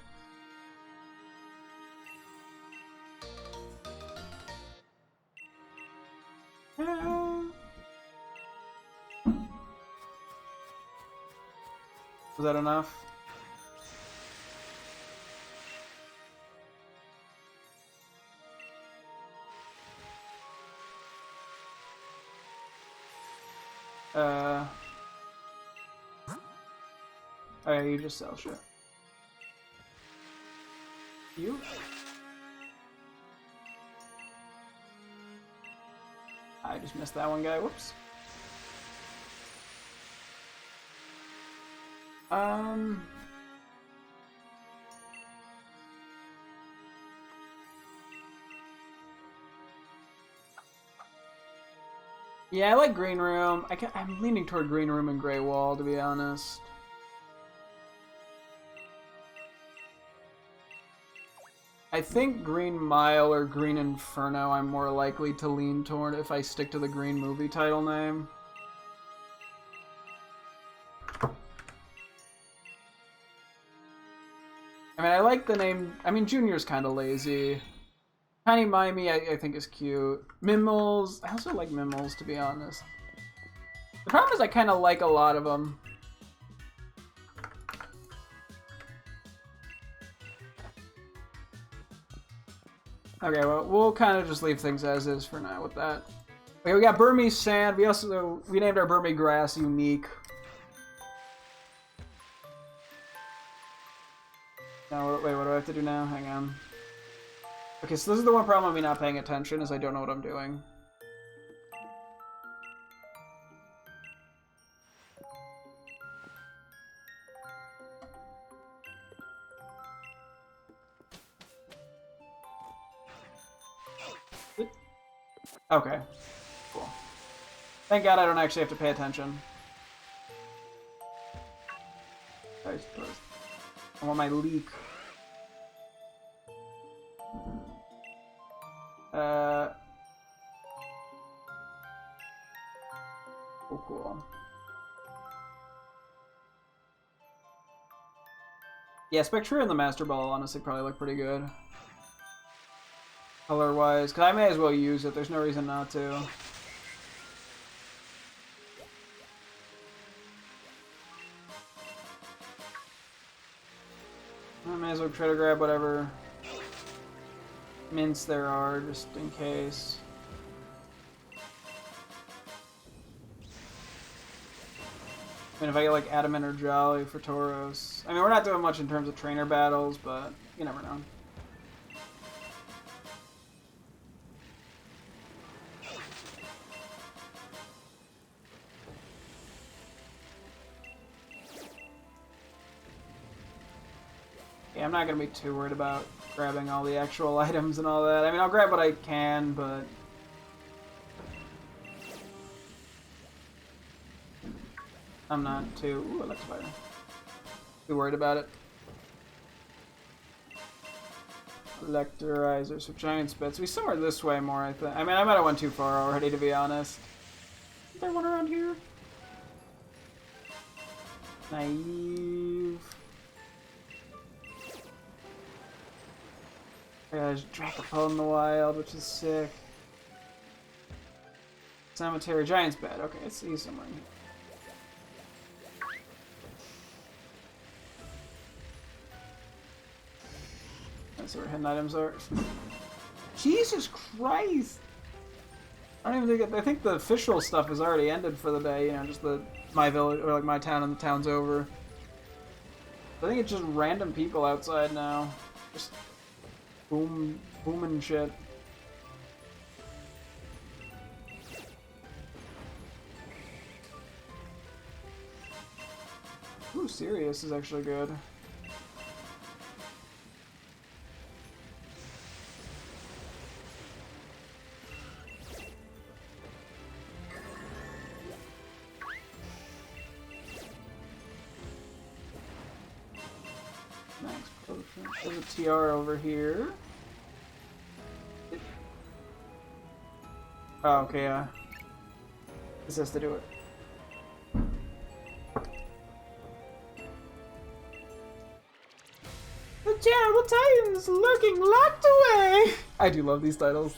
Was that enough? Oh yeah, you just sell shit. You? I just missed that one guy, whoops. Yeah, I like Green Room. I'm leaning toward Green Room and Grey Wall, to be honest. I think Green Mile or Green Inferno I'm more likely to lean toward if I stick to the Green movie title name. I mean, I like the name. I mean, Junior's kind of lazy. Tiny Mimey, I think, is cute. Mimmels, I also like Mimmels, to be honest. The problem is I kind of like a lot of them. Okay, well, we'll kind of just leave things as is for now with that. Okay, we got Burmese Sand. We named our Burmese Grass Unique. Now, wait, what do I have to do now? Hang on. Okay, so this is the one problem of me not paying attention, is I don't know what I'm doing. Okay, cool. Thank God I don't actually have to pay attention. I suppose. I want my leak. Oh, cool. Yeah, Spectre and the Master Ball honestly probably look pretty good. Color-wise, because I may as well use it. There's no reason not to. I may as well try to grab whatever mints there are, just in case. I mean, if I get, like, Adamant or Jolly for Tauros. I mean, we're not doing much in terms of trainer battles, but you never know. Yeah, I'm not going to be too worried about grabbing all the actual items and all that. I mean, I'll grab what I can, but I'm not too... Ooh, Electivire. Too worried about it. Electorizers for Giant Spits. We somewhere this way more, I think. I mean, I might have went too far already, to be honest. Is there one around here? Naive. There's Dracopole in the wild, which is sick. Cemetery, Giant's Bed. Okay, it's he's somewhere in here. That's where hidden items are. Jesus Christ! I don't even think I think the official stuff has already ended for the day. You know, just the my village or like my town and the town's over. I think it's just random people outside now. Just booming shit. Ooh, Sirius is actually good. Max potion. There's a TR over here. Oh, okay, yeah. This has to do it. The terrible Titan's lurking locked away! I do love these titles.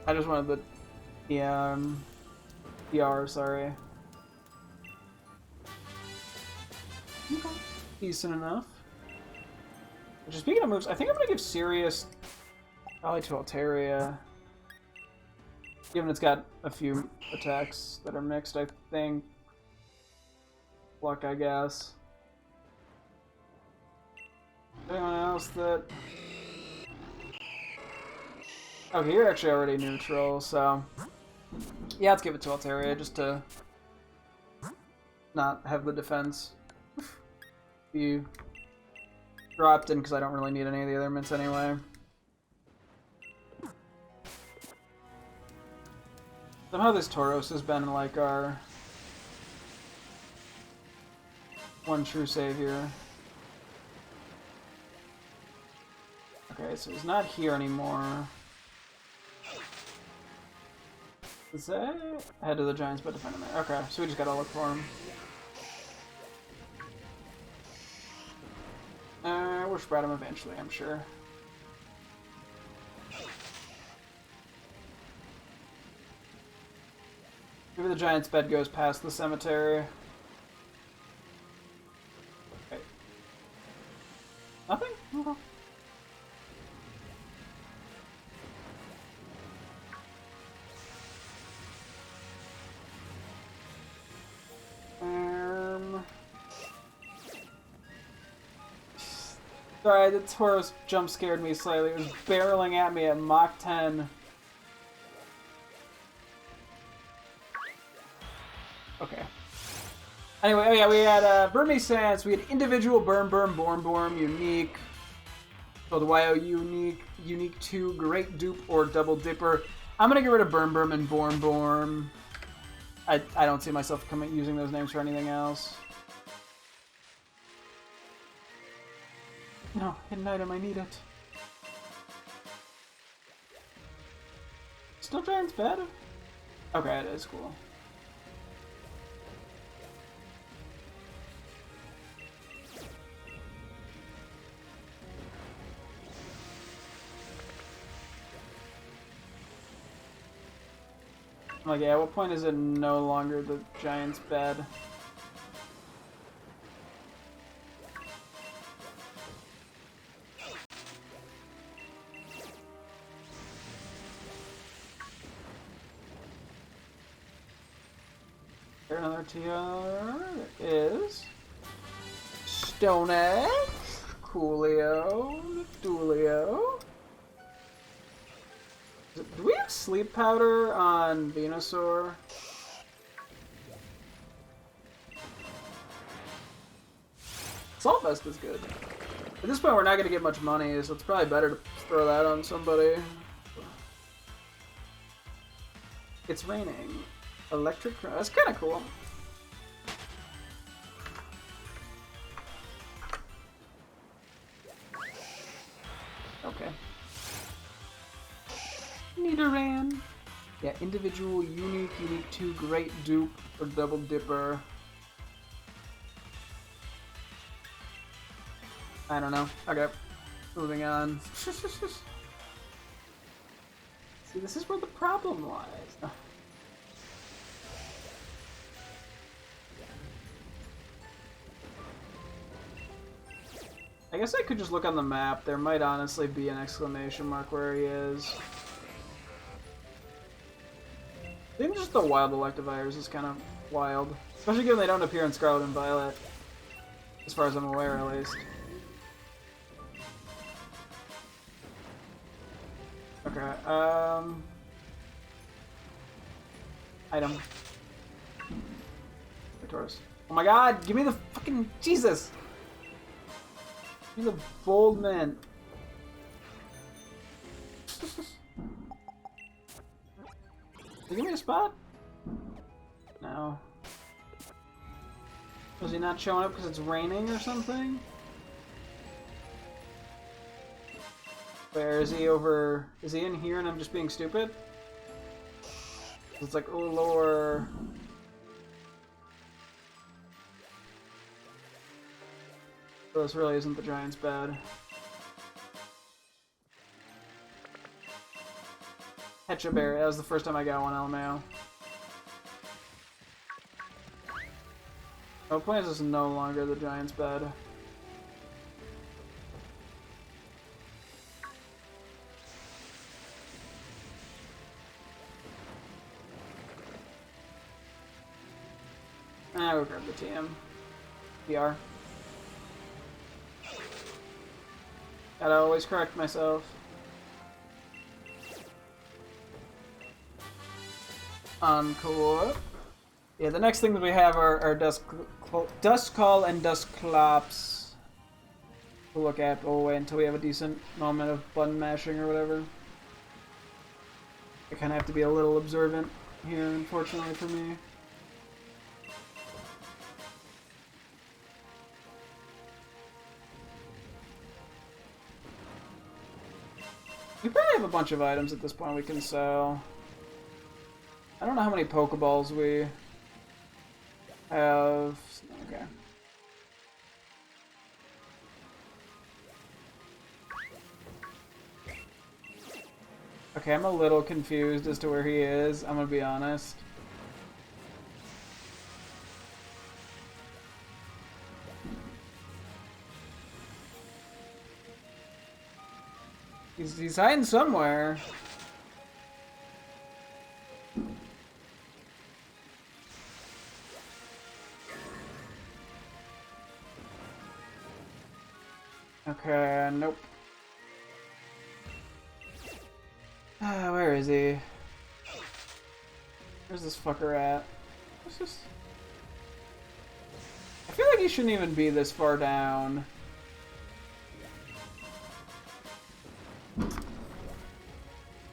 I just wanted the PR, sorry. Okay. Decent enough. Which, speaking of moves, I think I'm gonna give Sirius probably to Altaria. Given it's got a few attacks that are mixed, I think. Luck, I guess. Anyone else that... Okay, you're actually already neutral, so... Yeah, let's give it to Altaria, just to... not have the defense be dropped in, because I don't really need any of the other mints anyway. Somehow this Tauros has been like our one true savior. Okay, so he's not here anymore. Is that head of the Giants but defend him there? Okay, so we just gotta look for him. We'll spread him eventually, I'm sure. Maybe the Giant's bed goes past the cemetery. Okay. Nothing? Okay. Sorry, the Tauros jump scared me slightly. It was barreling at me at Mach 10. Okay. Anyway, oh yeah, we had Vermisance, we had individual Borm, unique. So the YO unique 2, Great Dupe, or Double Dipper. I'm gonna get rid of Burm and Borm. I don't see myself using those names for anything else. No, hidden item, I need it. Still Giant's bad? Okay, it is cool. I'm like, yeah, at what point is it no longer the Giant's bed? Another TR is Stone X, Coolio, Dulio. Do we have sleep powder on Venusaur? Saltfest is good. At this point, we're not going to get much money, so it's probably better to throw that on somebody. It's raining. Electric. That's kind of cool. Okay. Nidoran. Yeah, individual, unique 2, Great Dupe, or Double Dipper. I don't know. Okay. Moving on. See, this is where the problem lies. I guess I could just look on the map. There might honestly be an exclamation mark where he is. I think just the wild Electivires is kind of wild. Especially given they don't appear in Scarlet and Violet. As far as I'm aware, at least. Okay, item. Taurus. Oh my god, give me the fucking... Jesus! Give me the bold man. Did he give me a spot? No. Was he not showing up because it's raining or something? Where is he over? Is he in here and I'm just being stupid? It's like, oh lord. So this really isn't the Giant's bed. Hechaberry, that was the first time I got one LMAO. Oh, Plants is no longer the Giant's bed. We'll grab the TM. PR. Gotta always correct myself. Encore. Yeah, the next thing that we have are Duskull and Dusclops to look at. We'll wait until we have a decent moment of button mashing or whatever. I kind of have to be a little observant here, unfortunately for me. We probably have a bunch of items at this point we can sell. I don't know how many Pokeballs we have. Okay. Okay, I'm a little confused as to where he is, I'm gonna be honest. He's hiding somewhere. Okay, nope. Where is he? Where's this fucker at? What's this? I feel like he shouldn't even be this far down.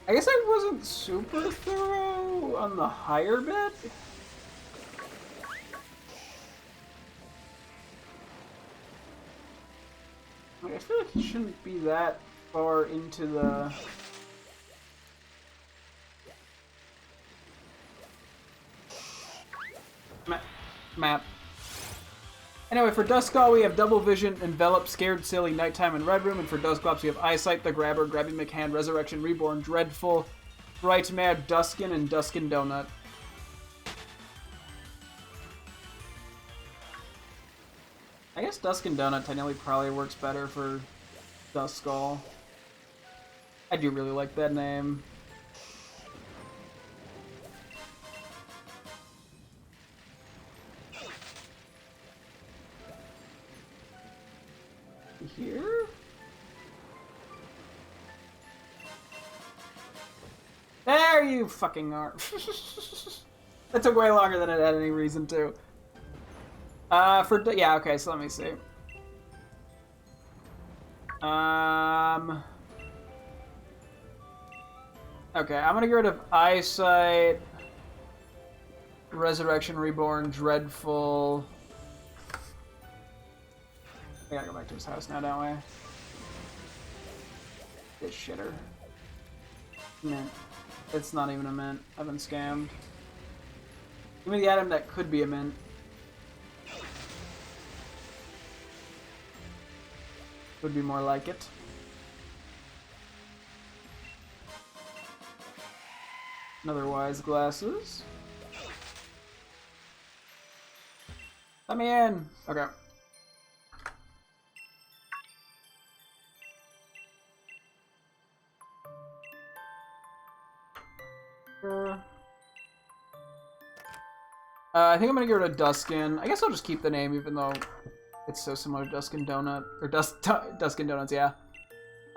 I guess I wasn't super thorough on the higher bit. Like, I feel like he shouldn't be that far into the... map. Anyway, for Duskull we have Double Vision, Envelop, Scared Silly, Nighttime, and Red Room. And for Dusclops we have Eyesight, The Grabber, Grabbing McHand, Resurrection, Reborn, Dreadful, Bright Mad, Duskin, and Duskin Donut. I guess Duskin Donut technically probably works better for Duskull. I do really like that name. Here? There you fucking are. That took way longer than it had any reason to. Yeah, okay, so let me see. Okay, I'm gonna get rid of Eyesight, Resurrection, Reborn, Dreadful. We gotta go back to his house now, don't we? This shitter. Mint. It's not even a mint. I've been scammed. Give me the item that could be a mint. Would be more like it. Another wise glasses. Let me in! Okay. I think I'm gonna get rid of Duskin. I guess I'll just keep the name even though it's so similar to Duskin Donut. Or Duskin Donuts, yeah.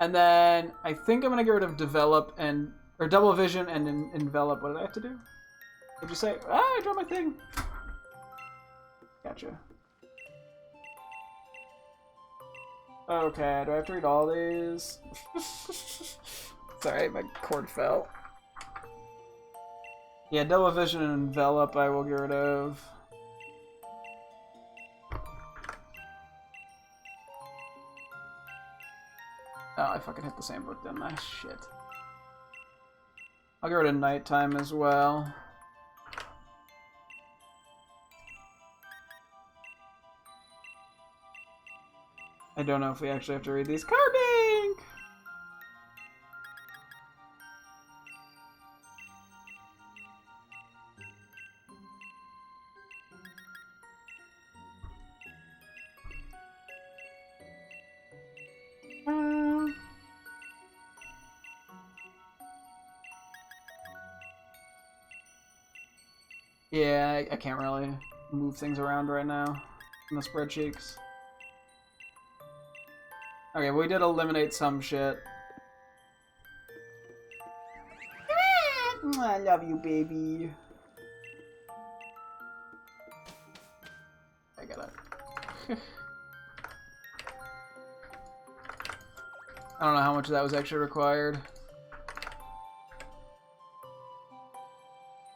And then I think I'm gonna get rid of Develop and... Or Double Vision and Envelop. What did I have to do? Did you say? Ah, I dropped my thing. Gotcha. Okay, do I have to read all these? Sorry, my cord fell. Yeah, Double Vision and Envelop I will get rid of. Oh, I fucking hit the same book, didn't I? Shit. I'll get rid of Nighttime as well. I don't know if we actually have to read these. Carbink! Yeah, I can't really move things around right now in the spreadsheets. Okay, we did eliminate some shit. I love you, baby. I gotta... I don't know how much that was actually required.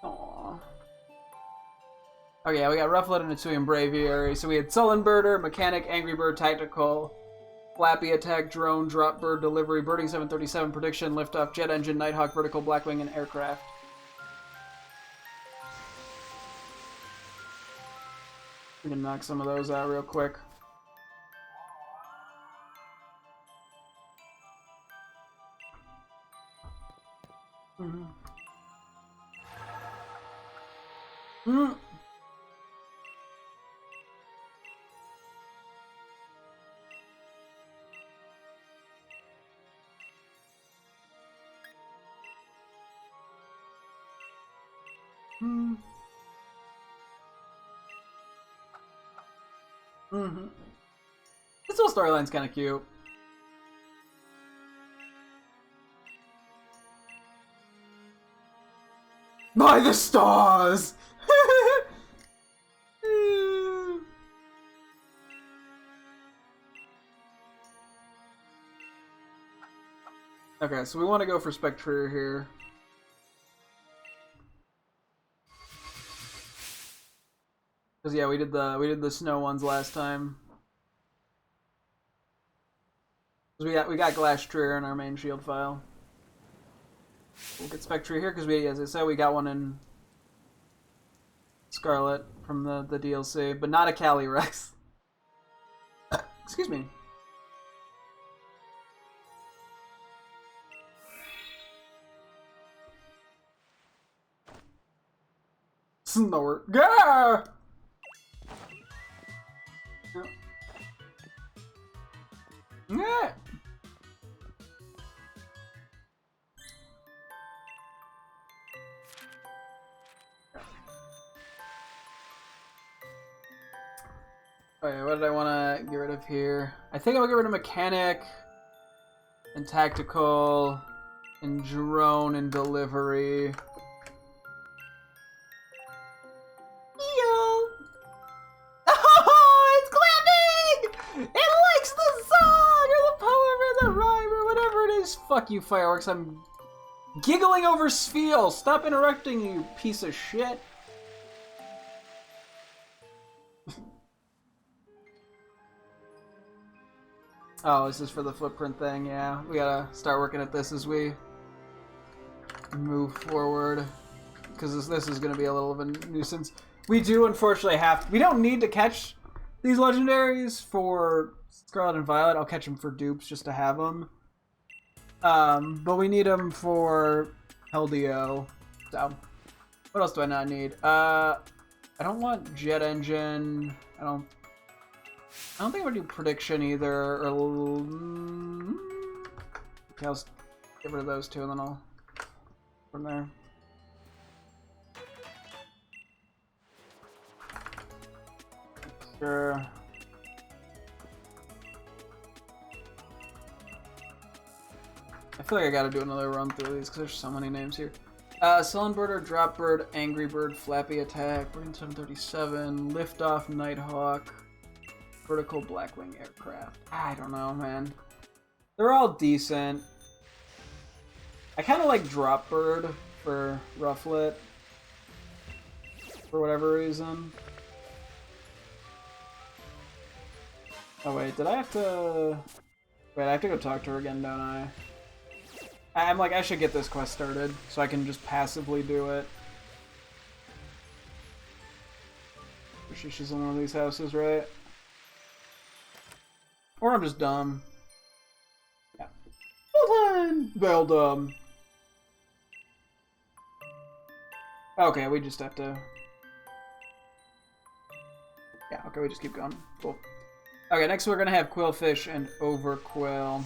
Aww. Okay, yeah, we got Rufflet and Nitsui and Braviary. So we had Sullen Birder, Mechanic, Angry Bird, Tactical, Flappy Attack, Drone, Drop Bird, Delivery, Birding 737, Prediction, Liftoff, Jet Engine, Nighthawk, Vertical, Blackwing, and Aircraft. We can knock some of those out real quick. Mm-hmm. Mm. Mm. Mm-hmm. This whole storyline's kind of cute. By the stars! Okay, so we want to go for Spectrier here. Cause yeah, we did the snow ones last time. Cause we got Glastrier in our main shield file. We'll get Spectrier here because as I said, we got one in Scarlet from the DLC, but not a Calyrex. Excuse me. Snort. Gah! Yeah. Okay, what did I want to get rid of here? I think I'm gonna get rid of Mechanic and Tactical and Drone and Delivery. Yo! Oh, it's clapping! It likes the song or the poem or the rhyme or whatever it is. Fuck you, Fireworks. I'm giggling over Spheal. Stop interrupting, you piece of shit. Oh, this is for the footprint thing, yeah. We gotta start working at this as we move forward. Because this is gonna be a little of a nuisance. We do, unfortunately, we don't need to catch these legendaries for Scarlet and Violet. I'll catch them for dupes just to have them. But we need them for LDO. So, what else do I not need? I don't want Jet Engine. I don't think I'm gonna do Prediction either. Or okay, I'll just get rid of those two, and then I'll from there. Sure. I feel like I gotta do another run through these because there's so many names here. Sullenbird or Dropbird, Angry Bird, Flappy Attack, Brain 737, Liftoff, Nighthawk, Vertical Blackwing Aircraft. I don't know, man. They're all decent. I kind of like Dropbird for Rufflet for whatever reason. Oh wait, did I have to... Wait, I have to go talk to her again, don't I? I'm like, I should get this quest started, so I can just passively do it. She's in one of these houses, right? Or I'm just dumb. Yeah. Well done! Well done. Okay, we just have to... Yeah, okay, we just keep going. Cool. Okay, next we're gonna have Quillfish and Overquill.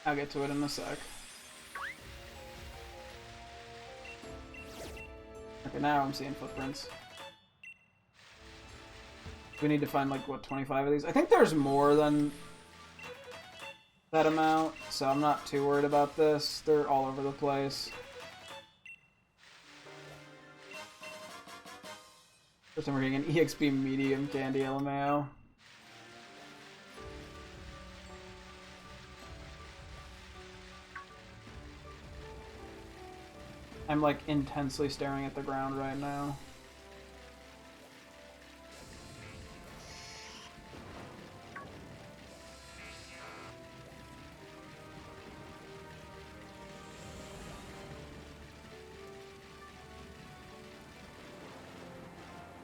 I'll get to it in a sec. Okay, now I'm seeing footprints. We need to find, like, what, 25 of these? I think there's more than that amount, so I'm not too worried about this. They're all over the place. First time we're getting an EXP medium candy LMAO. I'm like intensely staring at the ground right now.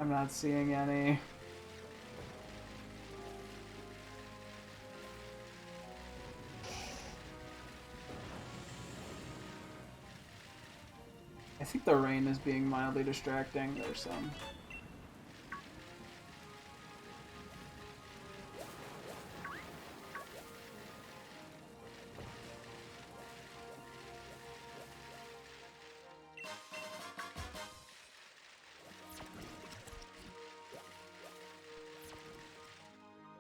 I'm not seeing any. I think the rain is being mildly distracting. There's some.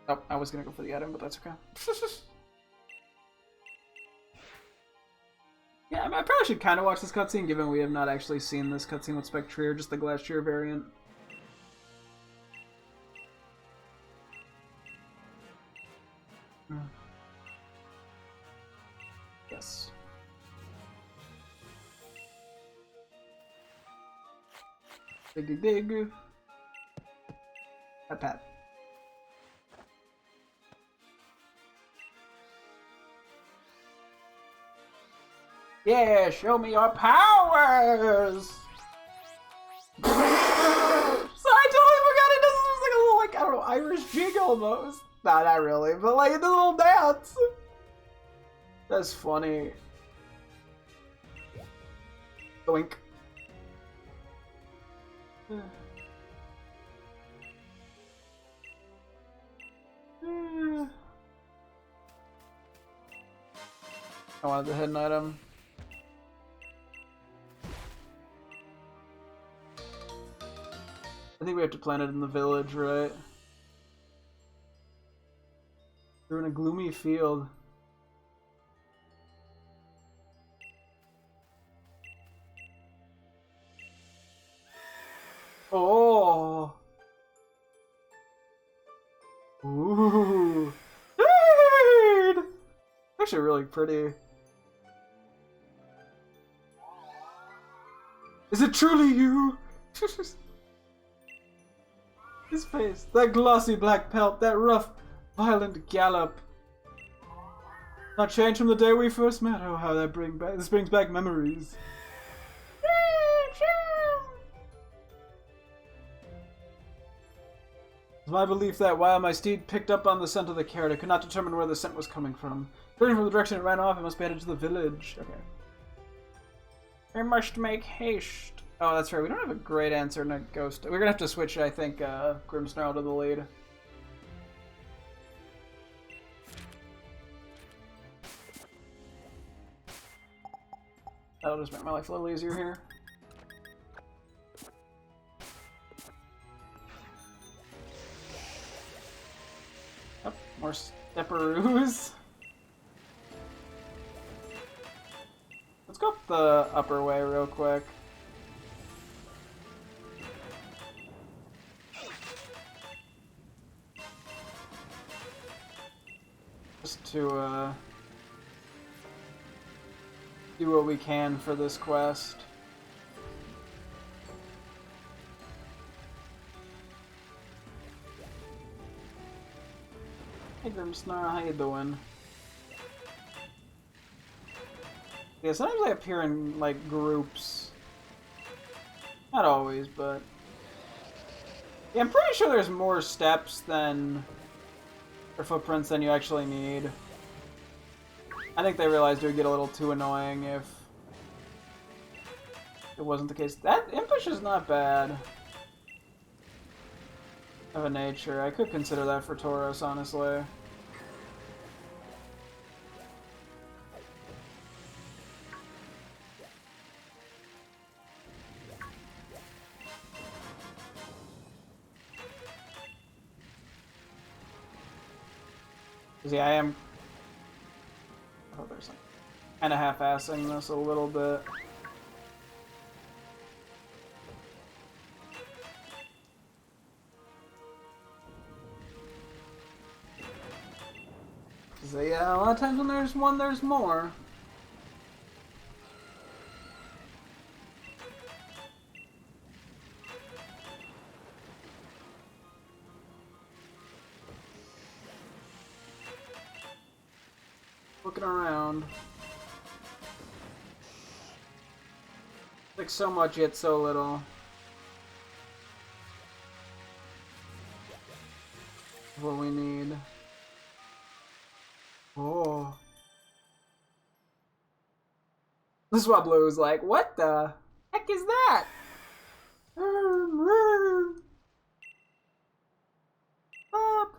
Oh, I was gonna go for the item, but that's okay. Yeah, I probably should kind of watch this cutscene, given we have not actually seen this cutscene with Spectrier, just the Glacier variant. Yes. Dig, dig, dig. Pat, pat. Yeah, show me your powers! So I totally forgot it does like a little, like, I don't know, Irish jig almost. Nah, not really, but like, it's a little dance. That's funny. Doink. I wanted the hidden item. I think we have to plant it in the village, right? We're in a gloomy field. Oh! Ooh! Dude! Actually really pretty. Is it truly you? His face, that glossy black pelt, that rough, violent gallop. Not changed from the day we first met. Oh, how that this brings back memories. It's my belief that while my steed picked up on the scent of the carrot, I could not determine where the scent was coming from. Turning from the direction it ran off, it must be headed to the village. Okay. We must make haste. Oh, that's right. We don't have a great answer in a ghost. We're gonna have to switch, I think, Grimmsnarl to the lead. That'll just make my life a little easier here. Yep, more stepperoos. Let's go up the upper way real quick. Just to, do what we can for this quest. Hey Grimmsnarl, how you doing? Yeah, sometimes they appear in, like, groups. Not always, but... Yeah, I'm pretty sure there's more steps than... or footprints than you actually need. I think they realized it would get a little too annoying if it wasn't the case. That Impish is not bad of a nature. I could consider that for Tauros, honestly. Yeah, I am. Oh, there's some kind of half-assing this a little bit. So yeah, a lot of times when there's one, there's more. Looking around. Like so much yet so little. What we need. Oh. This is what Blue's like. What the heck is that? Up.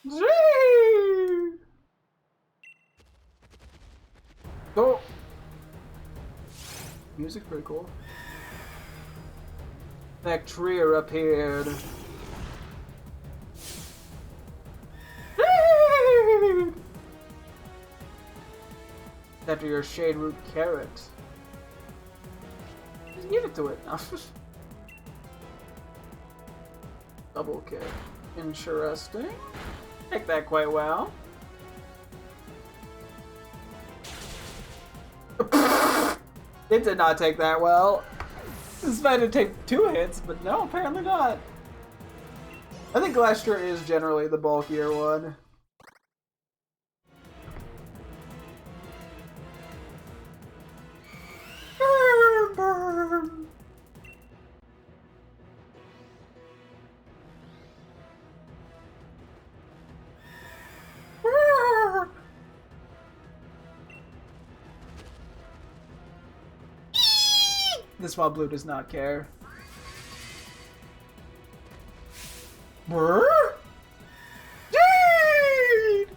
Gee. Oh. Music's pretty cool. Bacteria appeared. After your shade root carrot. Just give it to it. Double kick. Interesting. Take that quite well. It did not take that well. This might have taken 2 hits, but no, apparently not. I think Glastrier is generally the bulkier one. Burn. This wild blue does not care. Brrr? Jade!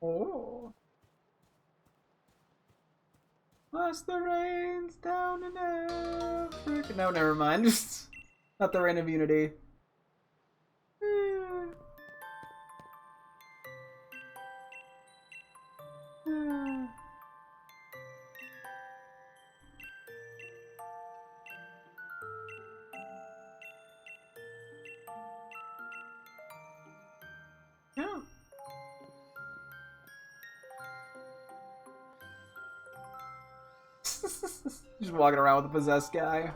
Oh. Plus the rains down in Africa. No, never mind. Not the Rain of Unity. Yeah. Just walking around with a possessed guy.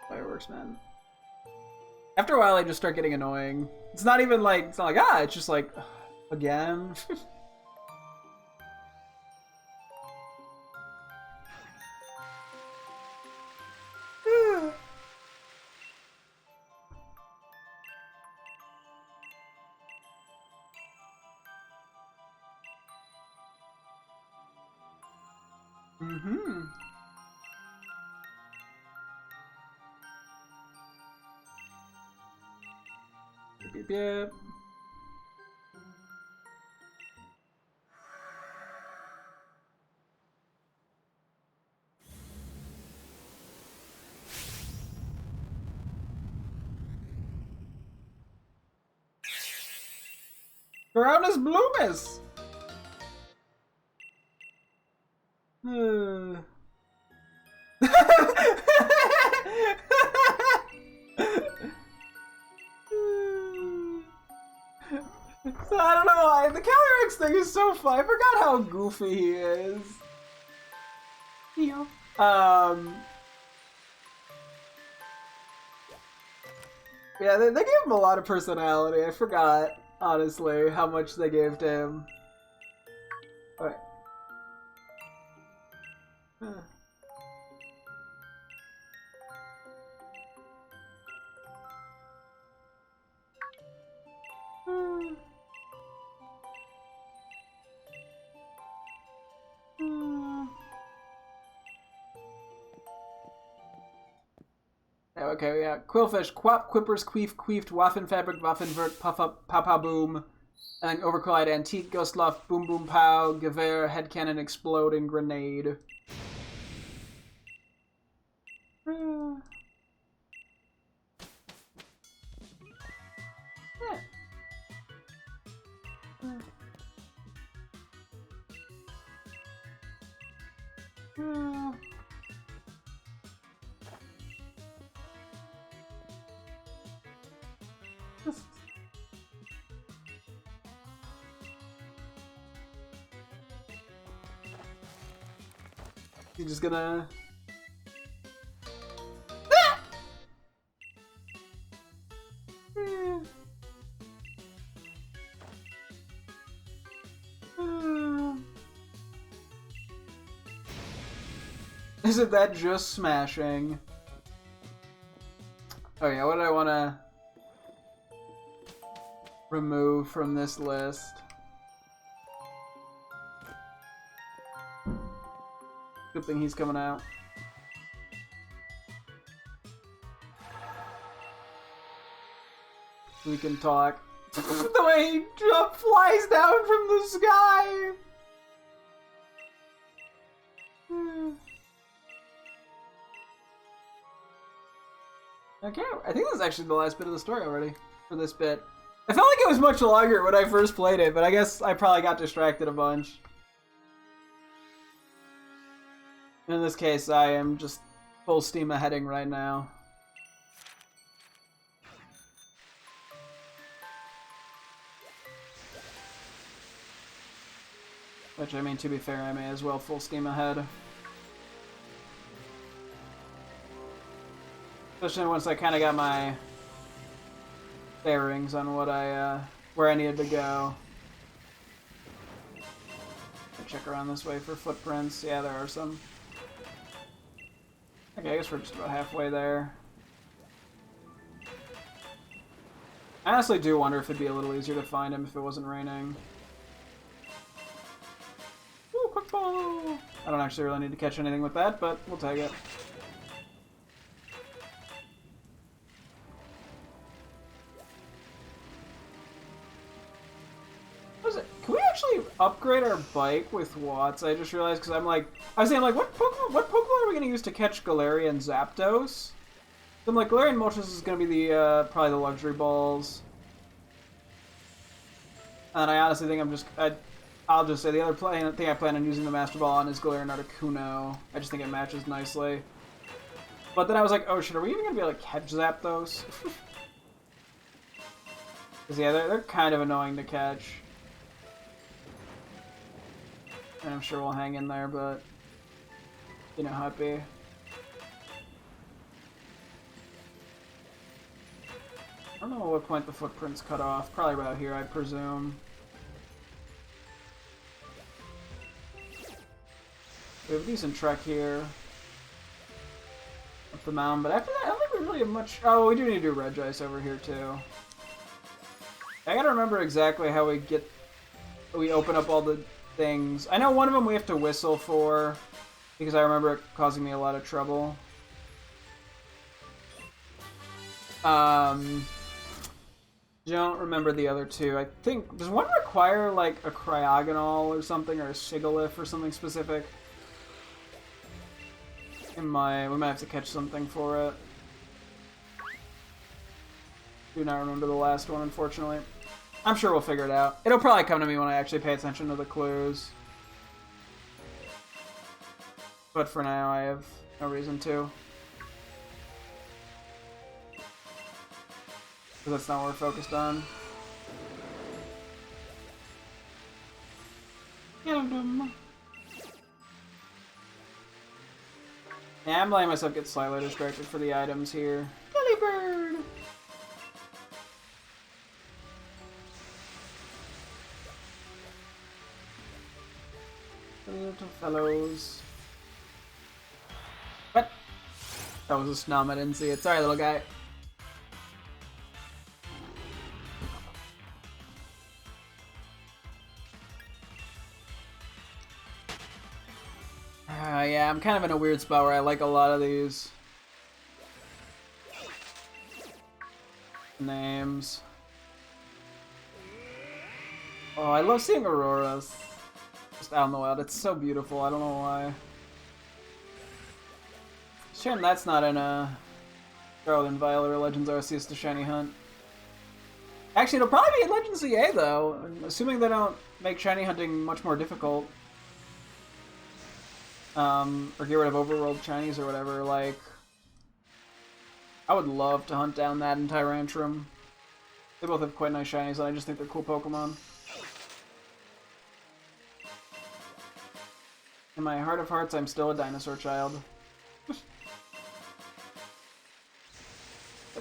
Fireworks, man. After a while, I just start getting annoying. It's not even like, it's not like, ah, it's just like, again. Mm-hmm. Yep, yep. Corona's Bloomus! So I don't know why. The Calyrex thing is so fun. I forgot how goofy he is. Yeah. Yeah, they gave him a lot of personality. I forgot, honestly, how much they gave to him. Alright. Okay, yeah. Quillfish, Quap, Quippers, Queef, Queefed, Waffen Fabric, Waffenwerk, Puff Up, Papa Boom, and then Overclide, Antique, Ghostluff, Boom Boom Pow, Gewehr, Headcannon, Exploding, Grenade. Yeah. You're just gonna... Isn't that just smashing? Oh yeah, what do I want to remove from this list? Good thing he's coming out. We can talk. The way he flies down from the sky! Okay, I think this is actually the last bit of the story already, for this bit. I felt like it was much longer when I first played it, but I guess I probably got distracted a bunch. In this case, I am just full steam aheading right now. Which, I mean, to be fair, I may as well full steam ahead. Especially once I kind of got my bearings on what where I needed to go. I'll check around this way for footprints. Yeah, there are some. Okay, I guess we're just about halfway there. I honestly do wonder if it'd be a little easier to find him if it wasn't raining. Ooh, quick ball! I don't actually really need to catch anything with that, but we'll take it. Can we actually upgrade our bike with Watts? I just realized, because I was saying, like, what Pokemon are we going to use to catch Galarian and Zapdos? So I'm like, Galarian Moltres is going to be the, probably the luxury balls. And I honestly think I'll just say the other thing I plan on using the Master Ball on is Galarian Articuno. I just think it matches nicely. But then I was like, oh shit, are we even going to be able to catch Zapdos? Because yeah, they're kind of annoying to catch. And I'm sure we'll hang in there, but you know how it be. I don't know at what point the footprints cut off. Probably about here, I presume. We have a decent trek here. Up the mountain, but after that, I don't think we really have much... Oh, we do need to do Regice over here, too. I gotta remember exactly how we open up all the things. I know one of them we have to whistle for, because I remember it causing me a lot of trouble. Don't remember the other two. I think, does one require like a Cryogonal or something, or a Sigilyph or something specific? We might have to catch something for it. Do not remember the last one, unfortunately. I'm sure we'll figure it out. It'll probably come to me when I actually pay attention to the clues. But for now, I have no reason to. Because that's not what we're focused on. Yeah, I'm letting myself get slightly distracted for the items here. Delibird! Little fellows. What? That was a Snom, I didn't see it. Sorry, little guy. Yeah, I'm kind of in a weird spot where I like a lot of these names. Oh, I love seeing Auroras just out in the wild. It's so beautiful. I don't know why. Shame that's not in a Scarlet and Violet or Legends Arceus to Shiny Hunt. Actually, it'll probably be in Legends EA though, assuming they don't make shiny hunting much more difficult. Or get rid of overworld shinies or whatever. Like, I would love to hunt down that and Tyrantrum. They both have quite nice shinies, and I just think they're cool Pokemon. In my heart of hearts, I'm still a dinosaur child.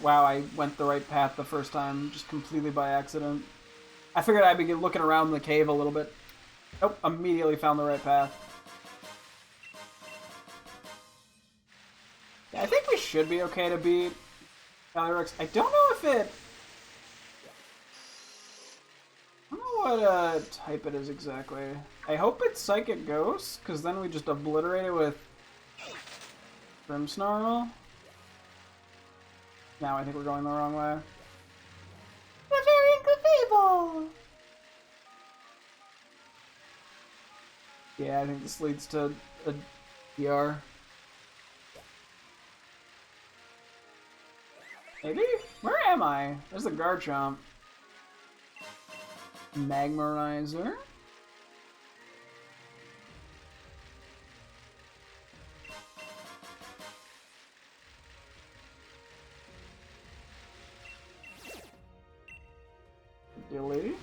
Wow, I went the right path the first time, just completely by accident. I figured I'd be looking around the cave a little bit. Nope, immediately found the right path. Yeah, I think we should be okay to beat Calyrex. I don't know if it... I don't know what type it is exactly. I hope it's Psychic Ghost, because then we just obliterate it with Grimmsnarl. Now I think we're going the wrong way. Yeah, I think this leads to a DR. Maybe? Where am I? There's the Garchomp. Magmarizer. Dilly.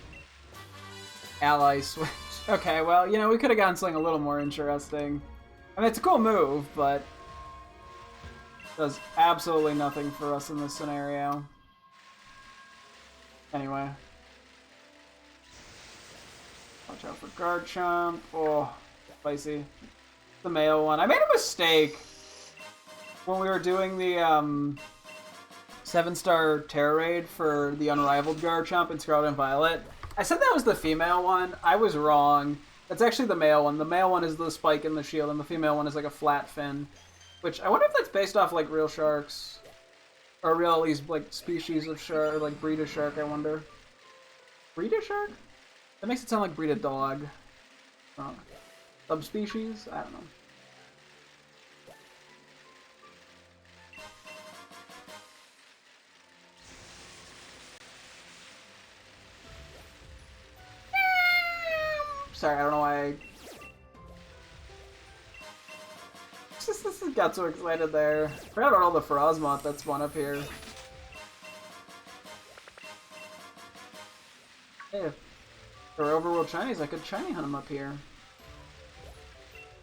Ally switch. Okay, well, you know, we could have gotten something a little more interesting. I mean, it's a cool move, but does absolutely nothing for us in this scenario. Anyway. Watch out for Garchomp. Oh, spicy. The male one. I made a mistake when we were doing the 7-star Terra Raid for the Unrivaled Garchomp in Scarlet and Violet. I said that was the female one. I was wrong. That's actually the male one. The male one is the spike and the shield, and the female one is like a flat fin. Which, I wonder if that's based off like real sharks. Or real, at least, like, species of shark, or like breed of shark, I wonder. Breed of shark? That makes it sound like breed of dog. Subspecies? I don't know. Sorry, I don't know why I... Just got so excited there. Forgot about all the Frosmoth that's one up here. Hey, if there were overworld Chinese, I could shiny hunt them up here.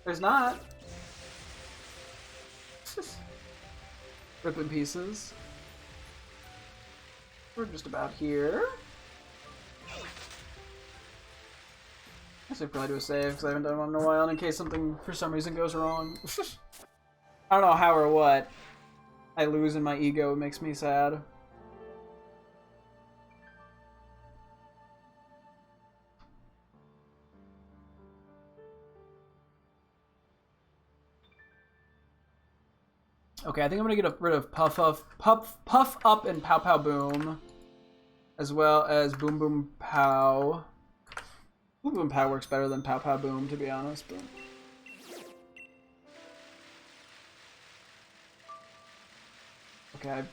There's not. Just ripping pieces. We're just about here. I should probably do a save because I haven't done one in a while, and in case something for some reason goes wrong. I don't know how or what. I lose in my ego, it makes me sad. Okay, I think I'm gonna get rid of Puff Up and Pow Pow Boom, as well as Boom Boom Pow. Boom Boom Pow works better than Pow Pow Boom, to be honest, but... Okay, I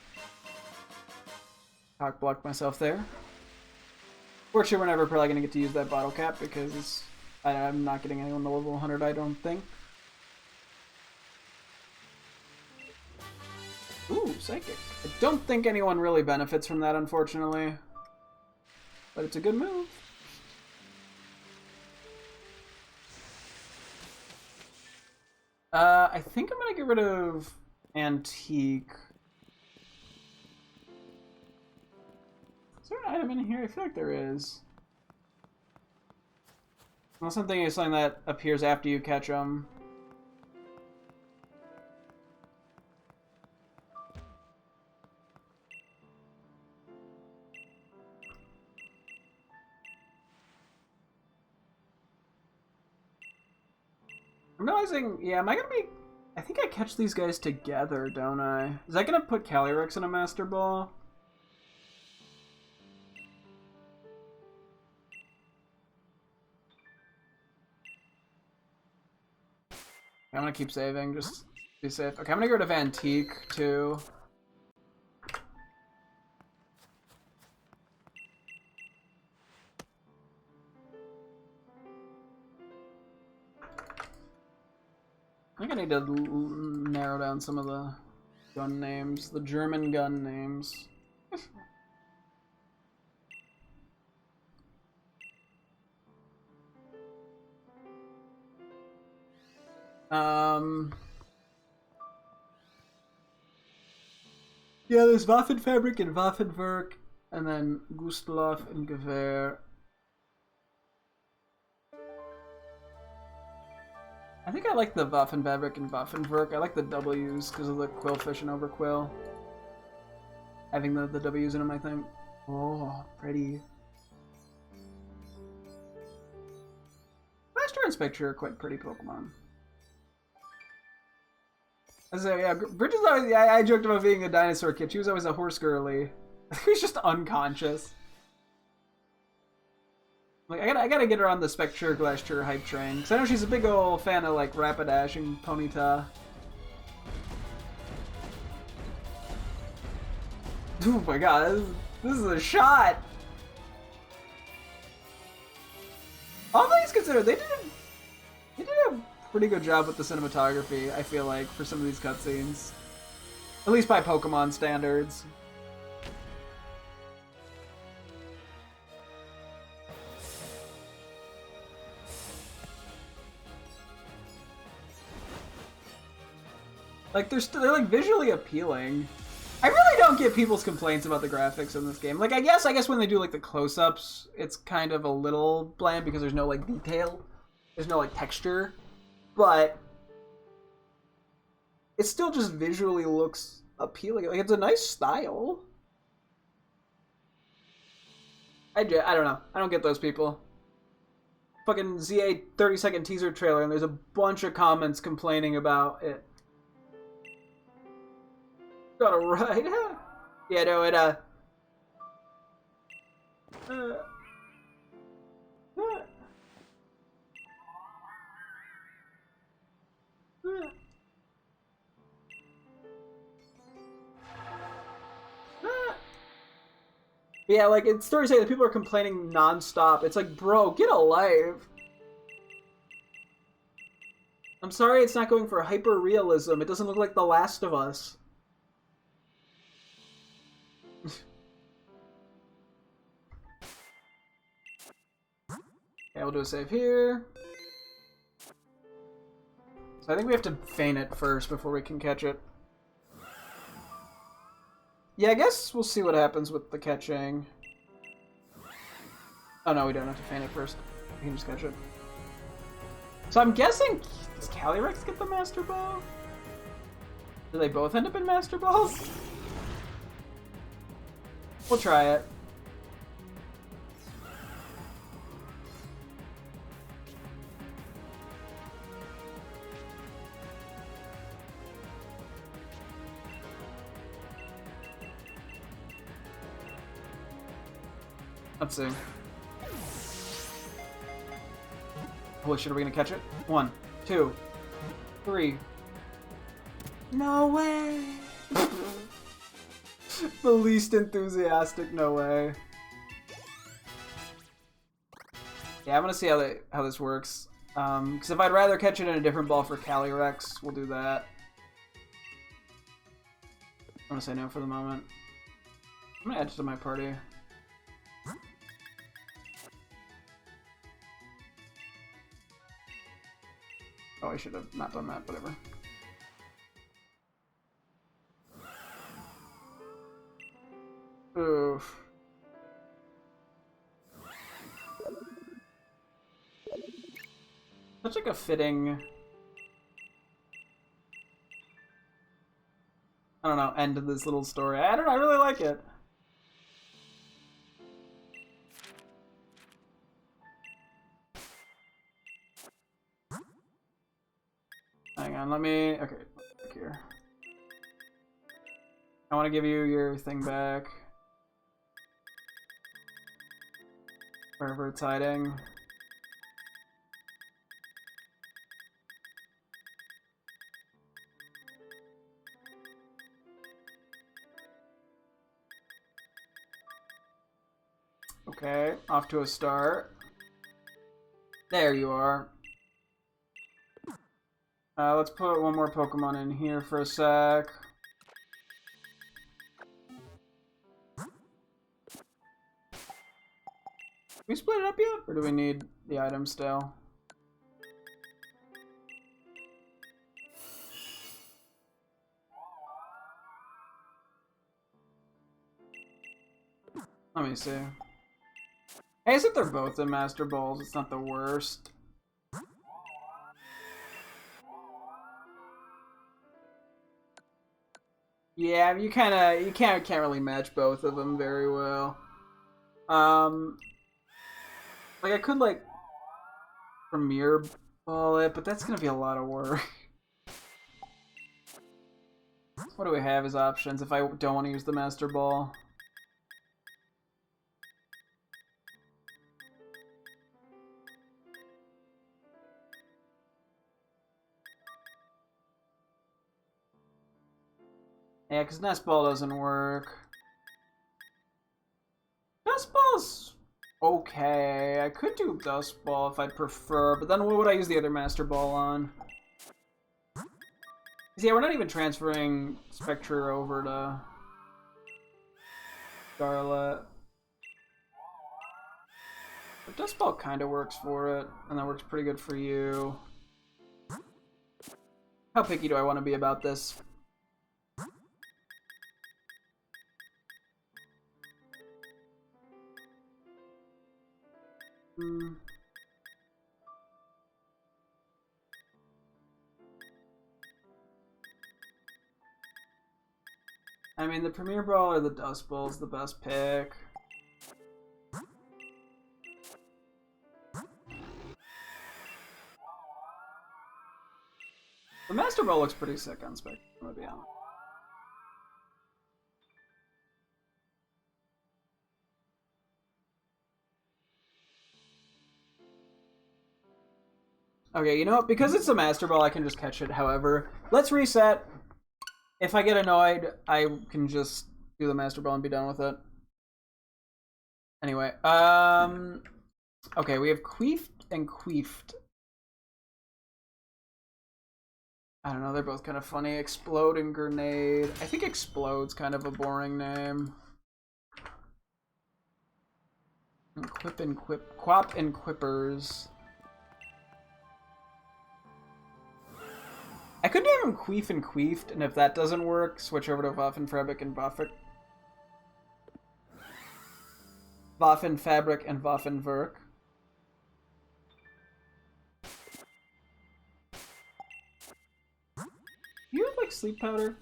cock blocked myself there. Fortunately, we're never probably going to get to use that bottle cap because I'm not getting anyone to level 100, I don't think. Ooh, Psychic. I don't think anyone really benefits from that, unfortunately. But it's a good move. I think I'm gonna get rid of Antique. Is there an item in here? I feel like there is. Unless I'm thinking of something that appears after you catch them. I'm realizing, yeah, am I gonna be... I think I catch these guys together, don't I? Is that gonna put Calyrex in a Master Ball? I'm gonna keep saving, just to be safe. Okay, I'm gonna get rid of Antique, too. I think I need to narrow down some of the gun names, the German gun names. Yeah, there's Waffenfabrik and Waffenwerk, and then Gustloff and Gewehr. I think I like the Waffenfabrik and Waffenwerk. I like the W's because of the Quillfish and Overquill. Having the W's in them, I think. Oh, pretty. Master and Spectre are quite pretty Pokemon. I say, yeah, Bridget's always, I joked about being a dinosaur kid. She was always a horse girly. He was just unconscious. Like, I gotta get her on the Spectre Glacier hype train. Because I know she's a big ol' fan of, like, Rapidashing Ponyta. Oh my god, this is a shot! All things considered, they did a pretty good job with the cinematography, I feel like, for some of these cutscenes. At least by Pokemon standards. Like, they're like visually appealing. I really don't get people's complaints about the graphics in this game. Like, I guess when they do like the close-ups, it's kind of a little bland because there's no like detail. There's no like texture. But it still just visually looks appealing. Like, it's a nice style. I don't know. I don't get those people. Fucking ZA 30-second teaser trailer, and there's a bunch of comments complaining about it. Got it right. Yeah, no, it, yeah, like, it's stories say that people are complaining non-stop. It's like, bro, get a life. I'm sorry it's not going for hyper-realism. It doesn't look like The Last of Us. Okay, we'll do a save here. So I think we have to feign it first before we can catch it. Yeah, I guess we'll see what happens with the catching. Oh no, we don't have to feign it first. We can just catch it. So I'm guessing, does Calyrex get the Master Ball? Do they both end up in Master Balls? We'll try it. Let's see. Holy shit, are we gonna catch it? 1, 2, 3. No way! The least enthusiastic no way. Yeah, I'm gonna see how this works. Because if I'd rather catch it in a different ball for Calyrex, we'll do that. I'm gonna say no for the moment. I'm gonna add it to my party. Oh, I should have not done that, whatever. Oof. Such like a fitting, I don't know, end to this little story. I don't know, I really like it. Hang on, let me, okay, back here. I want to give you your thing back. Wherever it's hiding. Okay, off to a start. There you are. Let's put one more Pokemon in here for a sec. Can we split it up yet? Or do we need the item still? Let me see. I guess if they're both in Master Balls, it's not the worst. Yeah, you can't really match both of them very well. Like I could like Premier Ball it, but that's gonna be a lot of work. What do we have as options if I don't want to use the Master Ball? Yeah, because Nest Ball doesn't work. Dust Ball's okay. I could do Dust Ball if I'd prefer, but then what would I use the other Master Ball on? Yeah, we're not even transferring Spectre over to Scarlet. But Dust Ball kind of works for it, and that works pretty good for you. How picky do I want to be about this? I mean, the Premier Ball or the Dust Ball is the best pick. The Master Ball looks pretty sick on Spectre, I'm gonna be honest. Okay, you know what? Because it's a Master Ball, I can just catch it however. Let's reset. If I get annoyed, I can just do the Master Ball and be done with it. Anyway, okay, we have Queefed and Queefed. I don't know, they're both kind of funny. Explode and Grenade. I think Explode's kind of a boring name. And Quip and Quap and Quippers. I could name him Queef and Queefed, and if that doesn't work, switch over to Waffen, Fabric, and Waffen. Waffen, Fabric, and Waffen, Werk. You have, like, sleep powder?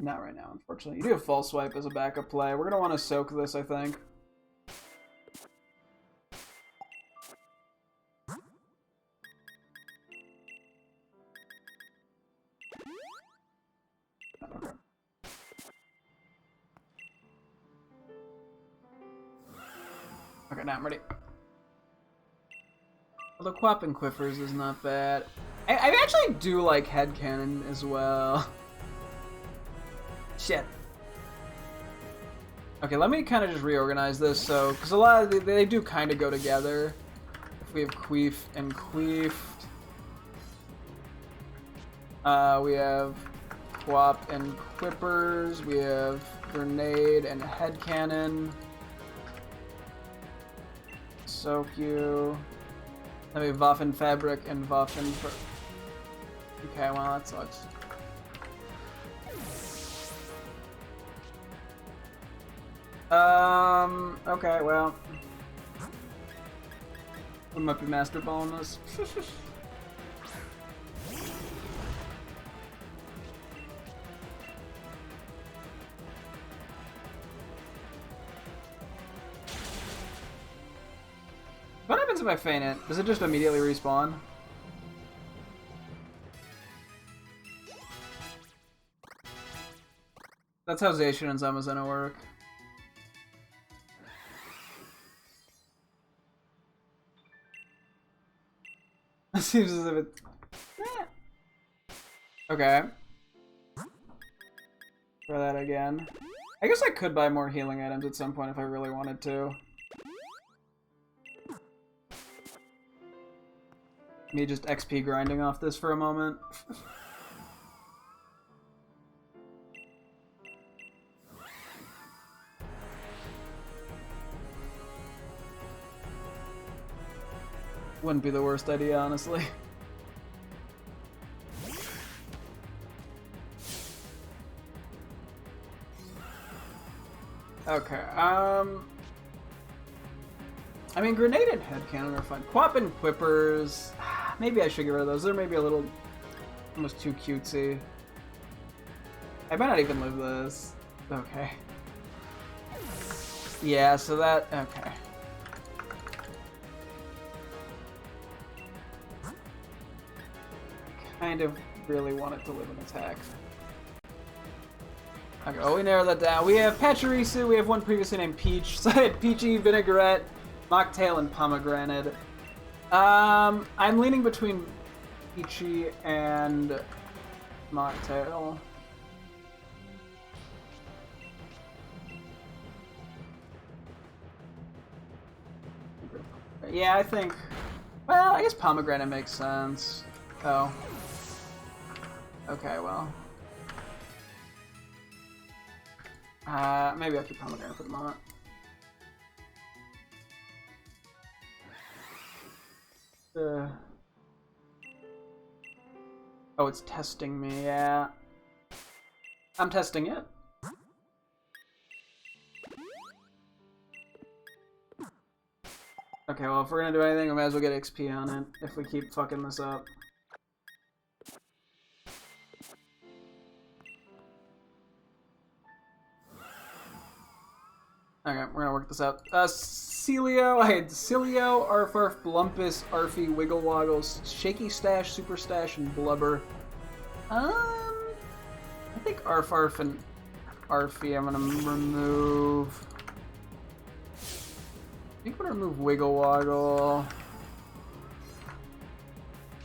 Not right now, unfortunately. You do have False Swipe as a backup play. We're gonna want to soak this, I think. Okay, now I'm ready. Although Quap and Quiffers is not bad. I actually do like Headcanon as well. Shit. Okay, let me kind of just reorganize this, so, because a lot of they do kind of go together. If we have Queef and Queefed. We have Quap and Quippers. We have Grenade and Headcanon. Soak you. Then we have Waffen Fabric and Waffen. Okay, well that sucks. Okay, well. We might be Master Balling this. What happens if I feign it? Does it just immediately respawn? That's how Zacian and Zamazenta work. It seems as if it's... Okay. Try that again. I guess I could buy more healing items at some point if I really wanted to. Me just XP grinding off this for a moment. Wouldn't be the worst idea, honestly. Okay, I mean, Grenade and Headcanon are fun. Quap and Quippers, maybe I should get rid of those. They're maybe a little, almost too cutesy. I might not even live this. Okay. Yeah, so that, okay. Kind of really want it to live an attack. Okay, oh, we narrowed that down. We have Pachirisu, we have one previously named Peach, so I had Peachy, Vinaigrette, Mocktail, and Pomegranate. I'm leaning between Peachy and Mocktail. Yeah, I think... Well, I guess Pomegranate makes sense. Oh. Okay, well. Maybe I'll keep Pomegranate for the moment. Oh, it's testing me, yeah. I'm testing it. Okay, well, if we're gonna do anything, we might as well get XP on it if we keep fucking this up. Okay, we're gonna work this out. Celio, I had Celio, Arfarf, Blumpus, Arfie, Wiggle Woggles, Shaky Stash, Super Stash, and Blubber. I think Arfarf and Arfie I'm gonna remove. I think I'm gonna remove Wiggle Woggle.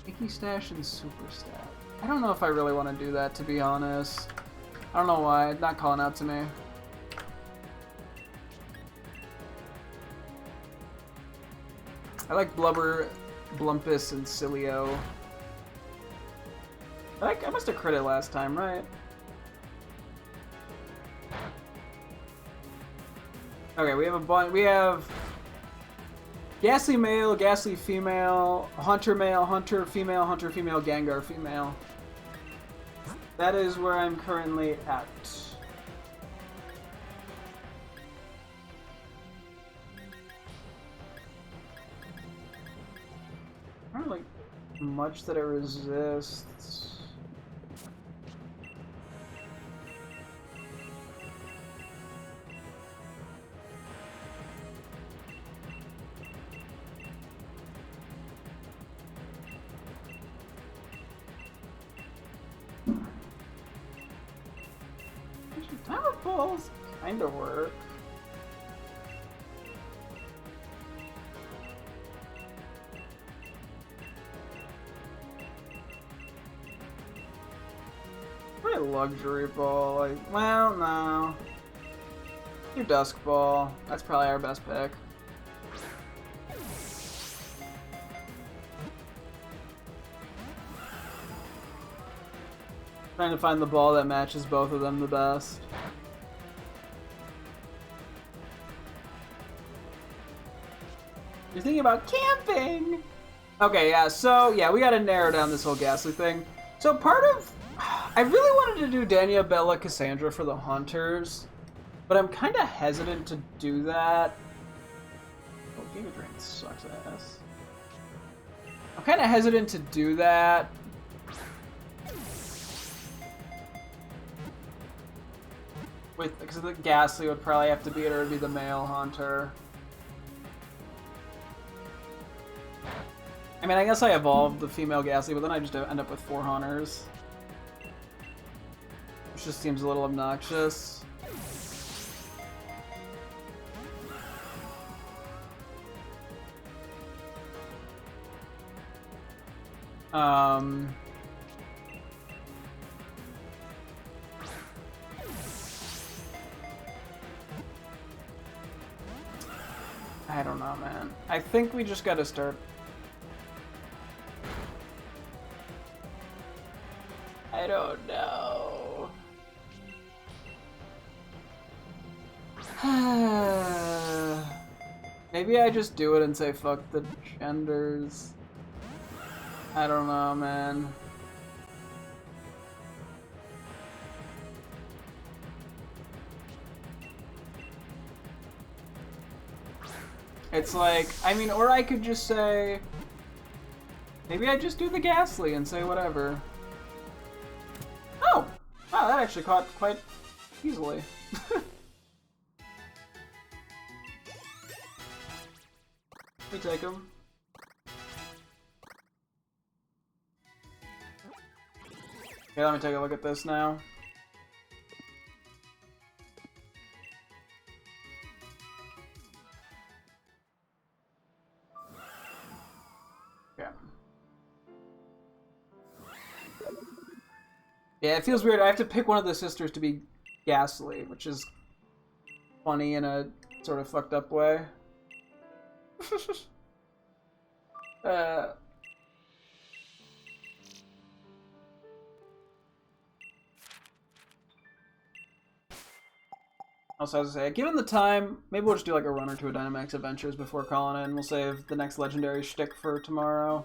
Shaky Stash and Super Stash. I don't know if I really want to do that, to be honest. I don't know why, it's not calling out to me. I like Blubber, Blumpus, and Cilio. I must have critted last time, right? Okay, we have a bunch. We have Ghastly male, Ghastly female, Hunter male, Hunter female, Hunter female, Gengar female. That is where I'm currently at. I don't like much that it resists. Actually, Tower Balls kind of work. Luxury Ball, like, well, no. Your Dusk Ball. That's probably our best pick. Trying to find the ball that matches both of them the best. You're thinking about camping! Okay, yeah, so, yeah, we gotta narrow down this whole Ghastly thing. So part of... I really wanted to do Dania, Bella, Cassandra for the Hunters, but I'm kind of hesitant to do that. Oh, Giga Drain sucks ass. I'm kind of hesitant to do that. Because the Ghastly would probably have to be it, or it'd be the male Hunter. I mean, I guess I evolved the female Ghastly, but then I just end up with 4 Hunters. Which just seems a little obnoxious. I don't know, man. I think we just gotta start. I don't know. Maybe I just do it and say fuck the genders. I don't know, man. It's like, I mean, or I could just say, maybe I just do the Ghastly and say whatever. Oh! Wow, that actually caught quite easily. We take him. Okay, let me take a look at this now. Okay. Yeah, it feels weird. I have to pick one of the sisters to be Ghastly, which is funny in a sort of fucked up way. Also, I was gonna say, given the time, maybe we'll just do like a run or two of Dynamax Adventures before calling it, and we'll save the next legendary shtick for tomorrow.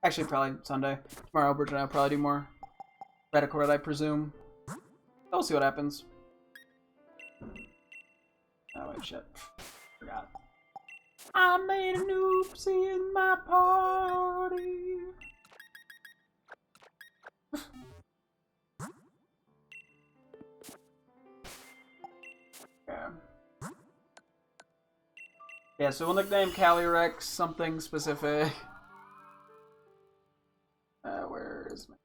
Actually, probably Sunday. Tomorrow, Bridget and I will probably do more Reticord, I presume. We'll see what happens. Oh, wait, shit. Forgot. I made an oopsie in my party. Yeah. Yeah, so we'll nickname Calyrex something specific. Where is my...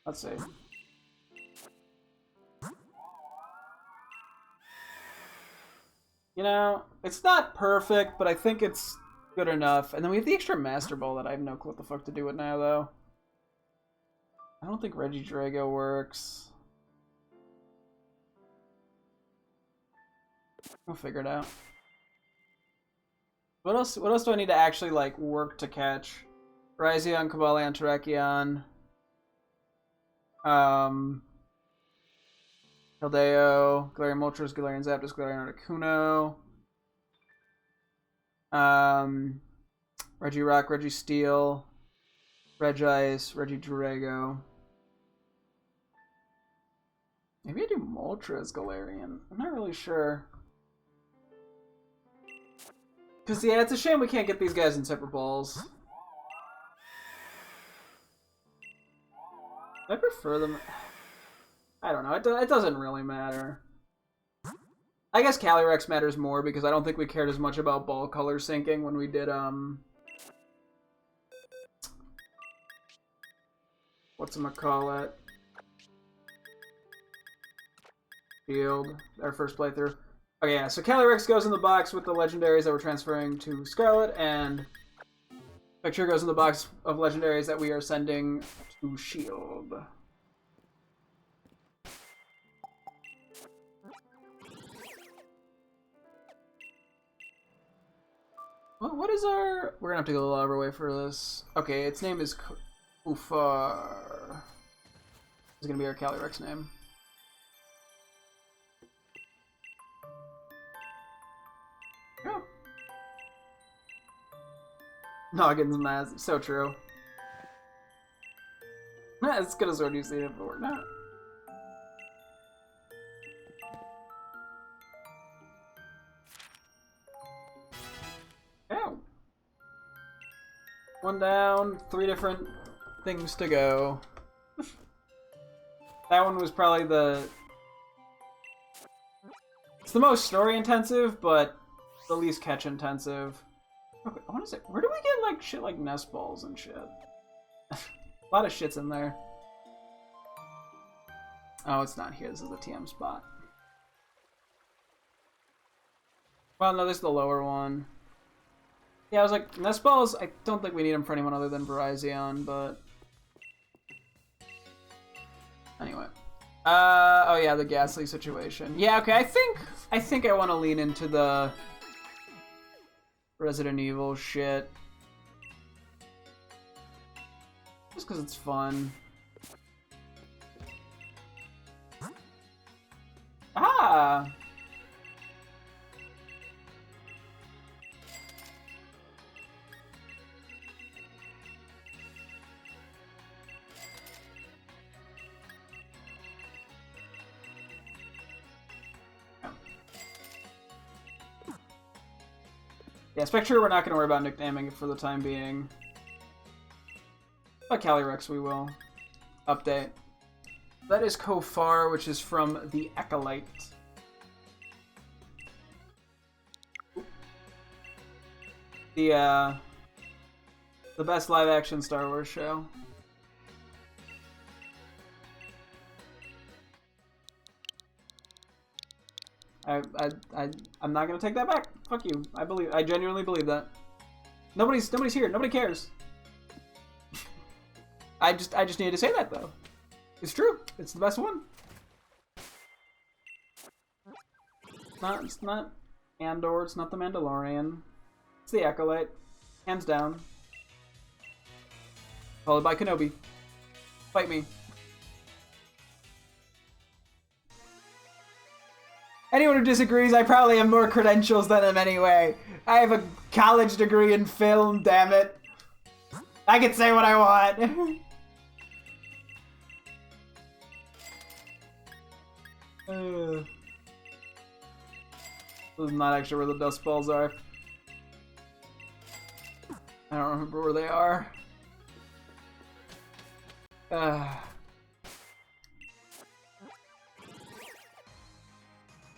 Let's see. You know, it's not perfect, but I think it's good enough. And then we have the extra Master Ball that I have no clue what the fuck to do with now, though. I don't think Regidrago works. We'll figure it out. What else do I need to actually, like, work to catch? Raizion, Cobalion, Terrakion. Hildeo, Galarian Moltres, Galarian Zapdos, Galarian Articuno. Regirock, Registeel, Regice, Regidrago. Maybe I do Moltres Galarian. I'm not really sure. Because, yeah, it's a shame we can't get these guys in separate balls. I prefer them... I don't know. It doesn't really matter. I guess Calyrex matters more because I don't think we cared as much about ball color syncing when we did, whatchamacallit? Shield. Our first playthrough. Okay, yeah, so Calyrex goes in the box with the legendaries that we're transferring to Scarlet, and Picture goes in the box of legendaries that we are sending to Shield. Well, what is our... We're gonna have to go a lot of our way for this. Okay, its name is Ufar. This is gonna be our Calyrex name. Oh. Noggin's mask. So true. As good as what you see it before. No. Oh. One down, 3 different things to go. That one was probably the... It's the most story intensive, but the least catch intensive. Okay, I want to say, where do we get like shit like nest balls and shit? A lot of shit's in there. Oh, it's not here. This is the TM spot. Well, no, this is the lower one. Yeah, I was like, nest balls, I don't think we need them for anyone other than Virizion, but... Anyway. Oh yeah, the Ghastly situation. Yeah, okay, I think I want to lean into the Resident Evil shit. Just because it's fun. Ah! Yeah, Spectre, we're not going to worry about nicknaming it for the time being. But Calyrex, we will. Update. That is Kofar, which is from the Acolyte. The best live-action Star Wars show. I'm not gonna take that back. Fuck you. I genuinely believe that. Nobody's here. Nobody cares. I just needed to say that though. It's true. It's the best one. It's not Andor. It's not the Mandalorian. It's the Acolyte, hands down. Followed by Kenobi. Fight me. Anyone who disagrees, I probably have more credentials than them anyway. I have a college degree in film, damn it. I can say what I want. This is not actually where the dust balls are. I don't remember where they are.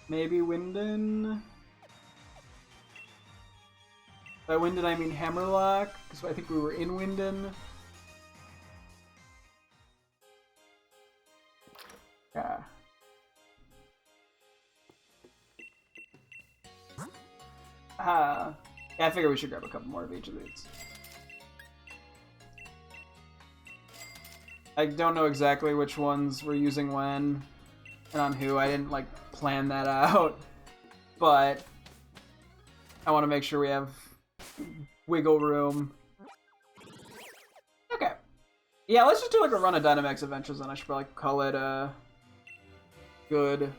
Maybe Winden? By Winden I mean Hammerlock, because I think we were in Winden. Yeah. Yeah, I figure we should grab a couple more of each of these. I don't know exactly which ones we're using when and on who. I didn't like plan that out, but I want to make sure we have wiggle room. Okay. Yeah, let's just do like a run of Dynamax Adventures and I should probably call it good.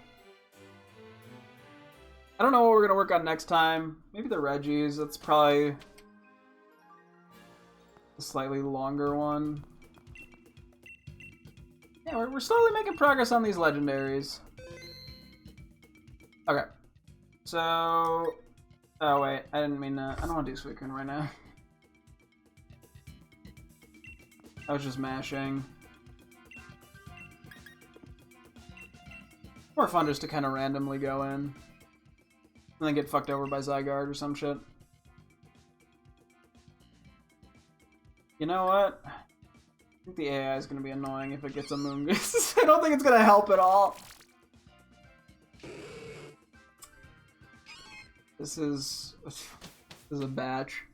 I don't know what we're going to work on next time. Maybe the Reggies. That's probably a slightly longer one. Yeah, we're slowly making progress on these legendaries. Okay. So... Oh, wait. I didn't mean that. I don't want to do Suicune right now. I was just mashing. More fun just to kind of randomly go in. And then get fucked over by Zygarde or some shit. You know what? I think the AI is going to be annoying if it gets a Moongus. I don't think it's going to help at all. This is a batch.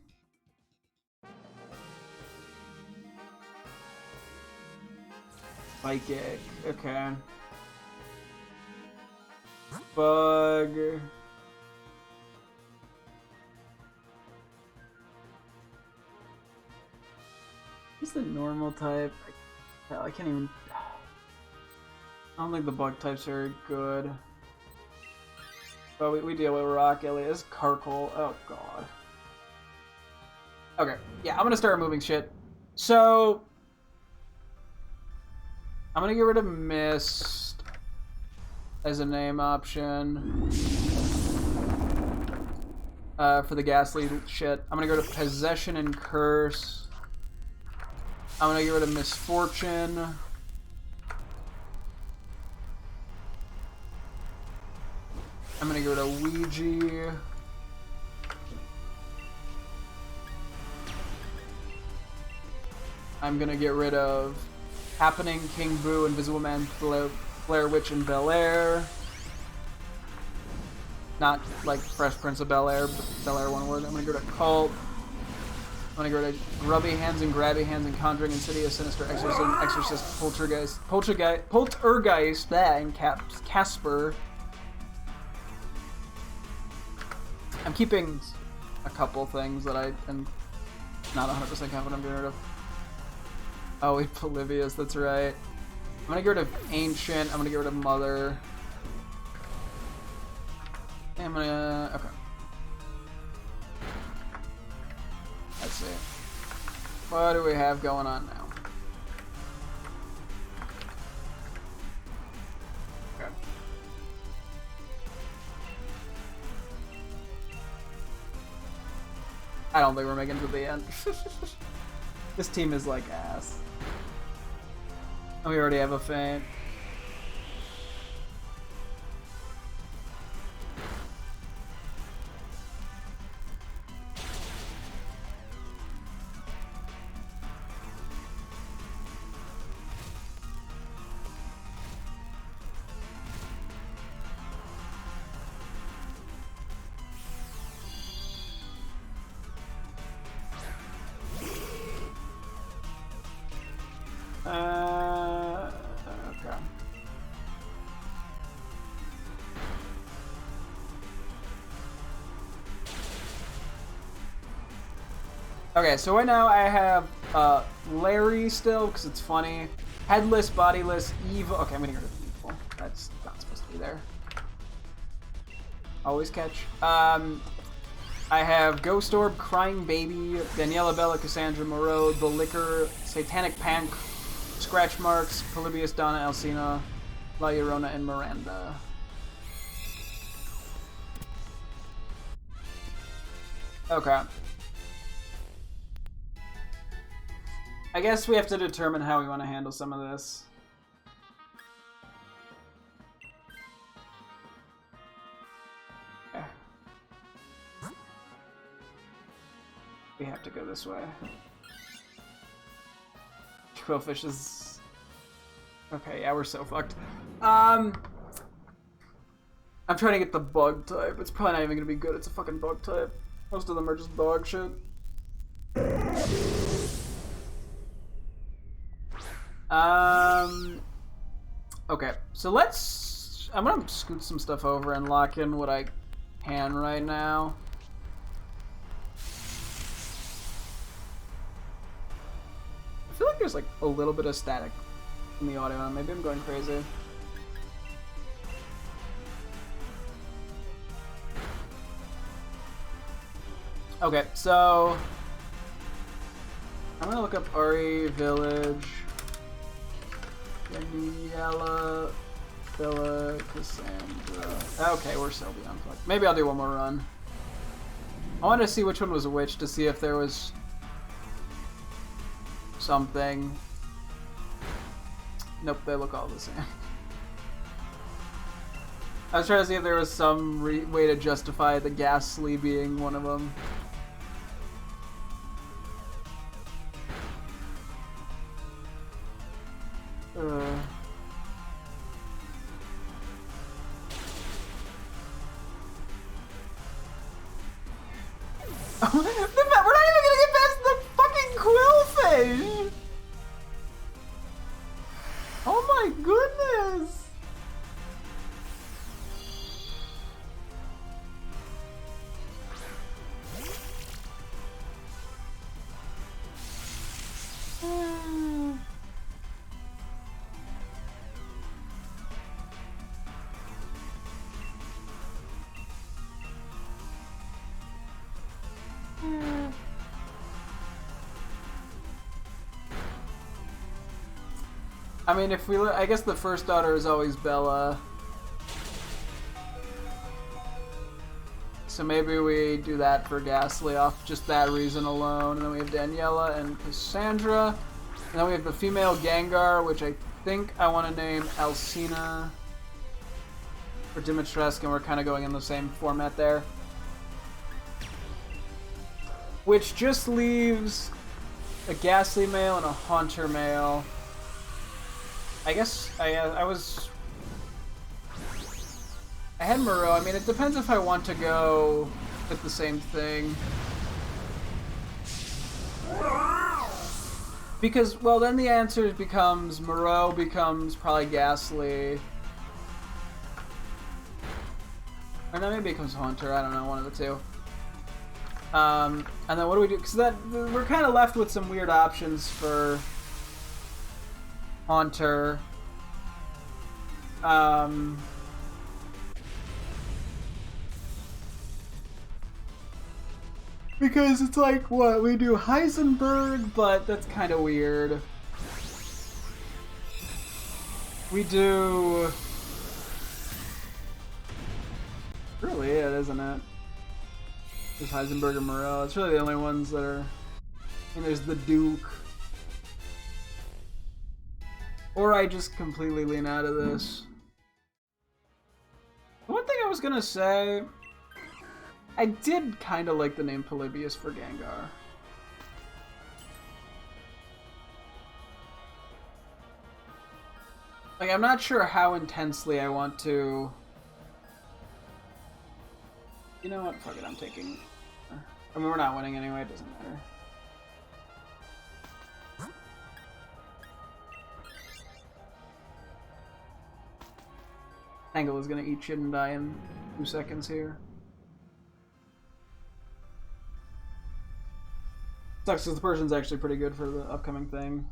Psychic. Okay. Bug. What's the normal type? I can't even... I don't think the bug type's very good. But we deal with Rock Ilias, Carkol. Oh god. Okay, yeah, I'm gonna start moving shit. So I'm gonna get rid of Mist as a name option for the Ghastly shit. I'm gonna go to Possession and Curse. I'm gonna get rid of Misfortune. I'm gonna get rid of Ouija. I'm gonna get rid of Happening, King Boo, Invisible Man, Blair Witch, and Bel Air. Not like Fresh Prince of Bel Air, but Bel Air one word. I'm gonna go to Cult. I'm gonna go to Grubby Hands and Grabby Hands and Conjuring, Insidious, Sinister, Exorcism, Exorcist, Poltergeist, and Casper. I'm keeping a couple things that I am not 100% confident I'm getting rid of. Oh, wait, Polybius, that's right. I'm gonna get rid of Ancient, I'm gonna get rid of Mother. And I'm gonna... okay. Let's see. What do we have going on now? Okay. I don't think we're making it to the end. This team is like ass. And we already have a Feint. Okay. Okay, so right now I have Larry still, because it's funny. Headless, bodiless, evil. Okay, I'm gonna get rid of evil. That's not supposed to be there. Always catch. I have Ghost Orb, Crying Baby, Daniela Bella, Cassandra Moreau, The Liquor, Satanic Pank, Scratch Marks, Polybius, Donna, Alcina, La Llorona, and Miranda. Okay. I guess we have to determine how we want to handle some of this. Okay. We have to go this way. Quillfish is... Okay, yeah, we're so fucked. I'm trying to get the bug type. It's probably not even gonna be good. It's a fucking bug type. Most of them are just dog shit. Okay, so let's... I'm gonna scoot some stuff over and lock in what I can right now. I feel like there's like a little bit of static in the audio. Maybe I'm going crazy. Okay, so... I'm gonna look up Ari Village... Daniela, Bella, Cassandra. Okay, we're so beyond fuck. Maybe I'll do one more run. I wanted to see which one was which to see if there was something. Nope, they look all the same. I was trying to see if there was some way to justify the Ghastly being one of them. We're not even gonna get past the fucking Quillfish! Oh my goodness! I mean, if we look, I guess the first daughter is always Bella. So maybe we do that for Ghastly off just that reason alone. And then we have Daniela and Cassandra. And then we have the female Gengar, which I think I want to name Alcina or Dimitrescu, and we're kind of going in the same format there. Which just leaves a Ghastly male and a Haunter male. I guess I had Moreau. I mean, it depends if I want to go with the same thing. Because, well, then the answer becomes Moreau becomes probably Ghastly. Or no, maybe it becomes Haunter. I don't know, one of the two. And then what do we do? Because we're kind of left with some weird options for Haunter. Because it's like, what, we do Heisenberg, but that's kind of weird. We do... Really it, isn't it? There's Heisenberg and Moreau. It's really the only ones that are... And there's the Duke. Or I just completely lean out of this. One thing I was gonna say... I did kind of like the name Polybius for Gengar. Like, I'm not sure how intensely I want to... You know what? Fuck it, I'm taking... I mean, we're not winning anyway, it doesn't matter. Tangle is gonna eat shit and die in 2 seconds here. Sucks because the Persian's actually pretty good for the upcoming thing.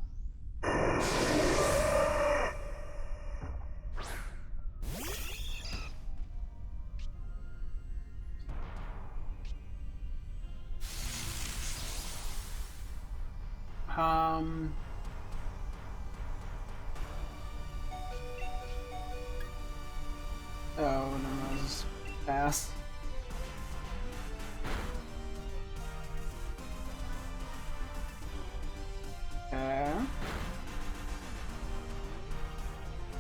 Oh, no, this is pass. Okay.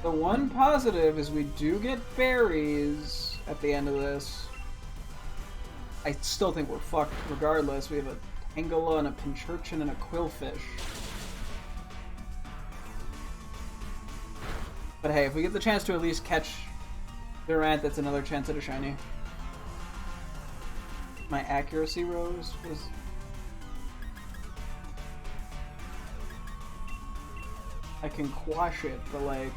The one positive is we do get berries at the end of this. I still think we're fucked regardless. We have a Tangela and a Pincurchin and a Quillfish. But hey, if we get the chance to at least catch Durant, that's another chance at a shiny. My accuracy rose was... I can quash it, but like...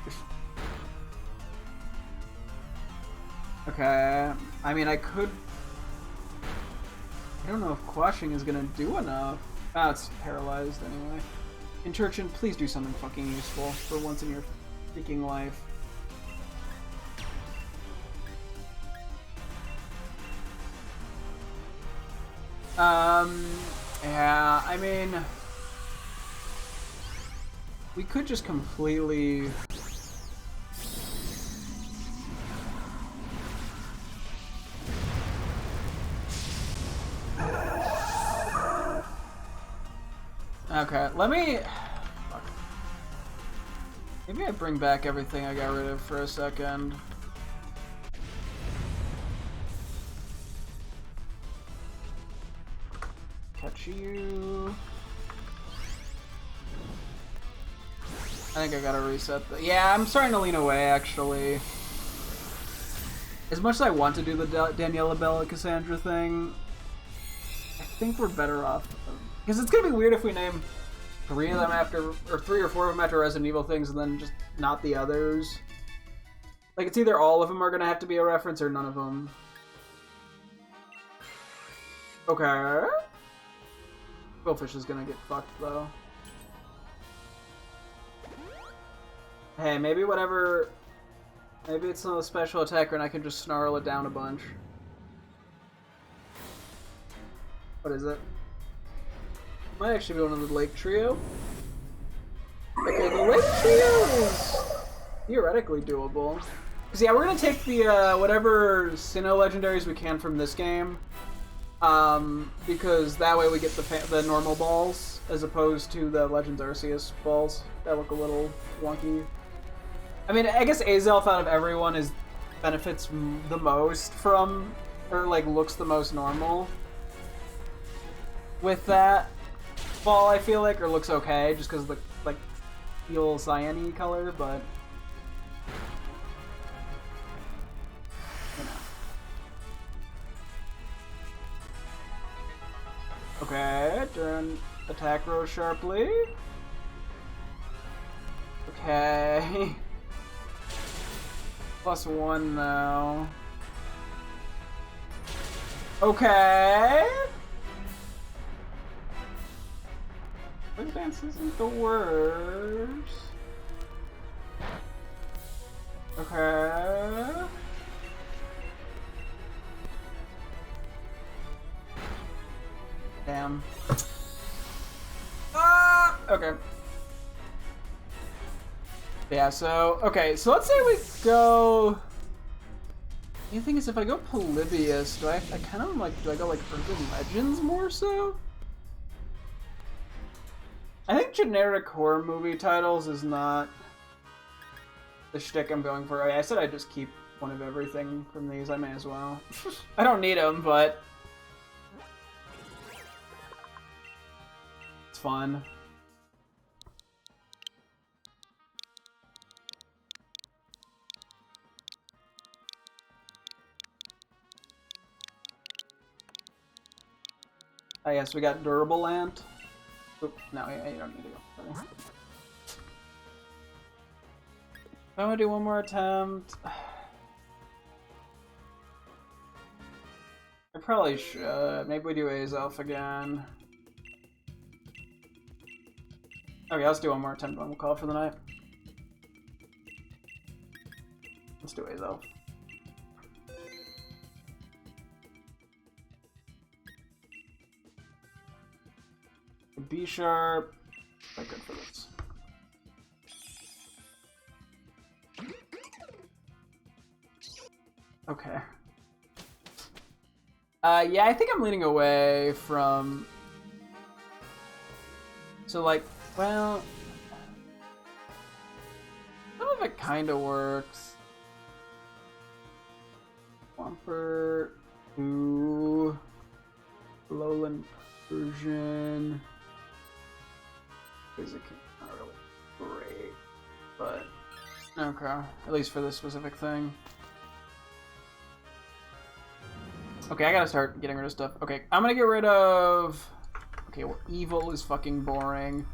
Okay, I mean I could... I don't know if quashing is gonna do enough. Ah, it's paralyzed anyway. Pincurchin, please do something fucking useful for once in your freaking life. Yeah, I mean... We could just completely... Okay, let me... Fuck. Maybe I bring back everything I got rid of for a second. Catch you. I think I gotta reset the... Yeah, I'm starting to lean away, actually. As much as I want to do the Daniela Bella Cassandra thing, I think we're better off... Because it's gonna be weird if we name 3 of them after... Or 3 or 4 of them after Resident Evil things and then just not the others. Like, it's either all of them are gonna have to be a reference or none of them. Okay. Quillfish is gonna get fucked, though. Hey, maybe whatever... Maybe it's not a special attacker and I can just snarl it down a bunch. What is it? Might actually be one of the Lake Trio. Okay, the Lake Trio is theoretically doable. Because yeah, we're gonna take the whatever Sinnoh legendaries we can from this game. Because that way we get the normal balls as opposed to the Legends Arceus balls that look a little wonky. I mean, I guess Azelf out of everyone benefits the most from, or like looks the most normal with that ball, I feel like, or looks okay just because of the like teal cyan-y color, but you know. Okay, turn attack row sharply. Okay. +1 now. Okay. Quick dance isn't the worst. Okay. Damn. Ah! Okay. Yeah, so, okay, so let's say we go... The thing is, if I go Polybius, do I kind of like, do I go like Urban Legends more so? I think generic horror movie titles is not the shtick I'm going for. I said I'd just keep one of everything from these, I may as well. I don't need them, but... It's fun. Oh yes, we got Durable Ant. Oop, no, you don't need to go. Sorry. I'm gonna do one more attempt. probably should. Maybe we do Azelf again. Okay, let's do one more attempt and we'll call it for the night. Let's do Azelf. B sharp. Not good for this. Okay. Yeah, I think I'm leaning away from... So, like, well... Some of it kind of works. Swampert, ooh, Lowland Persian. Is it not really great, but okay, at least for this specific thing. Okay, I gotta start getting rid of stuff. Okay, I'm gonna get rid of... Okay, well, Evil is fucking boring.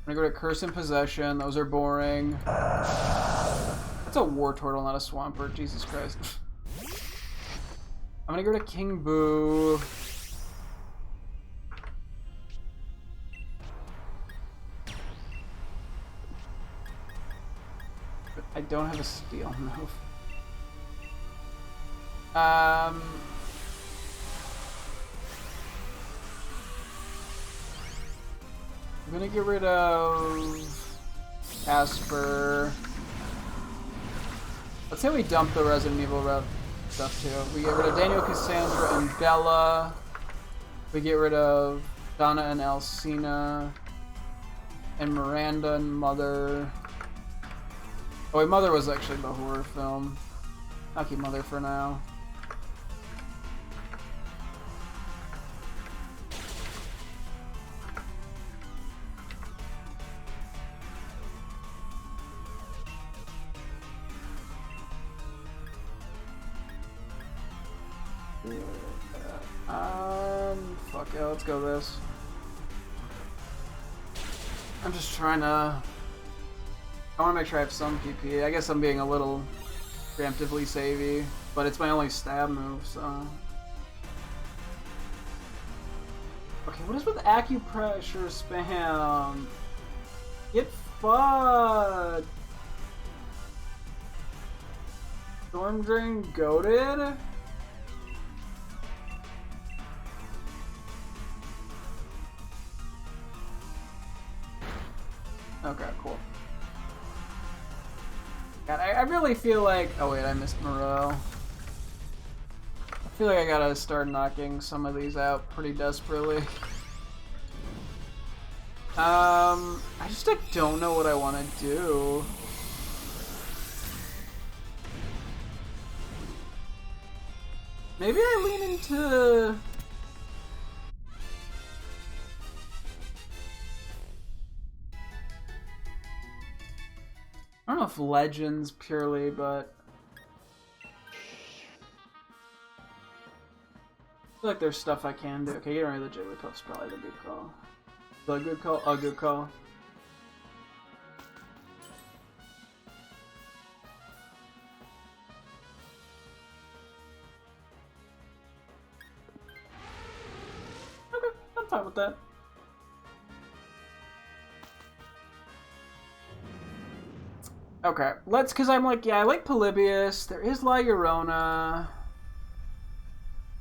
I'm gonna go to Curse and Possession. Those are boring. That's a War Turtle, not a Swampert. Jesus Christ. I'm gonna go to King Boo. But I don't have a Steel move. I'm gonna get rid of Casper. Let's say we dump the Resident Evil stuff too. We get rid of Daniel, Cassandra, and Bella. We get rid of Donna and Alcina. And Miranda and Mother. Oh wait, Mother was actually the horror film. I'll keep Mother for now. Fuck yeah, let's go this. I'm just trying to... I want to make sure I have some PP. I guess I'm being a little preemptively savvy, but it's my only stab move, so... Okay, what is with acupressure spam? Get fucked! Storm Drain goated? Okay, cool. God, I really feel like... Oh wait, I missed Moreau. I feel like I gotta start knocking some of these out pretty desperately. I just like, don't know what I want to do. Maybe I lean into... I don't know if Legends purely, but... I feel like there's stuff I can do. Okay, getting rid of the Jigglypuff's probably the good call. The good call? A good call. Okay, I'm fine with that. Okay, let's, cause I'm like, yeah, I like Polybius. There is La Llorona.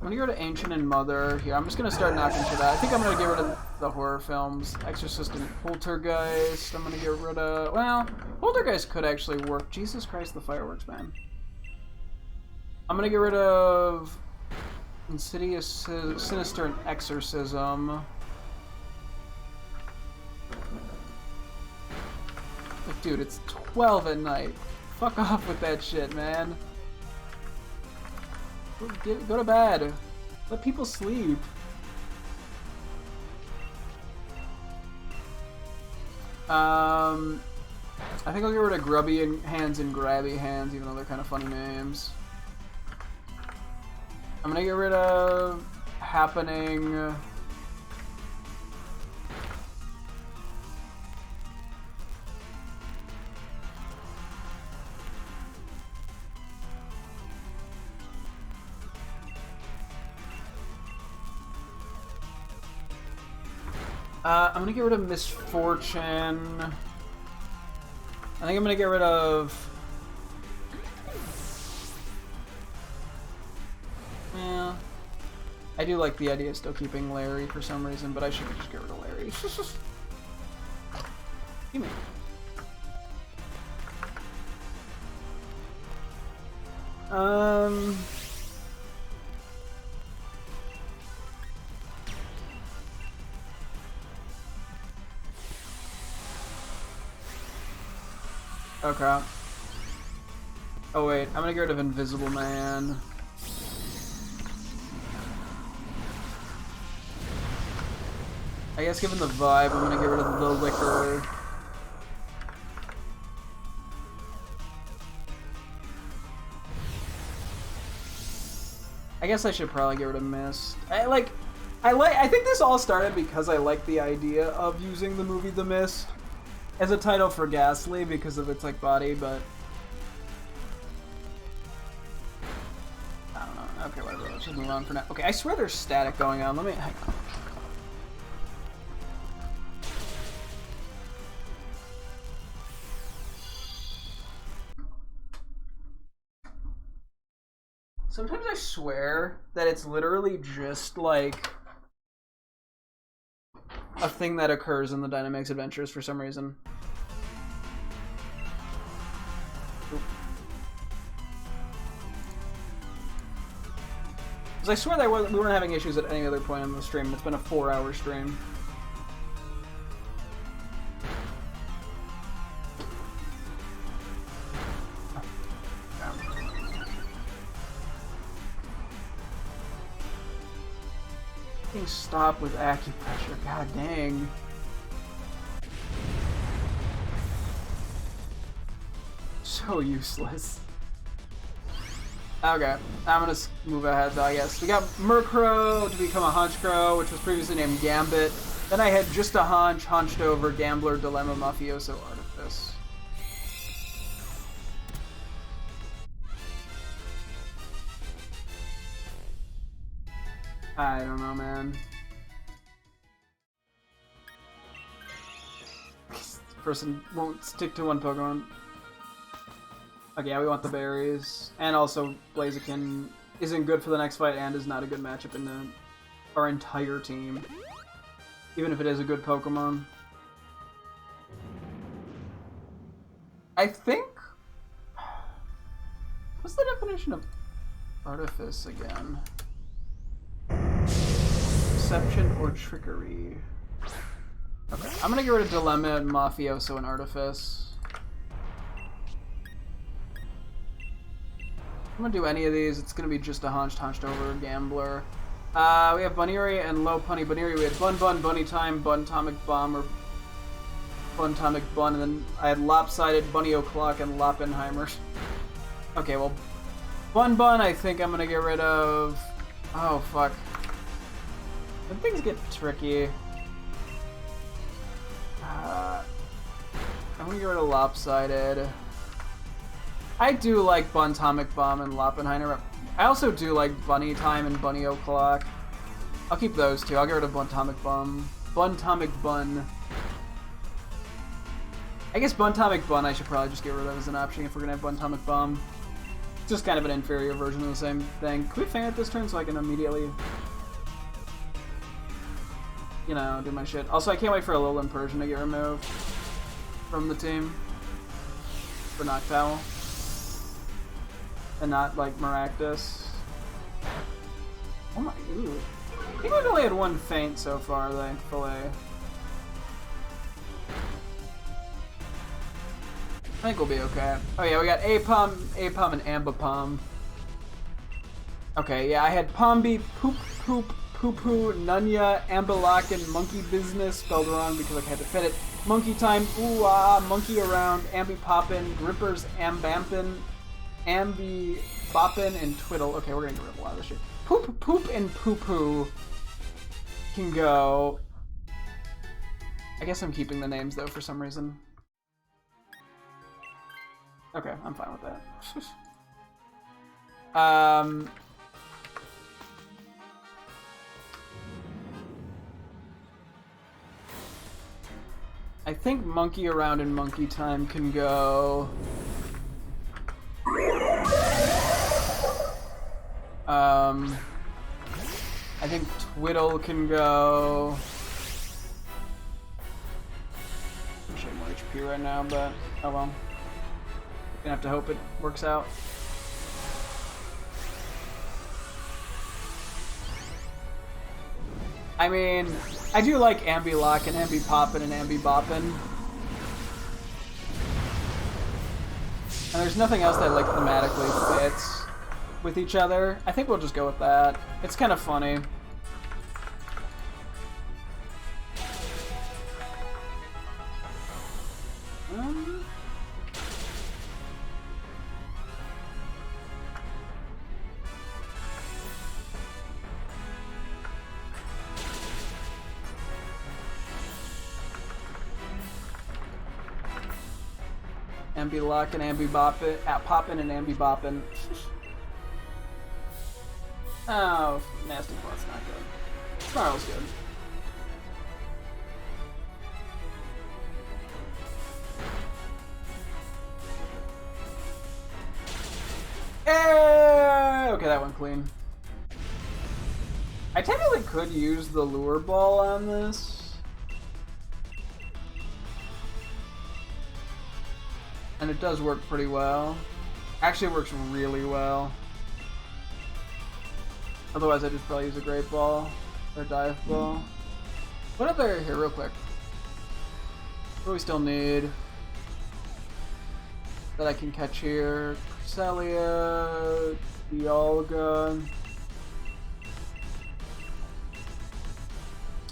I'm gonna go to Ancient and Mother. Here, I'm just gonna start knocking to that. I think I'm gonna get rid of the horror films. Exorcist and Poltergeist. I'm gonna get rid of, well, Poltergeist could actually work. Jesus Christ, the fireworks, man. I'm gonna get rid of Insidious, Sinister, and Exorcism. Like, dude, it's 12 at night. Fuck off with that shit, man. Go to bed. Let people sleep. I think I'll get rid of Grubby Hands and Grabby Hands, even though they're kind of funny names. I'm gonna get rid of Happening. I'm gonna get rid of Misfortune. I think I'm gonna get rid of... Yeah. I do like the idea of still keeping Larry for some reason, but I should just get rid of Larry. Give me. Okay. Oh wait, I'm gonna get rid of Invisible Man. I guess given the vibe, I'm gonna get rid of the Liquor. I guess I should probably get rid of Mist. I think this all started because I like the idea of using the movie The Mist as a title for Ghastly because of its like body, but I don't know. Okay, whatever. Let's just move on for now. Okay, I swear there's static going on. Let me hang on. Sometimes I swear that it's literally just like a thing that occurs in the Dynamax Adventures for some reason. Because I swear that we weren't having issues at any other point in the stream. It's been a 4-hour stream. Stop with acupressure, god dang. So useless. Okay, I'm gonna move ahead though, I guess. We got Murkrow to become a Honchkrow, which was previously named Gambit. Then I had just a hunched over Gambler, Dilemma, Mafioso, Artifice. I don't know, man. This person won't stick to one Pokemon. Okay, yeah, we want the berries. And also, Blaziken isn't good for the next fight and is not a good matchup in our entire team. Even if it is a good Pokemon. I think... What's the definition of Artifice again? Deception or trickery. Okay, I'm gonna get rid of Dilemma and Mafioso and Artifice. I'm gonna do any of these. It's gonna be just a hunched over Gambler. We have Bunnery and Low Punny Bunnery. We had Bun Bun, Bunny Time, Bun Atomic Bomb, or Bun Atomic Bun, and then I had Lopsided, Bunny O'Clock, and Loppenheimer. Okay, well, Bun Bun I think I'm gonna get rid of... Oh, fuck. When things get tricky... I'm gonna get rid of Lopsided. I do like Buntomic Bomb and Loppenheimer. I also do like Bunny Time and Bunny O'Clock. I'll keep those two. I'll get rid of Buntomic Bomb. Buntomic Bun. I guess Buntomic Bun I should probably just get rid of as an option if we're gonna have Buntomic Bomb. It's just kind of an inferior version of the same thing. Can we fan it this turn so I can immediately... You know, do my shit. Also, I can't wait for Alolan Persian to get removed from the team for Noctowl. And not, like, Maractus. Oh my, ooh. I think we've only had one feint so far, thankfully. I think we'll be okay. Oh yeah, we got Apom, and Ambipom. Okay, yeah, I had Pombi, Poop, Poo Poo, Nunya, Ambilak, and Monkey Business, spelled wrong because I had to fit it. Monkey Time, Ooh Ah, Monkey Around, Ambi Poppin', Grippers, Ambampin, Ambi Boppin', and Twiddle. Okay, we're gonna get rid of a lot of this shit. Poop, and Poo Poo can go. I guess I'm keeping the names though for some reason. Okay, I'm fine with that. I think Monkey Around and Monkey Time can go. I think Twiddle can go. I wish I had more HP right now, but oh well. Gonna have to hope it works out. I mean, I do like Ambi-Lock and Ambi-Poppin' and Ambi-Boppin'. And there's nothing else that like thematically fits with each other. I think we'll just go with that. It's kind of funny. Ambi-Lock and Ambi-Boppin', Poppin' and Ambi-Boppin'. Oh, Nasty Plot's not good. Snarl's good. Okay, that went clean. I technically could use the lure ball on this. And it does work pretty well. Actually, it works really well. Otherwise, I'd just probably use a Great Ball or a Dive Ball. What other here, real quick? What do we still need that I can catch here? Cresselia, Dialga.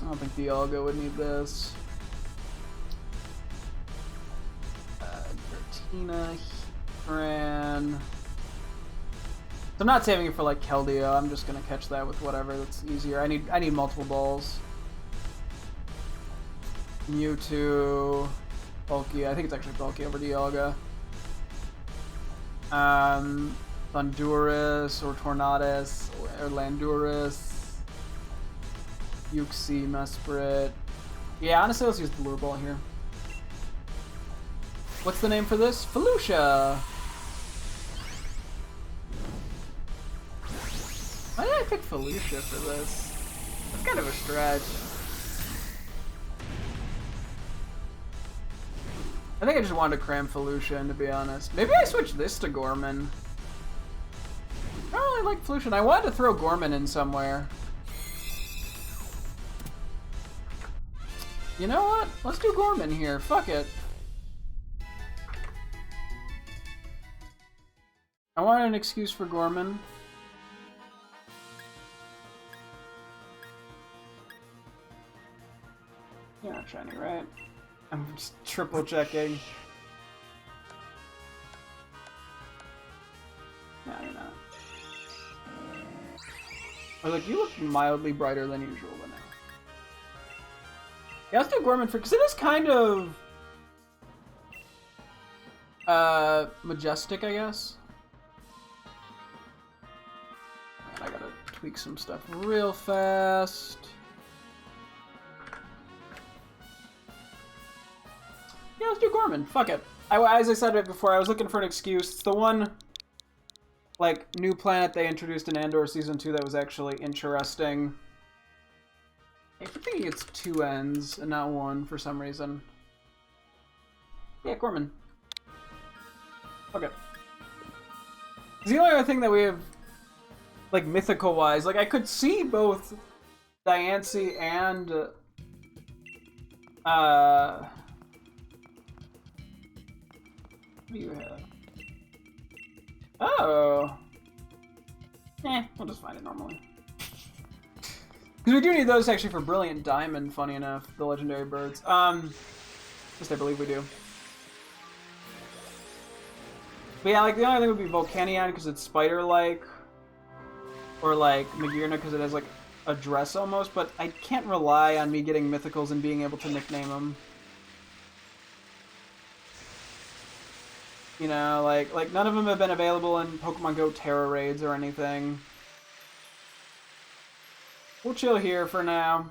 I don't think Dialga would need this. Tina, Heatran. So I'm not saving it for like Keldeo. I'm just gonna catch that with whatever that's easier. I need multiple balls. Mewtwo, Bulky. I think it's actually Bulky over Dialga. Thundurus or Tornadus or Landorus. Uxie, Mesprit. Yeah, honestly, let's use the lure ball here. What's the name for this? Felucia! Why did I pick Felucia for this? That's kind of a stretch. I think I just wanted to cram Felucia in, to be honest. Maybe I switch this to Gorman. I don't really like Felucia. I wanted to throw Gorman in somewhere. You know what? Let's do Gorman here. Fuck it. I wanted an excuse for Gorman. You're not shiny, right? I'm just triple checking. No, you're not. I was like, you look mildly brighter than usual, but no. Yeah, let's do Gorman for, because it is kind of majestic, I guess. I gotta tweak some stuff real fast. Yeah, let's do Gorman. Fuck it. As I said it before, I was looking for an excuse. It's the one, like, new planet they introduced in Andor Season 2 that was actually interesting. I keep thinking it's 2 ends and not 1 for some reason. Yeah, Gorman. Okay. The only other thing that we have, like, mythical-wise, like, I could see both Diancie and, what do you have? Oh! We'll just find it normally. Because we do need those, actually, for Brilliant Diamond, funny enough, the legendary birds. At least I believe we do. But yeah, like, the only thing would be Volcanion, because it's spider-like. Or, like, Magearna, because it has, like, a dress almost, but I can't rely on me getting mythicals and being able to nickname them. You know, like none of them have been available in Pokemon Go Terra raids or anything. We'll chill here for now.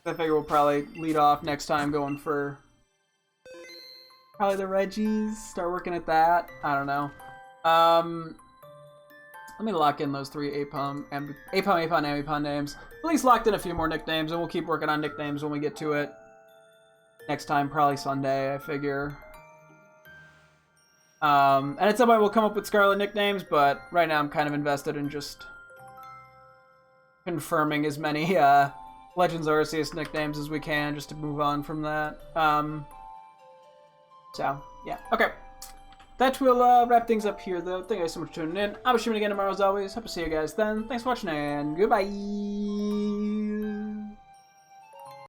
I figure we'll probably lead off next time going for Probably the Reggies. Start working at that. I don't know. Let me lock in those 3 Apom, Amipon names. At least locked in a few more nicknames, and we'll keep working on nicknames when we get to it. Next time, probably Sunday, I figure. And at some point we'll come up with Scarlet nicknames, but right now I'm kind of invested in just confirming as many Legends Arceus nicknames as we can, just to move on from that. So, yeah. Okay. That will wrap things up here, though. Thank you guys so much for tuning in. I'll be streaming again tomorrow, as always. Hope to see you guys then. Thanks for watching, and goodbye!